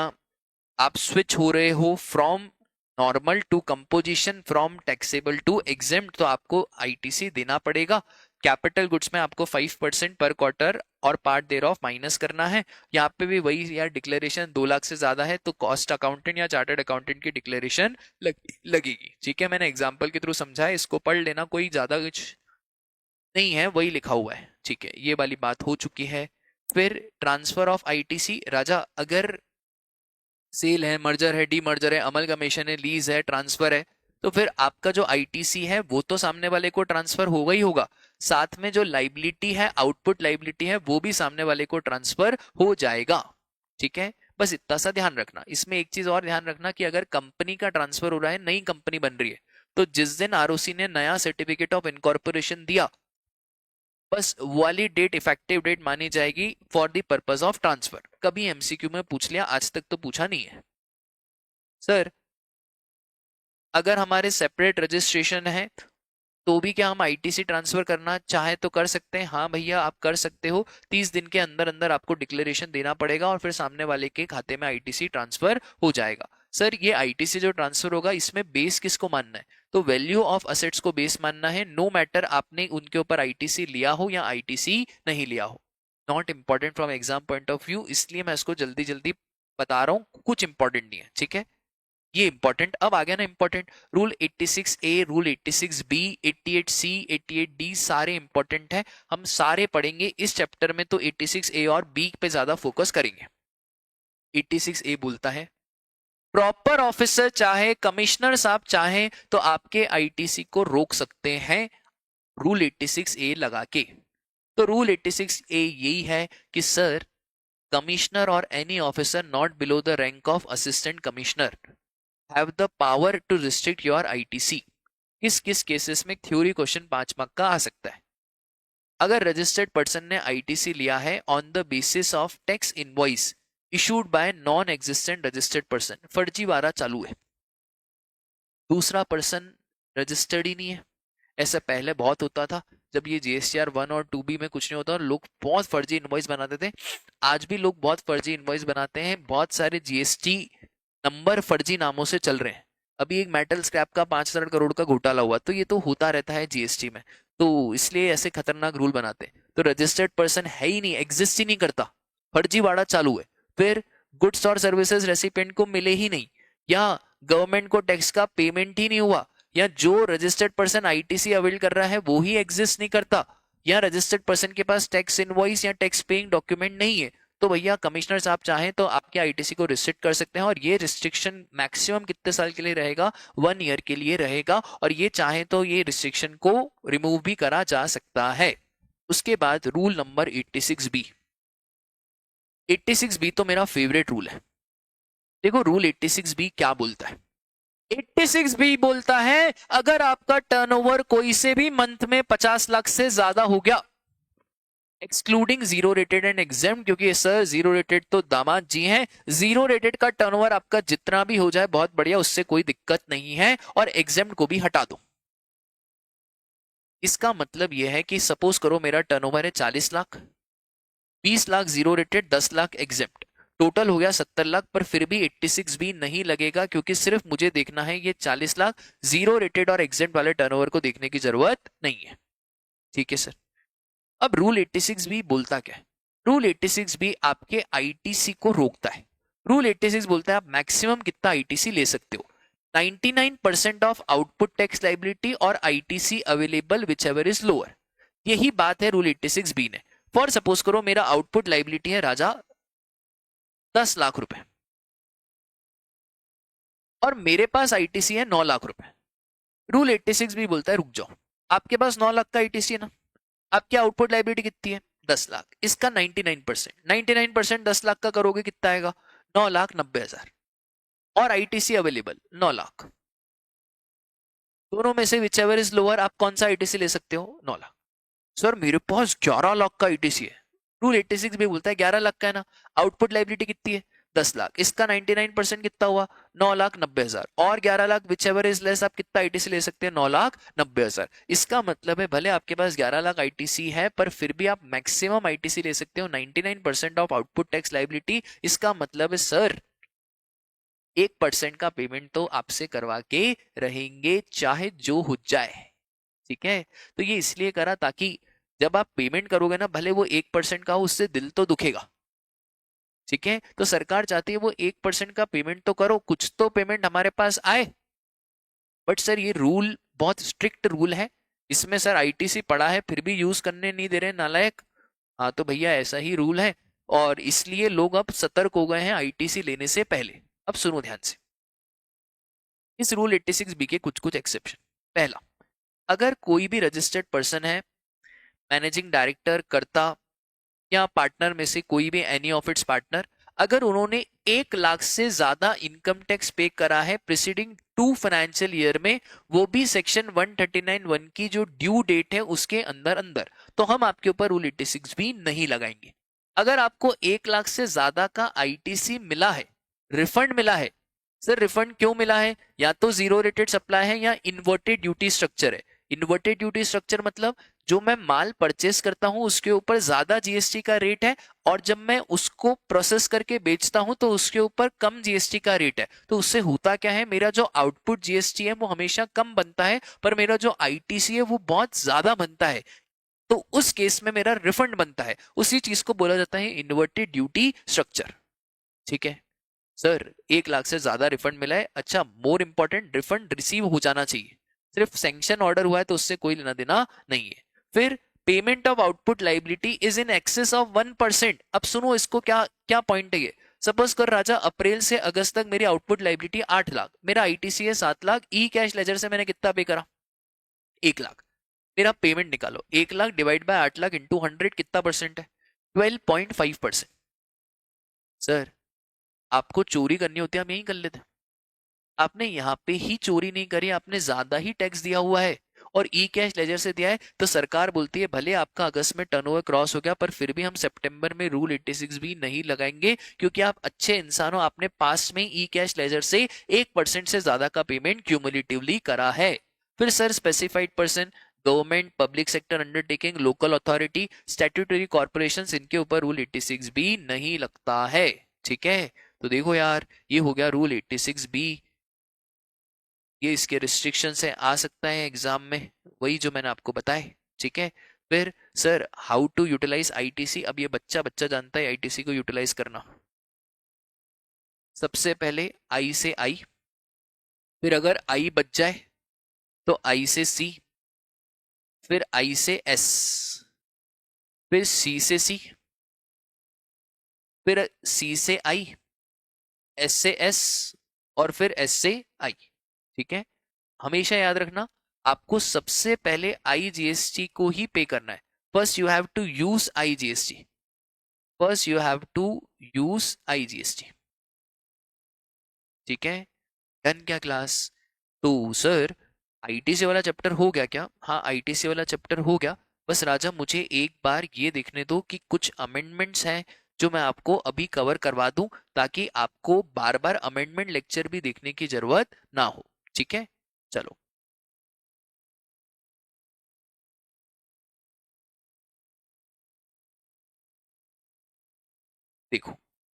आप स्विच हो रहे हो from normal to composition, from taxable to exempt, तो आपको आईटीसी देना पड़ेगा। कैपिटल गुड्स में आपको 5% पर क्वार्टर और पार्ट देयर ऑफ माइनस करना है। यहाँ पे भी वही यार, डिक्लेरेशन 2 लाख से ज्यादा है तो कॉस्ट अकाउंटेंट या चार्टर्ड अकाउंटेंट की डिक्लेरेशन लगेगी। ठीक है, मैंने एग्जाम्पल के थ्रू समझा है, इसको पढ़ लेना, कोई ज्यादा कुछ नहीं है, वही लिखा हुआ है। ठीक है, ये वाली बात हो चुकी है। फिर ट्रांसफर ऑफ आईटीसी, राजा अगर सेल है, मर्जर है, डीमर्जर है, अमलगमेशन है, लीज है, ट्रांसफर है, तो फिर आपका जो आईटीसी है वो तो सामने वाले को ट्रांसफर होगा ही होगा, साथ में जो लाइबिलिटी है, आउटपुट लाइबिलिटी है, वो भी सामने वाले को ट्रांसफर हो जाएगा। ठीक है, बस इतना सा ध्यान रखना। इसमें एक चीज और ध्यान रखना कि अगर कंपनी का ट्रांसफर हो रहा है, नई कंपनी बन रही है, तो जिस दिन आरओसी ने नया सर्टिफिकेट ऑफ इनकॉर्पोरेशन दिया, बस वाली डेट इफेक्टिव डेट मानी जाएगी for the purpose of transfer. कभी एमसीक्यू में पूछ लिया, आज तक तो पूछा नहीं है। सर अगर हमारे सेपरेट रजिस्ट्रेशन है तो भी क्या हम आईटीसी ट्रांसफर करना चाहे तो कर सकते हैं? हाँ भैया आप कर सकते हो। 30 दिन के अंदर अंदर आपको डिक्लेरेशन देना पड़ेगा और फिर सामने वाले के खाते में आईटीसी ट्रांसफर हो जाएगा। सर ये आईटीसी जो ट्रांसफर होगा इसमें बेस किसको मानना है? तो वैल्यू ऑफ असेट्स को बेस मानना है, नो मैटर आपने उनके ऊपर आईटीसी लिया हो या आईटीसी नहीं लिया हो। Not important from exam point of view, इसलिए मैं इसको जल्दी जल्दी बता रहा हूँ, कुछ इंपॉर्टेंट नहीं है। ठीक है, ये इंपॉर्टेंट अब आ गया ना important. Rule 86A, rule 86B, 88C, 88D सारे इंपॉर्टेंट है, हम सारे पढ़ेंगे इस चैप्टर में। तो 86A और B पे ज्यादा फोकस करेंगे। 86A बोलता है प्रॉपर ऑफिसर चाहे कमिश्नर साहब चाहे तो आपके आईटीसी को रोक सकते हैं रूल 86A लगा के। तो रूल 86A यही है कि सर कमिश्नर और any officer not below the rank of assistant commissioner have the power to restrict your ITC। किस किस केसेस में थ्योरी क्वेश्चन 5 मार्क का आ सकता है? अगर रजिस्टर्ड पर्सन ने आईटीसी लिया है on the basis of tax invoice issued by non existent registered person, फर्जीवाड़ा चालू है, दूसरा पर्सन रजिस्टर्ड ही नहीं है। ऐसा पहले बहुत होता था, जब ये जीएसटीआर 1 और 2B में कुछ नहीं होता और लोग बहुत फर्जी इनवॉइस बनाते थे। आज भी लोग बहुत फर्जी इनवॉइस बनाते हैं, बहुत सारे जीएसटी नंबर फर्जी नामों से चल रहे हैं। अभी एक मेटल स्क्रैप का 5,000 करोड़ का घोटाला हुआ, तो ये तो होता रहता है जीएसटी में, तो इसलिए ऐसे खतरनाक रूल बनाते हैं। तो रजिस्टर्ड पर्सन है ही नहीं, एग्जिस्ट ही नहीं करता, फर्जीवाड़ा चालू है। फिर गुड्स और सर्विसेज रेसिपिएंट को मिले ही नहीं, या गवर्नमेंट को टैक्स का पेमेंट ही नहीं हुआ, या जो रजिस्टर्ड पर्सन आईटीसी अवेल कर रहा है वो ही एग्जिस्ट नहीं करता, या रजिस्टर्ड पर्सन के पास टैक्स इनवॉइस या टैक्स पेइंग डॉक्यूमेंट नहीं है, तो भैया कमिश्नर साहब चाहें तो आपके आईटीसी को रिस्ट्रिक्ट कर सकते हैं। और ये रिस्ट्रिक्शन मैक्सिमम कितने साल के लिए रहेगा? 1 ईयर के लिए रहेगा, और ये चाहे तो ये रिस्ट्रिक्शन को रिमूव भी करा जा सकता है। उसके बाद रूल नंबर 86B। 86B तो मेरा फेवरेट रूल है। देखो रूल 86B क्या बोलता है? 86B बोलता है अगर आपका टर्नओवर कोई से भी मंथ में 50 लाख से ज्यादा हो गया, excluding zero rated and exempt, क्योंकि सर जीरो रेटेड तो दामाद जी हैं, जीरो रेटेड का टर्नओवर आपका जितना भी हो जाए बहुत बढ़िया, उससे कोई दिक्कत नहीं है, और एग्जेम्प्ट को भी हटा दो। इसका मतलब यह है कि सपोज करो मेरा टर्नओवर है 40 lakh, 20 lakh zero rated, 10 lakh exempt, total हो गया 70 लाख, पर फिर भी 86 भी नहीं लगेगा, क्योंकि सिर्फ मुझे देखना है ये 40 लाख जीरो रेटेड और एग्जेंट वाले टर्नओवर को देखने की जरूरत नहीं है। ठीक है सर। अब रूल 86 भी बोलता क्या है? रूल 86 भी आपके आईटीसी को रोकता है। रूल 86 बोलता है आप मैक्सिमम कितना आईटीसी ले सकते हो, 99% ऑफ आउटपुट टैक्स लाइबिलिटी और ITC available which ever is lower. यही बात है रूल 86 बी ने। फॉर सपोज करो मेरा आउटपुट लाइबिलिटी है राजा 10 लाख रुपए और मेरे पास आईटीसी है 9 लाख रुपए। रूल 86 भी बोलता है रुक जाओ, आपके पास 9 लाख का आईटीसी है ना, आपकी आउटपुट लाइबिलिटी कितनी है 10 लाख, इसका 99% 10 लाख का करोगे कितना आएगा 9,90,000 और आईटीसी अवेलेबल 9 लाख। दोनों में से विच एवर इज लोअर, आप कौन सा आईटीसी ले सकते हो 9 लाख। सर मेरे पास 11 लाख का आईटीसी है। रूल 86 भी बोलता है 11 लाख का है ना, आउटपुट लाइबिलिटी कितनी है 10 लाख, इसका 99% कितना हुआ 9,90,000 और 11 lakh which ever is less, आप कितना आईटीसी ले सकते हैं 9,90,000। इसका मतलब है भले आपके पास 11 लाख आईटीसी है पर फिर भी आप मैक्सिमम आईटीसी ले सकते हो 99% ऑफ आउटपुट टैक्स लाइबिलिटी। इसका मतलब है सर 1% का पेमेंट तो आपसे करवा के रहेंगे चाहे जो हो जाए। ठीक है, तो ये इसलिए करा ताकि जब आप पेमेंट करोगे ना, भले वो 1% का हो, उससे दिल तो दुखेगा। ठीक है, तो सरकार चाहती है वो 1% का पेमेंट तो करो, कुछ तो पेमेंट हमारे पास आए। बट सर ये रूल बहुत स्ट्रिक्ट रूल है, इसमें सर आईटीसी पड़ा है फिर भी यूज करने नहीं दे रहे नालायक। हाँ तो भैया ऐसा ही रूल है और इसलिए लोग अब सतर्क हो गए हैं आईटीसी लेने से पहले। अब सुनो ध्यान से, इस रूल 86 बी के कुछ कुछ एक्सेप्शन। पहला, अगर कोई भी रजिस्टर्ड पर्सन है, मैनेजिंग डायरेक्टर, कर्ता या पार्टनर में से कोई भी एनी ऑफ इट्स पार्टनर, अगर उन्होंने 1 लाख से ज्यादा इनकम टैक्स पे करा है प्रिसीडिंग 2 फाइनेंशियल ईयर में, वो भी सेक्शन 139(1) की जो ड्यू डेट है उसके अंदर अंदर, तो हम आपके ऊपर रूल 86 भी नहीं लगाएंगे। अगर आपको 1 लाख से ज्यादा का आईटीसी मिला है, रिफंड मिला है, सर रिफंड क्यों मिला है, या तो जीरो रेटेड सप्लाई है या इन्वर्टेड ड्यूटी स्ट्रक्चर है। इन्वर्टेड ड्यूटी स्ट्रक्चर मतलब जो मैं माल परचेस करता हूं उसके ऊपर ज्यादा जीएसटी का रेट है और जब मैं उसको प्रोसेस करके बेचता हूं तो उसके ऊपर कम जीएसटी का रेट है। तो उससे होता क्या है, मेरा जो आउटपुट जीएसटी है वो हमेशा कम बनता है पर मेरा जो आईटीसी है वो बहुत ज्यादा बनता है, तो उस केस में मेरा रिफंड बनता है। उसी चीज को बोला जाता है इन्वर्टेड ड्यूटी स्ट्रक्चर। ठीक है सर, 1 लाख से ज्यादा रिफंड मिला है, अच्छा मोर इंपॉर्टेंट रिफंड रिसीव हो जाना चाहिए, सिर्फ सैंक्शन ऑर्डर हुआ है तो उससे कोई लेना देना नहीं है। फिर payment of output liability is in excess of 1%। अब सुनो इसको क्या क्या पॉइंट है ये। सपोज कर राजा अप्रैल से अगस्त तक मेरी आउटपुट लाइबिलिटी 8 लाख, मेरा आईटीसी है 7 लाख, ई कैश लेजर से मैंने कितना पे करा 1 लाख, मेरा पेमेंट निकालो 1 lakh divide by 8 lakh into 100 कितना परसेंट है 12.5%। सर आपको चोरी करनी होती है हम यही कर लेते, आपने यहाँ पे ही चोरी नहीं करी, आपने ज्यादा ही टैक्स दिया हुआ है और ई कैश लेजर से दिया है, तो सरकार बोलती है भले आपका अगस्त में टर्नओवर क्रॉस हो गया पर फिर भी हम सितंबर में रूल 86 भी नहीं लगाएंगे, क्योंकि आप अच्छे इंसान हो, आपने पास में ई कैश लेजर से 1% से ज्यादा का पेमेंट क्यूमुलेटिवली करा है। फिर sir specified person, government, public sector undertaking, local authority, statutory corporation, इनके ऊपर रूल 86 भी नहीं लगता है। ठीक है, तो देखो यार ये हो गया रूल 86 बी, ये इसके रिस्ट्रिक्शन से आ सकता है एग्जाम में, वही जो मैंने आपको बताए। ठीक है, फिर sir how to utilize ITC, अब ये बच्चा बच्चा जानता है आईटीसी को यूटिलाइज करना। सबसे पहले आई से आई, फिर अगर आई बच जाए तो आई से सी, फिर आई से एस, फिर सी से सी, फिर सी से आई, एस से एस और फिर एस से आई। ठीक है, हमेशा याद रखना आपको सबसे पहले आईजीएसटी को ही पे करना है। First you have to use IGST, first you have to use IGST. ठीक है, डन क्या क्लास। तो सर आईटीसी वाला चैप्टर हो गया क्या? हाँ आईटीसी वाला चैप्टर हो गया। बस राजा मुझे एक बार ये देखने दो कि कुछ अमेंडमेंट्स हैं जो मैं आपको अभी कवर करवा दूं, ताकि आपको बार बार अमेंडमेंट लेक्चर भी देखने की जरूरत ना हो। ठीक है, चलो देखो।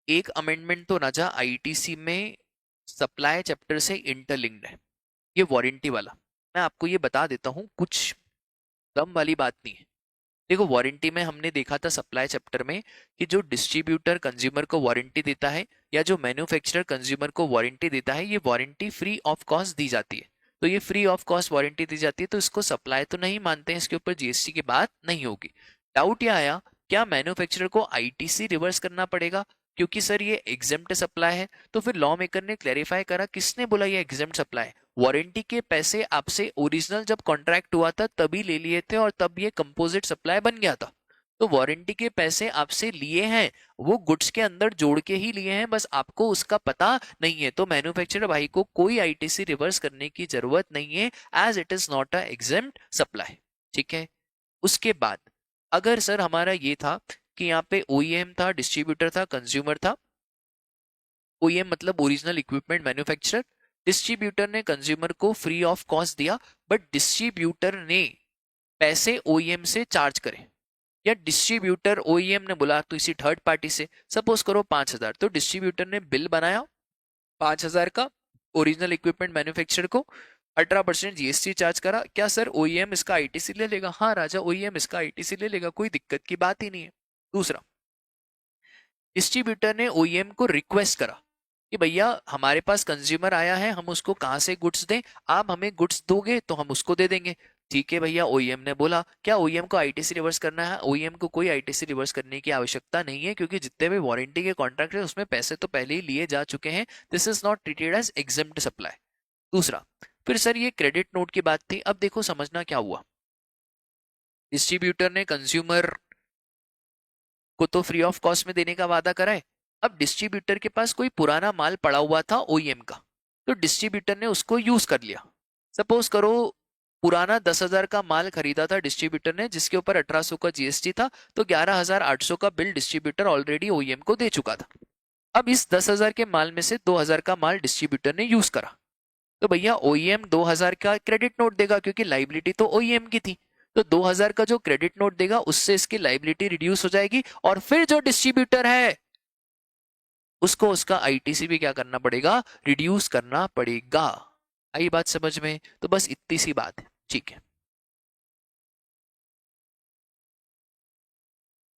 एक अमेंडमेंट तो राजा आईटीसी में सप्लाई चैप्टर से इंटरलिंक्ड है, ये वारंटी वाला। मैं आपको ये बता देता हूँ, कुछ गम वाली बात नहीं है। देखो वारंटी में हमने देखा था सप्लाई चैप्टर में कि जो डिस्ट्रीब्यूटर कंज्यूमर को वारंटी देता है या जो मैन्युफैक्चरर कंज्यूमर को वारंटी देता है, ये वारंटी फ्री ऑफ कॉस्ट दी जाती है। तो ये फ्री ऑफ कॉस्ट वारंटी दी जाती है, तो इसको सप्लाई तो नहीं मानते हैं, इसके ऊपर जीएसटी की बात नहीं होगी। डाउट ये आया, क्या मैन्युफैक्चरर को आईटीसी रिवर्स करना पड़ेगा क्योंकि सर ये एग्जेम्प्ट सप्लाई है? तो फिर लॉ मेकर ने क्लैरिफाई करा, किसने बोला ये एग्जेम्प्ट सप्लाई है? वारंटी के पैसे आपसे ओरिजिनल जब कॉन्ट्रैक्ट हुआ था तभी ले लिए थे और तब ये कंपोजिट सप्लाई बन गया था। तो वारंटी के पैसे आपसे लिए हैं, वो गुड्स के अंदर जोड़ के ही लिए हैं, बस आपको उसका पता नहीं है। तो मैन्युफैक्चरर भाई को कोई आईटीसी रिवर्स करने की जरूरत नहीं है, as it is not a exempt supply. ठीक है। उसके बाद अगर सर हमारा ये था कि यहाँ पे ओईएम था, डिस्ट्रीब्यूटर था, कंज्यूमर था। ओईएम मतलब ओरिजिनल इक्विपमेंट मैन्युफैक्चरर, डिस्ट्रीब्यूटर ने कंज्यूमर को फ्री ऑफ कॉस्ट दिया, बट डिस्ट्रीब्यूटर ने पैसे ओईएम से चार्ज करे, या डिस्ट्रीब्यूटर ओईएम ने बोला तो इसी थर्ड पार्टी से सपोज करो 5,000, तो डिस्ट्रीब्यूटर ने बिल बनाया 5,000 का ओरिजिनल इक्विपमेंट मैन्युफैक्चरर को, 18% जीएसटी चार्ज करा। क्या सर ओईएम इसका आईटीसी ले लेगा? हाँ राजा, ओईएम इसका आईटीसी ले लेगा, कोई दिक्कत की बात ही नहीं है। दूसरा, डिस्ट्रीब्यूटर ने ओईएम को रिक्वेस्ट करा कि भैया हमारे पास कंज्यूमर आया है, हम उसको कहाँ से गुड्स दें, आप हमें गुड्स दोगे तो हम उसको दे देंगे। ठीक है भैया, ओईएम ने बोला। क्या ओईएम को आईटीसी रिवर्स करना है? ओईएम को कोई आईटीसी रिवर्स करने की आवश्यकता नहीं है, क्योंकि जितने भी वारंटी के कॉन्ट्रैक्ट है उसमें पैसे तो पहले ही लिए जा चुके हैं। This is not treated as exempt supply. दूसरा, फिर सर ये क्रेडिट नोट की बात थी। अब देखो समझना क्या हुआ, डिस्ट्रीब्यूटर ने कंज्यूमर को तो फ्री ऑफ कॉस्ट में देने का वादा करा है। अब डिस्ट्रीब्यूटर के पास कोई पुराना माल पड़ा हुआ था ओईएम का, तो डिस्ट्रीब्यूटर ने उसको यूज कर लिया। सपोज करो पुराना 10,000 का माल खरीदा था डिस्ट्रीब्यूटर ने, जिसके ऊपर 1,800 का जीएसटी था, तो 11,800 का बिल डिस्ट्रीब्यूटर ऑलरेडी ओईएम को दे चुका था। अब इस 10,000 के माल में से 2,000 का माल डिस्ट्रीब्यूटर ने यूज करा, तो भैया ओईएम 2,000 का क्रेडिट नोट देगा, क्योंकि लाइबिलिटी तो ओईएम की थी। तो 2,000 का जो क्रेडिट नोट देगा उससे इसकी लाइबिलिटी रिड्यूस हो जाएगी, और फिर जो डिस्ट्रीब्यूटर है उसको उसका आईटीसी भी क्या करना पड़ेगा? रिड्यूस करना पड़ेगा। आई बात समझ में? तो बस इतनी सी बात है। ठीक है,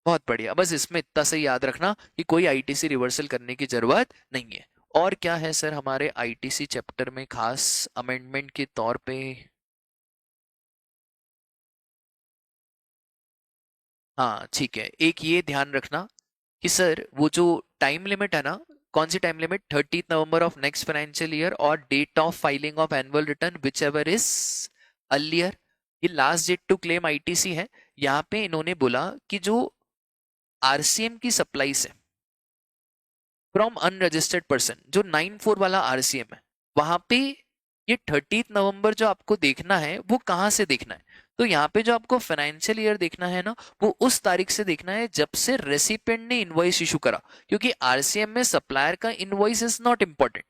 बहुत बढ़िया। बस इसमें इतना से याद रखना कि कोई आईटीसी रिवर्सल करने की जरूरत नहीं है। और क्या है सर हमारे आईटीसी चैप्टर में खास अमेंडमेंट के तौर पे? हाँ ठीक है, एक ये ध्यान रखना कि सर वो जो टाइम लिमिट है ना, कौन सी time limit? 30 November of next financial year और date of filing of annual return whichever is earlier, ये last date to claim ITC है। यहाँ पे इन्होंने बोला कि जो आरसीएम की सप्लाई से फ्रॉम अनरजिस्टर्ड पर्सन, जो 94 वाला आरसीएम है, वहां पे ये 30 नवंबर जो आपको देखना है वो कहाँ से देखना है? तो यहाँ पे जो आपको फाइनेंशियल ईयर देखना है ना, वो उस तारीख से देखना है जब से रेसिपिएंट ने इनवॉइस इशू करा, क्योंकि आरसीएम में सप्लायर का इनवॉइस इज नॉट इंपॉर्टेंट।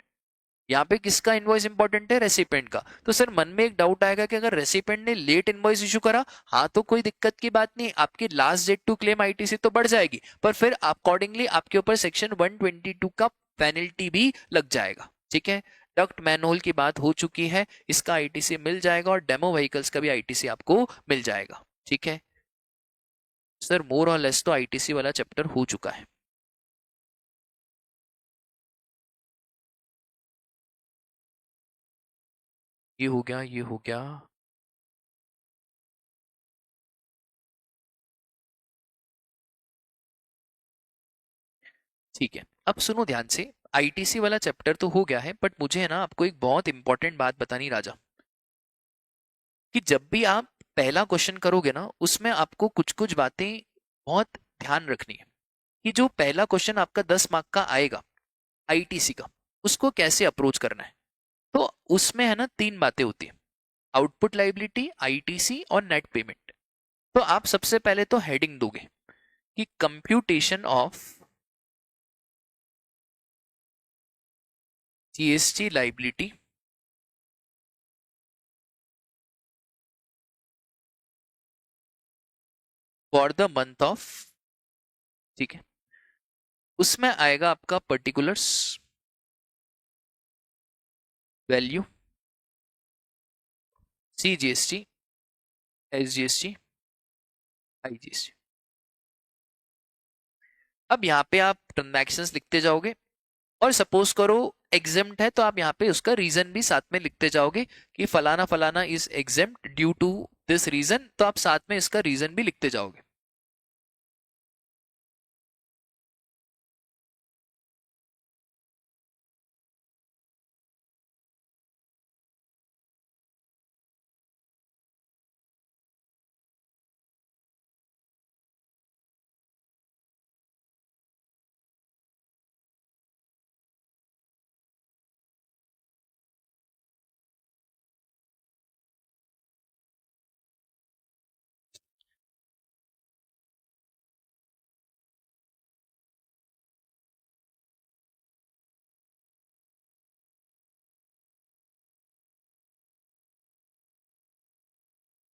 यहाँ पे किसका इनवॉइस इंपॉर्टेंट है? रेसिपिएंट का। तो सर मन में एक डाउट आएगा कि अगर रेसिपिएंट ने लेट इनवॉइस इशू करा, हाँ तो कोई दिक्कत की बात नहीं, आपकी last date to claim ITC तो बढ़ जाएगी, पर फिर अकॉर्डिंगली आपके ऊपर सेक्शन 122 का पेनल्टी भी लग जाएगा। ठीक है, डक्ट मैनहोल की बात हो चुकी है, इसका आईटीसी मिल जाएगा, और डेमो व्हीकल्स का भी आईटीसी आपको मिल जाएगा। ठीक है सर, मोर और लेस तो आईटीसी वाला चैप्टर हो चुका है। ये हो गया, ये हो गया। ठीक है, अब सुनो ध्यान से। आईटीसी वाला चैप्टर तो हो गया है, बट मुझे है ना आपको एक बहुत इंपॉर्टेंट बात बतानी राजा, कि जब भी आप पहला क्वेश्चन करोगे ना, उसमें आपको कुछ कुछ बातें बहुत ध्यान रखनी है। कि जो पहला क्वेश्चन आपका 10 मार्क का आएगा आईटीसी का, उसको कैसे अप्रोच करना है। तो उसमें है ना 3 बातें होती है, आउटपुट लाइबिलिटी, आईटीसी और नेट पेमेंट। तो आप सबसे पहले तो हेडिंग दोगे कि computation of GST liability for the month of, ठीक है, उसमें आएगा आपका particulars, value, CGST, SGST, IGST। अब यहाँ पे आप ट्रांजैक्शंस लिखते जाओगे, और सपोज करो एग्जेम्प्ट है तो आप यहाँ पे उसका रीजन भी साथ में लिखते जाओगे कि फलाना फलाना is exempt due to this reason, तो आप साथ में इसका रीजन भी लिखते जाओगे।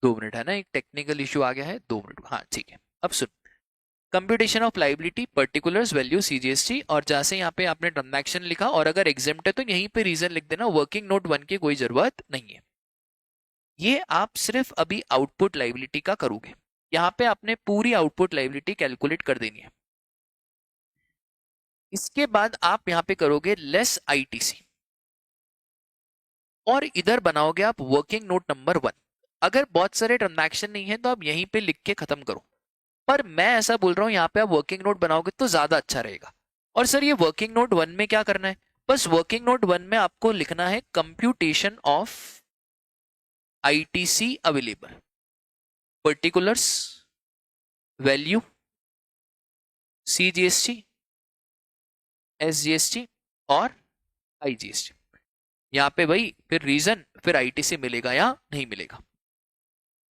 2 मिनट है ना, एक टेक्निकल इशू आ गया है, 2 मिनट, हाँ ठीक है। अब सुन, computation of liability, particulars, value, CGST, और जहां से यहाँ पे आपने ट्रांजैक्शन लिखा और अगर एग्जेम्प्ट है तो यहीं पे रीजन लिख देना, वर्किंग नोट 1 की कोई जरूरत नहीं है। ये आप सिर्फ अभी आउटपुट लाइबिलिटी का करोगे, यहाँ पे आपने पूरी आउटपुट लाइबिलिटी कैलकुलेट कर देनी है। इसके बाद आप यहाँ पे करोगे लेस ITC, और इधर बनाओगे आप वर्किंग नोट नंबर 1। अगर बहुत सारे ट्रांजैक्शन नहीं है तो आप यहीं पे लिख के खत्म करो, पर मैं ऐसा बोल रहा हूं यहाँ पे आप वर्किंग नोट बनाओगे तो ज्यादा अच्छा रहेगा। और सर ये वर्किंग नोट 1 में क्या करना है? बस वर्किंग नोट 1 में आपको लिखना है computation of ITC available, particulars, value, CGST, SGST और IGST। यहाँ पे भाई फिर रीजन, फिर ITC मिलेगा या नहीं मिलेगा।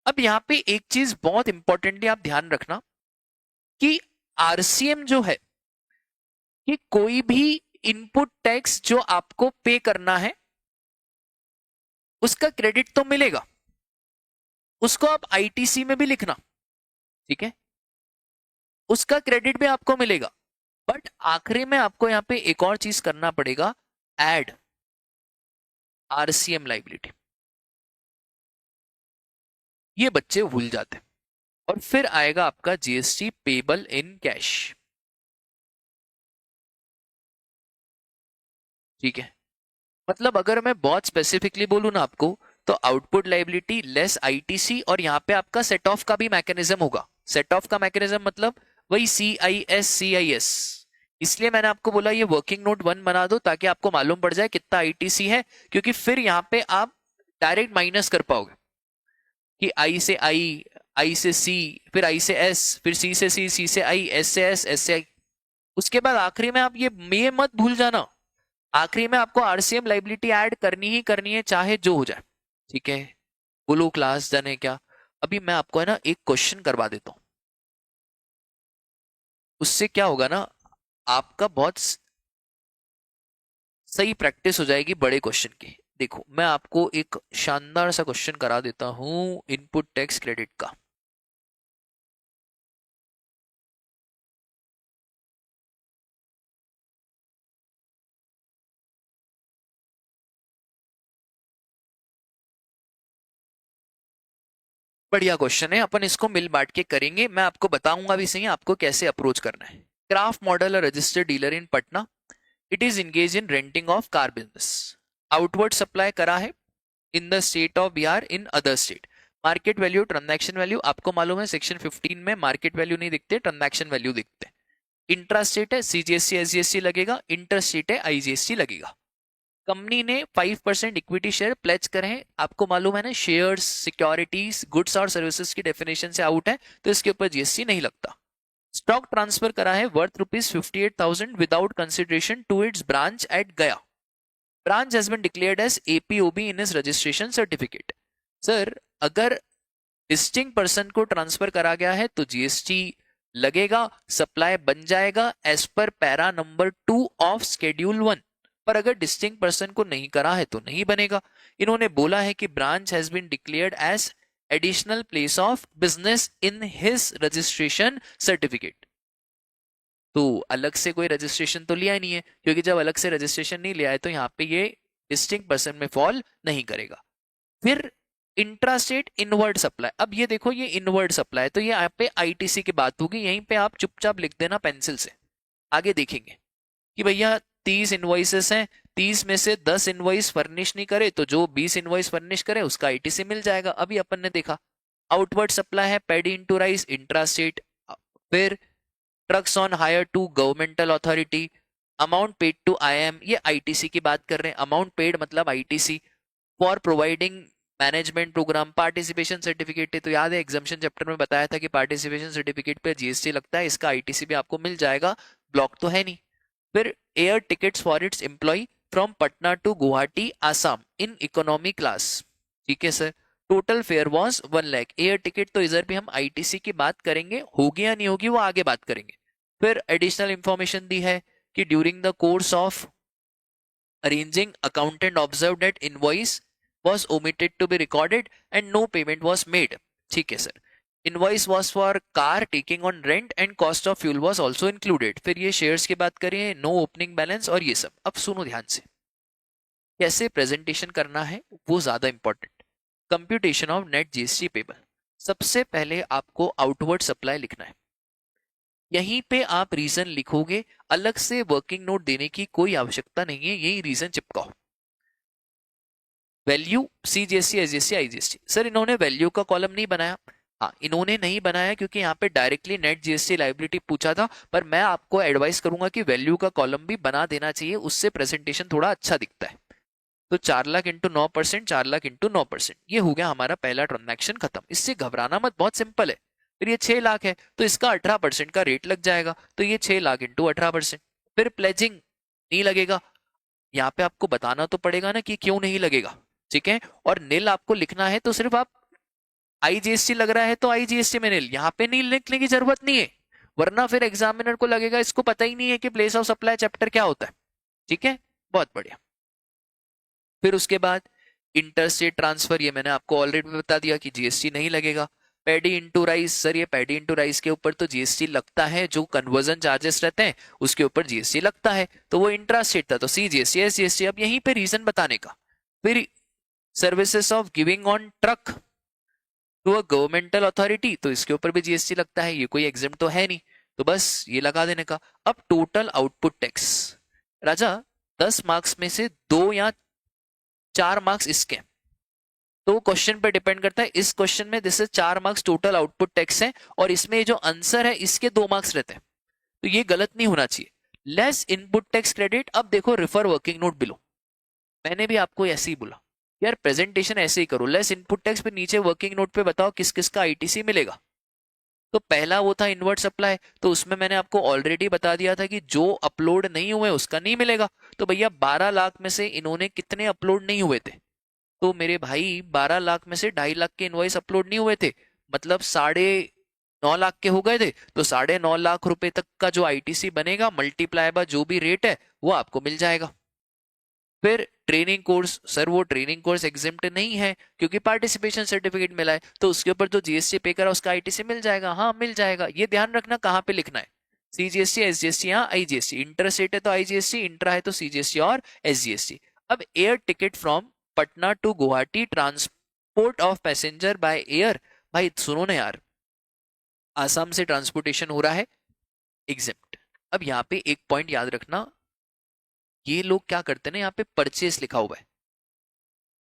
अब यहाँ पे एक चीज बहुत इंपॉर्टेंटली आप ध्यान रखना कि RCM जो है, कि कोई भी इनपुट टैक्स जो आपको पे करना है उसका क्रेडिट तो मिलेगा, उसको आप ITC में भी लिखना, ठीक है, उसका क्रेडिट भी आपको मिलेगा। बट आखिरी में आपको यहाँ पे एक और चीज करना पड़ेगा, ऐड RCM लाइबिलिटी। ये बच्चे भूल जाते हैं। और फिर आएगा आपका GST पेबल इन कैश, ठीक है। मतलब अगर मैं बहुत स्पेसिफिकली बोलूं ना आपको, तो आउटपुट लाइबिलिटी लेस ITC, और यहाँ पे आपका सेट ऑफ का भी मैकेनिज्म होगा। सेट ऑफ का मैकेनिज्म मतलब वही CIS। इसलिए मैंने आपको बोला ये वर्किंग नोट 1 बना दो ताकि आपको मालूम पड़ जाए कितना ITC है, क्योंकि फिर यहाँ पे आप डायरेक्ट माइनस कर पाओगे कि I से I से C, फिर I से S, फिर C से C से I, S से S, S से I। उसके बाद आखिरी में आप ये मत भूल जाना, आखिरी में आपको RCM लाइबिलिटी ऐड करनी ही करनी है, चाहे जो हो जाए, ठीक है। बोलो क्लास जाने क्या, अभी मैं आपको है ना एक क्वेश्चन करवा देता हूं, उससे क्या होगा ना, आपका बहुत सही प्रैक्टिस हो जाएगी बड़े क्वेश्चन की। देखो मैं आपको एक शानदार सा क्वेश्चन करा देता हूं इनपुट टैक्स क्रेडिट का। बढ़िया क्वेश्चन है, अपन इसको मिल बांट के करेंगे, मैं आपको बताऊंगा भी सही आपको कैसे अप्रोच करना है। Craft model, registered dealer in Patna, it is engage in renting of car business, outward supply करा है in the state of Bihar, in other state. Market value, transaction value, आपको मालूम है सेक्शन 15 में मार्केट वैल्यू नहीं दिखते, ट्रांजैक्शन वैल्यू दिखते हैं। इंट्रा स्टेट है, CGST SGST लगेगा, इंटर स्टेट है, IGST लगेगा। कंपनी ने 5% इक्विटी शेयर प्लेज करे हैं, आपको मालूम है ना शेयर्स, सिक्योरिटीज, गुड्स और सर्विसेज की डेफिनेशन से आउट है, तो इसके ऊपर GST नहीं लगता। स्टॉक ट्रांसफर करा है worth ₹58,000 without consideration to its branch at Gaya, branch has been declared as APOB in his registration certificate. Sir अगर डिस्टिंक्ट पर्सन को ट्रांसफर करा गया है तो GST लगेगा, सप्लाई बन जाएगा as per para number 2 of schedule 1। पर अगर डिस्टिंक्ट पर्सन को नहीं करा है तो नहीं बनेगा। इन्होंने बोला है कि branch has been declared as additional place of business in his registration certificate. तो अलग से कोई रजिस्ट्रेशन तो लिया ही नहीं है, क्योंकि जब अलग से रजिस्ट्रेशन नहीं लिया है तो यहाँ पे ये डिस्टिंक्ट पर्सन में फॉल नहीं करेगा। फिर इंट्रास्टेट इनवर्ड सप्लाई, अब ये देखो ये इनवर्ड सप्लाई, तो ये यहाँ पे आईटीसी की बात होगी, यहीं पे आप चुपचाप लिख देना पेंसिल से। आगे देखेंगे कि भैया 30 इनवॉइसेस हैं, 30 में से 10 इनवॉइस फर्निश नहीं करे तो जो 20 इनवॉइस फर्निश करे उसका आईटीसी मिल जाएगा। अभी अपन ने देखा आउटवर्ड सप्लाई है पैडी इनटू राइस इंट्रास्टेट। फिर trucks on hire to governmental authority, amount paid to IM, ये आईटीसी की बात कर रहे हैं, अमाउंट पेड मतलब ITC. For providing management programme participation certificate है, तो याद है एग्जामिशन चैप्टर में बताया था कि पार्टिसिपेशन सर्टिफिकेट पे जीएसटी लगता है, इसका आईटीसी भी आपको मिल जाएगा, ब्लॉक तो है नहीं। फिर air tickets for its employ from Patna to Guwahati Assam in economy class, ठीक है sir. Total fare was 1 lakh. Air ticket तो इधर भी हम आईटीसी की बात करेंगे, होगी या नहीं होगी वो आगे बात करेंगे। फिर एडिशनल इंफॉर्मेशन दी है कि during the course of arranging accountant observe that invoice was omitted to be recorded and no payment was made, ठीक है sir. Invoice was for car taking on rent and cost of fuel was also included। फिर ये shares की बात करें, no opening balance और ये सब। अब सुनो ध्यान से, कैसे प्रेजेंटेशन करना है वो ज्यादा important. Computation of net GST payable, सबसे पहले आपको आउटवर्ड सप्लाई लिखना है, यहीं पे आप रीजन लिखोगे, अलग से वर्किंग नोट देने की कोई आवश्यकता नहीं है, यही रीजन चिपकाओ। Value CGST SGST IGST, sir इन्होंने वैल्यू का कॉलम नहीं बनाया। हाँ इन्होंने नहीं बनाया क्योंकि यहाँ पे डायरेक्टली नेट जीएसटी लायबिलिटी पूछा था, पर मैं आपको एडवाइस करूंगा कि वैल्यू का कॉलम भी बना देना चाहिए, उससे प्रेजेंटेशन थोड़ा अच्छा दिखता है। तो 4 लाख इंटू 9%, 4 लाख इंटू 9%, ये हो गया हमारा पहला ट्रांजैक्शन खत्म। इससे घबराना मत, बहुत सिंपल है। फिर ये 6 लाख है तो इसका 18% का रेट लग जाएगा, तो ये 6 लाख इंटू 18%। फिर प्लेजिंग नहीं लगेगा, यहाँ पे आपको बताना तो पड़ेगा ना कि क्यों नहीं लगेगा, ठीक है। और नील आपको लिखना है तो सिर्फ आप आईजीएसटी लग रहा है तो आईजीएसटी में नील, यहाँ पे नील लिखने की जरूरत नहीं है, वरना फिर एग्जामिनर को लगेगा इसको पता ही नहीं है कि प्लेस ऑफ सप्लाई चैप्टर क्या होता है, ठीक है। बहुत बढ़िया। फिर उसके बाद इंटरस्टेट ट्रांसफर, ये मैंने आपको ऑलरेडी बता दिया कि जीएसटी नहीं लगेगा। पैडी इंटू राइस, सर ये पैडी इंटू राइस के ऊपर तो जीएसटी लगता है, जो कन्वर्जन चार्जेस रहते हैं उसके ऊपर जीएसटी लगता है, तो वो इंट्रास्टेट था तो सी जीएसटी एस जीएसटी। अब यहीं पे रीजन बताने का। फिर services of giving on truck to a governmental authority, तो इसके ऊपर भी जीएसटी लगता है, ये कोई एग्जाम तो है नहीं, तो बस ये लगा देने का। अब टोटल आउटपुट टैक्स, राजा 10 मार्क्स में से 2 या 4 मार्क्स इसके, तो क्वेश्चन पे डिपेंड करता है। इस क्वेश्चन में this is 4 marks total output tax है, और इसमें जो आंसर है इसके 2 मार्क्स रहते हैं, तो ये गलत नहीं होना चाहिए। लेस इनपुट टैक्स क्रेडिट, अब देखो रिफर वर्किंग नोट बिलो, मैंने भी आपको ऐसे ही बोला यार प्रेजेंटेशन ऐसे ही करो, लेस इनपुट टैक्स पे नीचे वर्किंग नोट पे बताओ किस किस का आईटीसी मिलेगा। तो पहला वो था इनवर्ट सप्लाई, तो उसमें मैंने आपको ऑलरेडी बता दिया था कि जो अपलोड नहीं हुए उसका नहीं मिलेगा। तो भैया 12 लाख में से इन्होंने कितने अपलोड नहीं हुए थे, तो मेरे भाई 12 लाख में से 2.5 लाख के इनवॉइस अपलोड नहीं हुए थे, मतलब 9.5 लाख के हो गए थे, तो 9.5 लाख रुपए तक का जो आईटीसी बनेगा मल्टीप्लाई बाय जो भी रेट है वो आपको मिल जाएगा। फिर ट्रेनिंग कोर्स, सर वो ट्रेनिंग कोर्स एग्जिम्प्ट नहीं है क्योंकि पार्टिसिपेशन सर्टिफिकेट मिला है, तो उसके ऊपर जो जीएसटी पे करा उसका आईटीसी मिल जाएगा। हाँ मिल जाएगा, ये ध्यान रखना कहाँ पे लिखना है, सीजीएसटी एसजीएसटी या आईजीएसटी। इंटरस्टेट है तो आईजीएसटी, इंट्रा है तो सीजीएसटी और एसजीएसटी। अब air ticket from Patna to Guwahati, transport of passenger by air, भाई सुनो ना यार, आसाम से ट्रांसपोर्टेशन हो रहा है, एग्जिम्प्ट। अब यहाँ पे एक पॉइंट याद रखना, ये लोग क्या करते हैं ना, यहाँ पे परचेस लिखा हुआ है,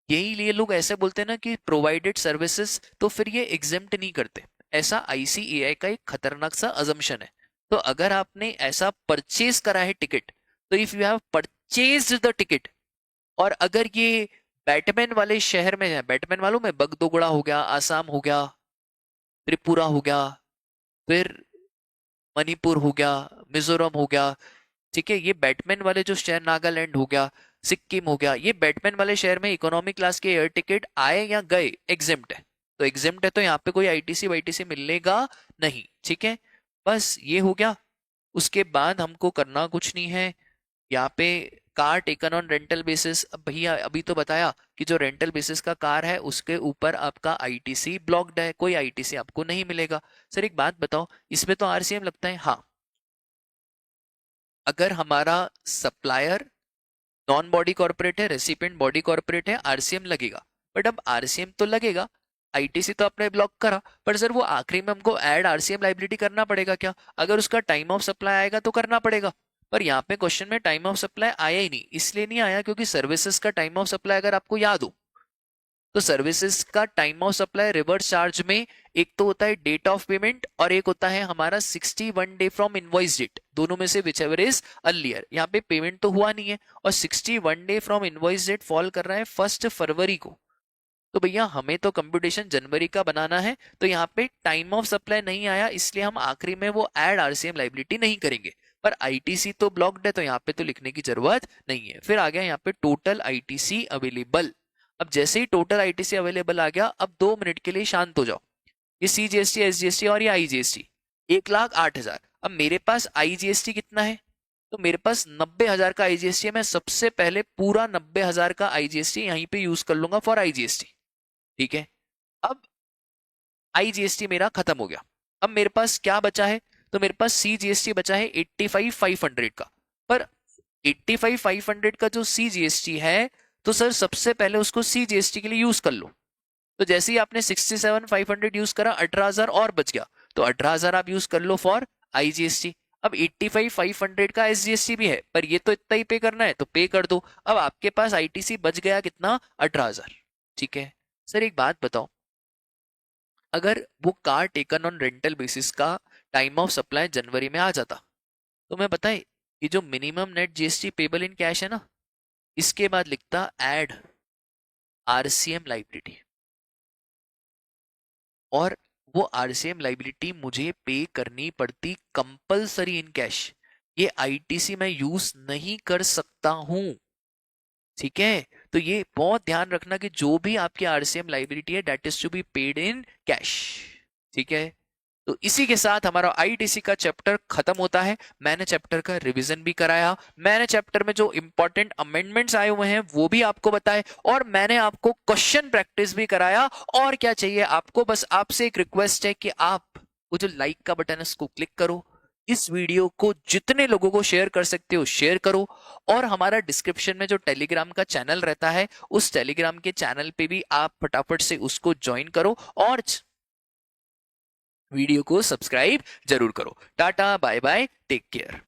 यही ये लोग ऐसे बोलते हैं ना कि प्रोवाइडेड सर्विसेज, तो फिर ये एग्जेम्प्ट नहीं करते, ऐसा आईसीएआई का एक खतरनाक सा अजम्पशन है। तो अगर आपने ऐसा परचेज करा है टिकट, तो if you have purchased the ticket, और अगर ये बैटमैन वाले शहर में है, बैटमैन वालों में बगडोगरा हो गया, आसाम हो गया, त्रिपुरा हो गया, फिर मणिपुर हो गया, मिजोरम हो गया, ठीक है, ये बैटमैन वाले जो शहर, नागालैंड हो गया, सिक्किम हो गया, ये बैटमैन वाले शहर में इकोनॉमी क्लास के एयर टिकट आए या गए एग्जेम्प्ट है, तो एग्जेम्प्ट है तो यहाँ पे कोई आईटीसी वाईटीसी मिलेगा नहीं, ठीक है। बस ये हो गया। उसके बाद हमको करना कुछ नहीं है, यहाँ पे car taken on rental basis, अब भैया अभी तो बताया कि जो रेंटल बेसिस का कार है उसके ऊपर आपका आईटीसी ब्लॉक्ड है, कोई आईटीसी आपको नहीं मिलेगा। सर एक बात बताओ, इसमें तो आरसीएम लगता है, हाँ अगर हमारा सप्लायर नॉन बॉडी कॉर्पोरेट है, रेसिपिएंट बॉडी कॉर्पोरेट है, आरसीएम लगेगा। बट अब आरसीएम तो लगेगा, आईटीसी तो आपने ब्लॉक करा, पर सर वो आखिरी में हमको ऐड आरसीएम लाइबिलिटी करना पड़ेगा क्या? अगर उसका टाइम ऑफ सप्लाई आएगा तो करना पड़ेगा। पर यहाँ पे क्वेश्चन में टाइम ऑफ सप्लाई आया ही नहीं। इसलिए नहीं आया क्योंकि सर्विसेज का टाइम ऑफ सप्लाई अगर आपको याद हो तो सर्विसेज का time of supply reverse charge में एक तो होता है डेट ऑफ पेमेंट और एक होता है हमारा 61 डे फ्रॉम इनवॉइस डेट, दोनों में से विच एवर इज अर्लियर। यहाँ पे पेमेंट तो हुआ नहीं है और 61 day from invoice date fall कर रहा है 1 फरवरी को। तो भैया हमें तो कंप्यूटेशन जनवरी का बनाना है, तो यहाँ पे टाइम ऑफ सप्लाई नहीं आया, इसलिए हम आखिरी में वो एड आरसीएम लाइबिलिटी नहीं करेंगे। पर आईटीसी तो ब्लॉक्ड है, तो यहाँ पे तो लिखने की जरूरत नहीं है। फिर आ गया यहाँ पे टोटल आईटीसी अवेलेबल। अब जैसे ही टोटल आईटीसी अवेलेबल आ गया, अब 2 मिनट के लिए शांत हो जाओ। ये सीजीएसटी, एसजीएसटी और ये आईजीएसटी 1,08,000। अब मेरे पास आईजीएसटी कितना है? तो मेरे पास 90,000 का आईजीएसटी है। मैं सबसे पहले पूरा 90,000 का आईजीएसटी यहीं पे यूज कर लूंगा फॉर आईजीएसटी। ठीक है, अब आईजीएसटी मेरा खत्म हो गया। अब मेरे पास क्या बचा है? तो मेरे पास सीजीएसटी बचा है 85,500 का। पर 85,500 का जो सीजीएसटी है, तो सर सबसे पहले उसको सीजीएसटी के लिए यूज कर लो। तो जैसे ही आपने 67,500 यूज करा, 18,000 और बच गया, तो 18,000 आप यूज कर लो फॉर आईजीएसटी। अब 85,500 का एसजीएसटी भी है, पर ये तो इतना ही पे करना है तो पे कर दो। अब आपके पास आईटीसी बच गया कितना? 18,000। ठीक है सर, एक बात बताओ, अगर वो car taken on rental basis का टाइम ऑफ सप्लाई जनवरी में आ जाता, तो मैं बताए ये जो minimum net GST payable in cash है ना, इसके बाद लिखता ऐड आरसीएम लाइबिलिटी, और वो आरसीएम लाइबिलिटी मुझे पे करनी पड़ती कंपलसरी इन कैश। ये आईटीसी मैं यूज नहीं कर सकता हूं। ठीक है, तो ये बहुत ध्यान रखना कि जो भी आपकी आरसीएम लाइबिलिटी है that is to be paid in cash. ठीक है, तो इसी के साथ हमारा आईटीसी का चैप्टर खत्म होता है। मैंने चैप्टर का रिवीजन भी कराया, मैंने चैप्टर में जो इंपॉर्टेंट अमेंडमेंट्स आए हुए हैं वो भी आपको बताए, और मैंने आपको क्वेश्चन प्रैक्टिस भी कराया। और क्या चाहिए आपको? बस आपसे एक रिक्वेस्ट है कि आप वो जो लाइक का बटन है उसको क्लिक करो, इस वीडियो को जितने लोगों को शेयर कर सकते हो शेयर करो, और हमारा डिस्क्रिप्शन में जो टेलीग्राम का चैनल रहता है उस टेलीग्राम के चैनल पे भी आप फटाफट से उसको ज्वाइन करो और वीडियो को सब्सक्राइब जरूर करो। Tata bye bye, take care.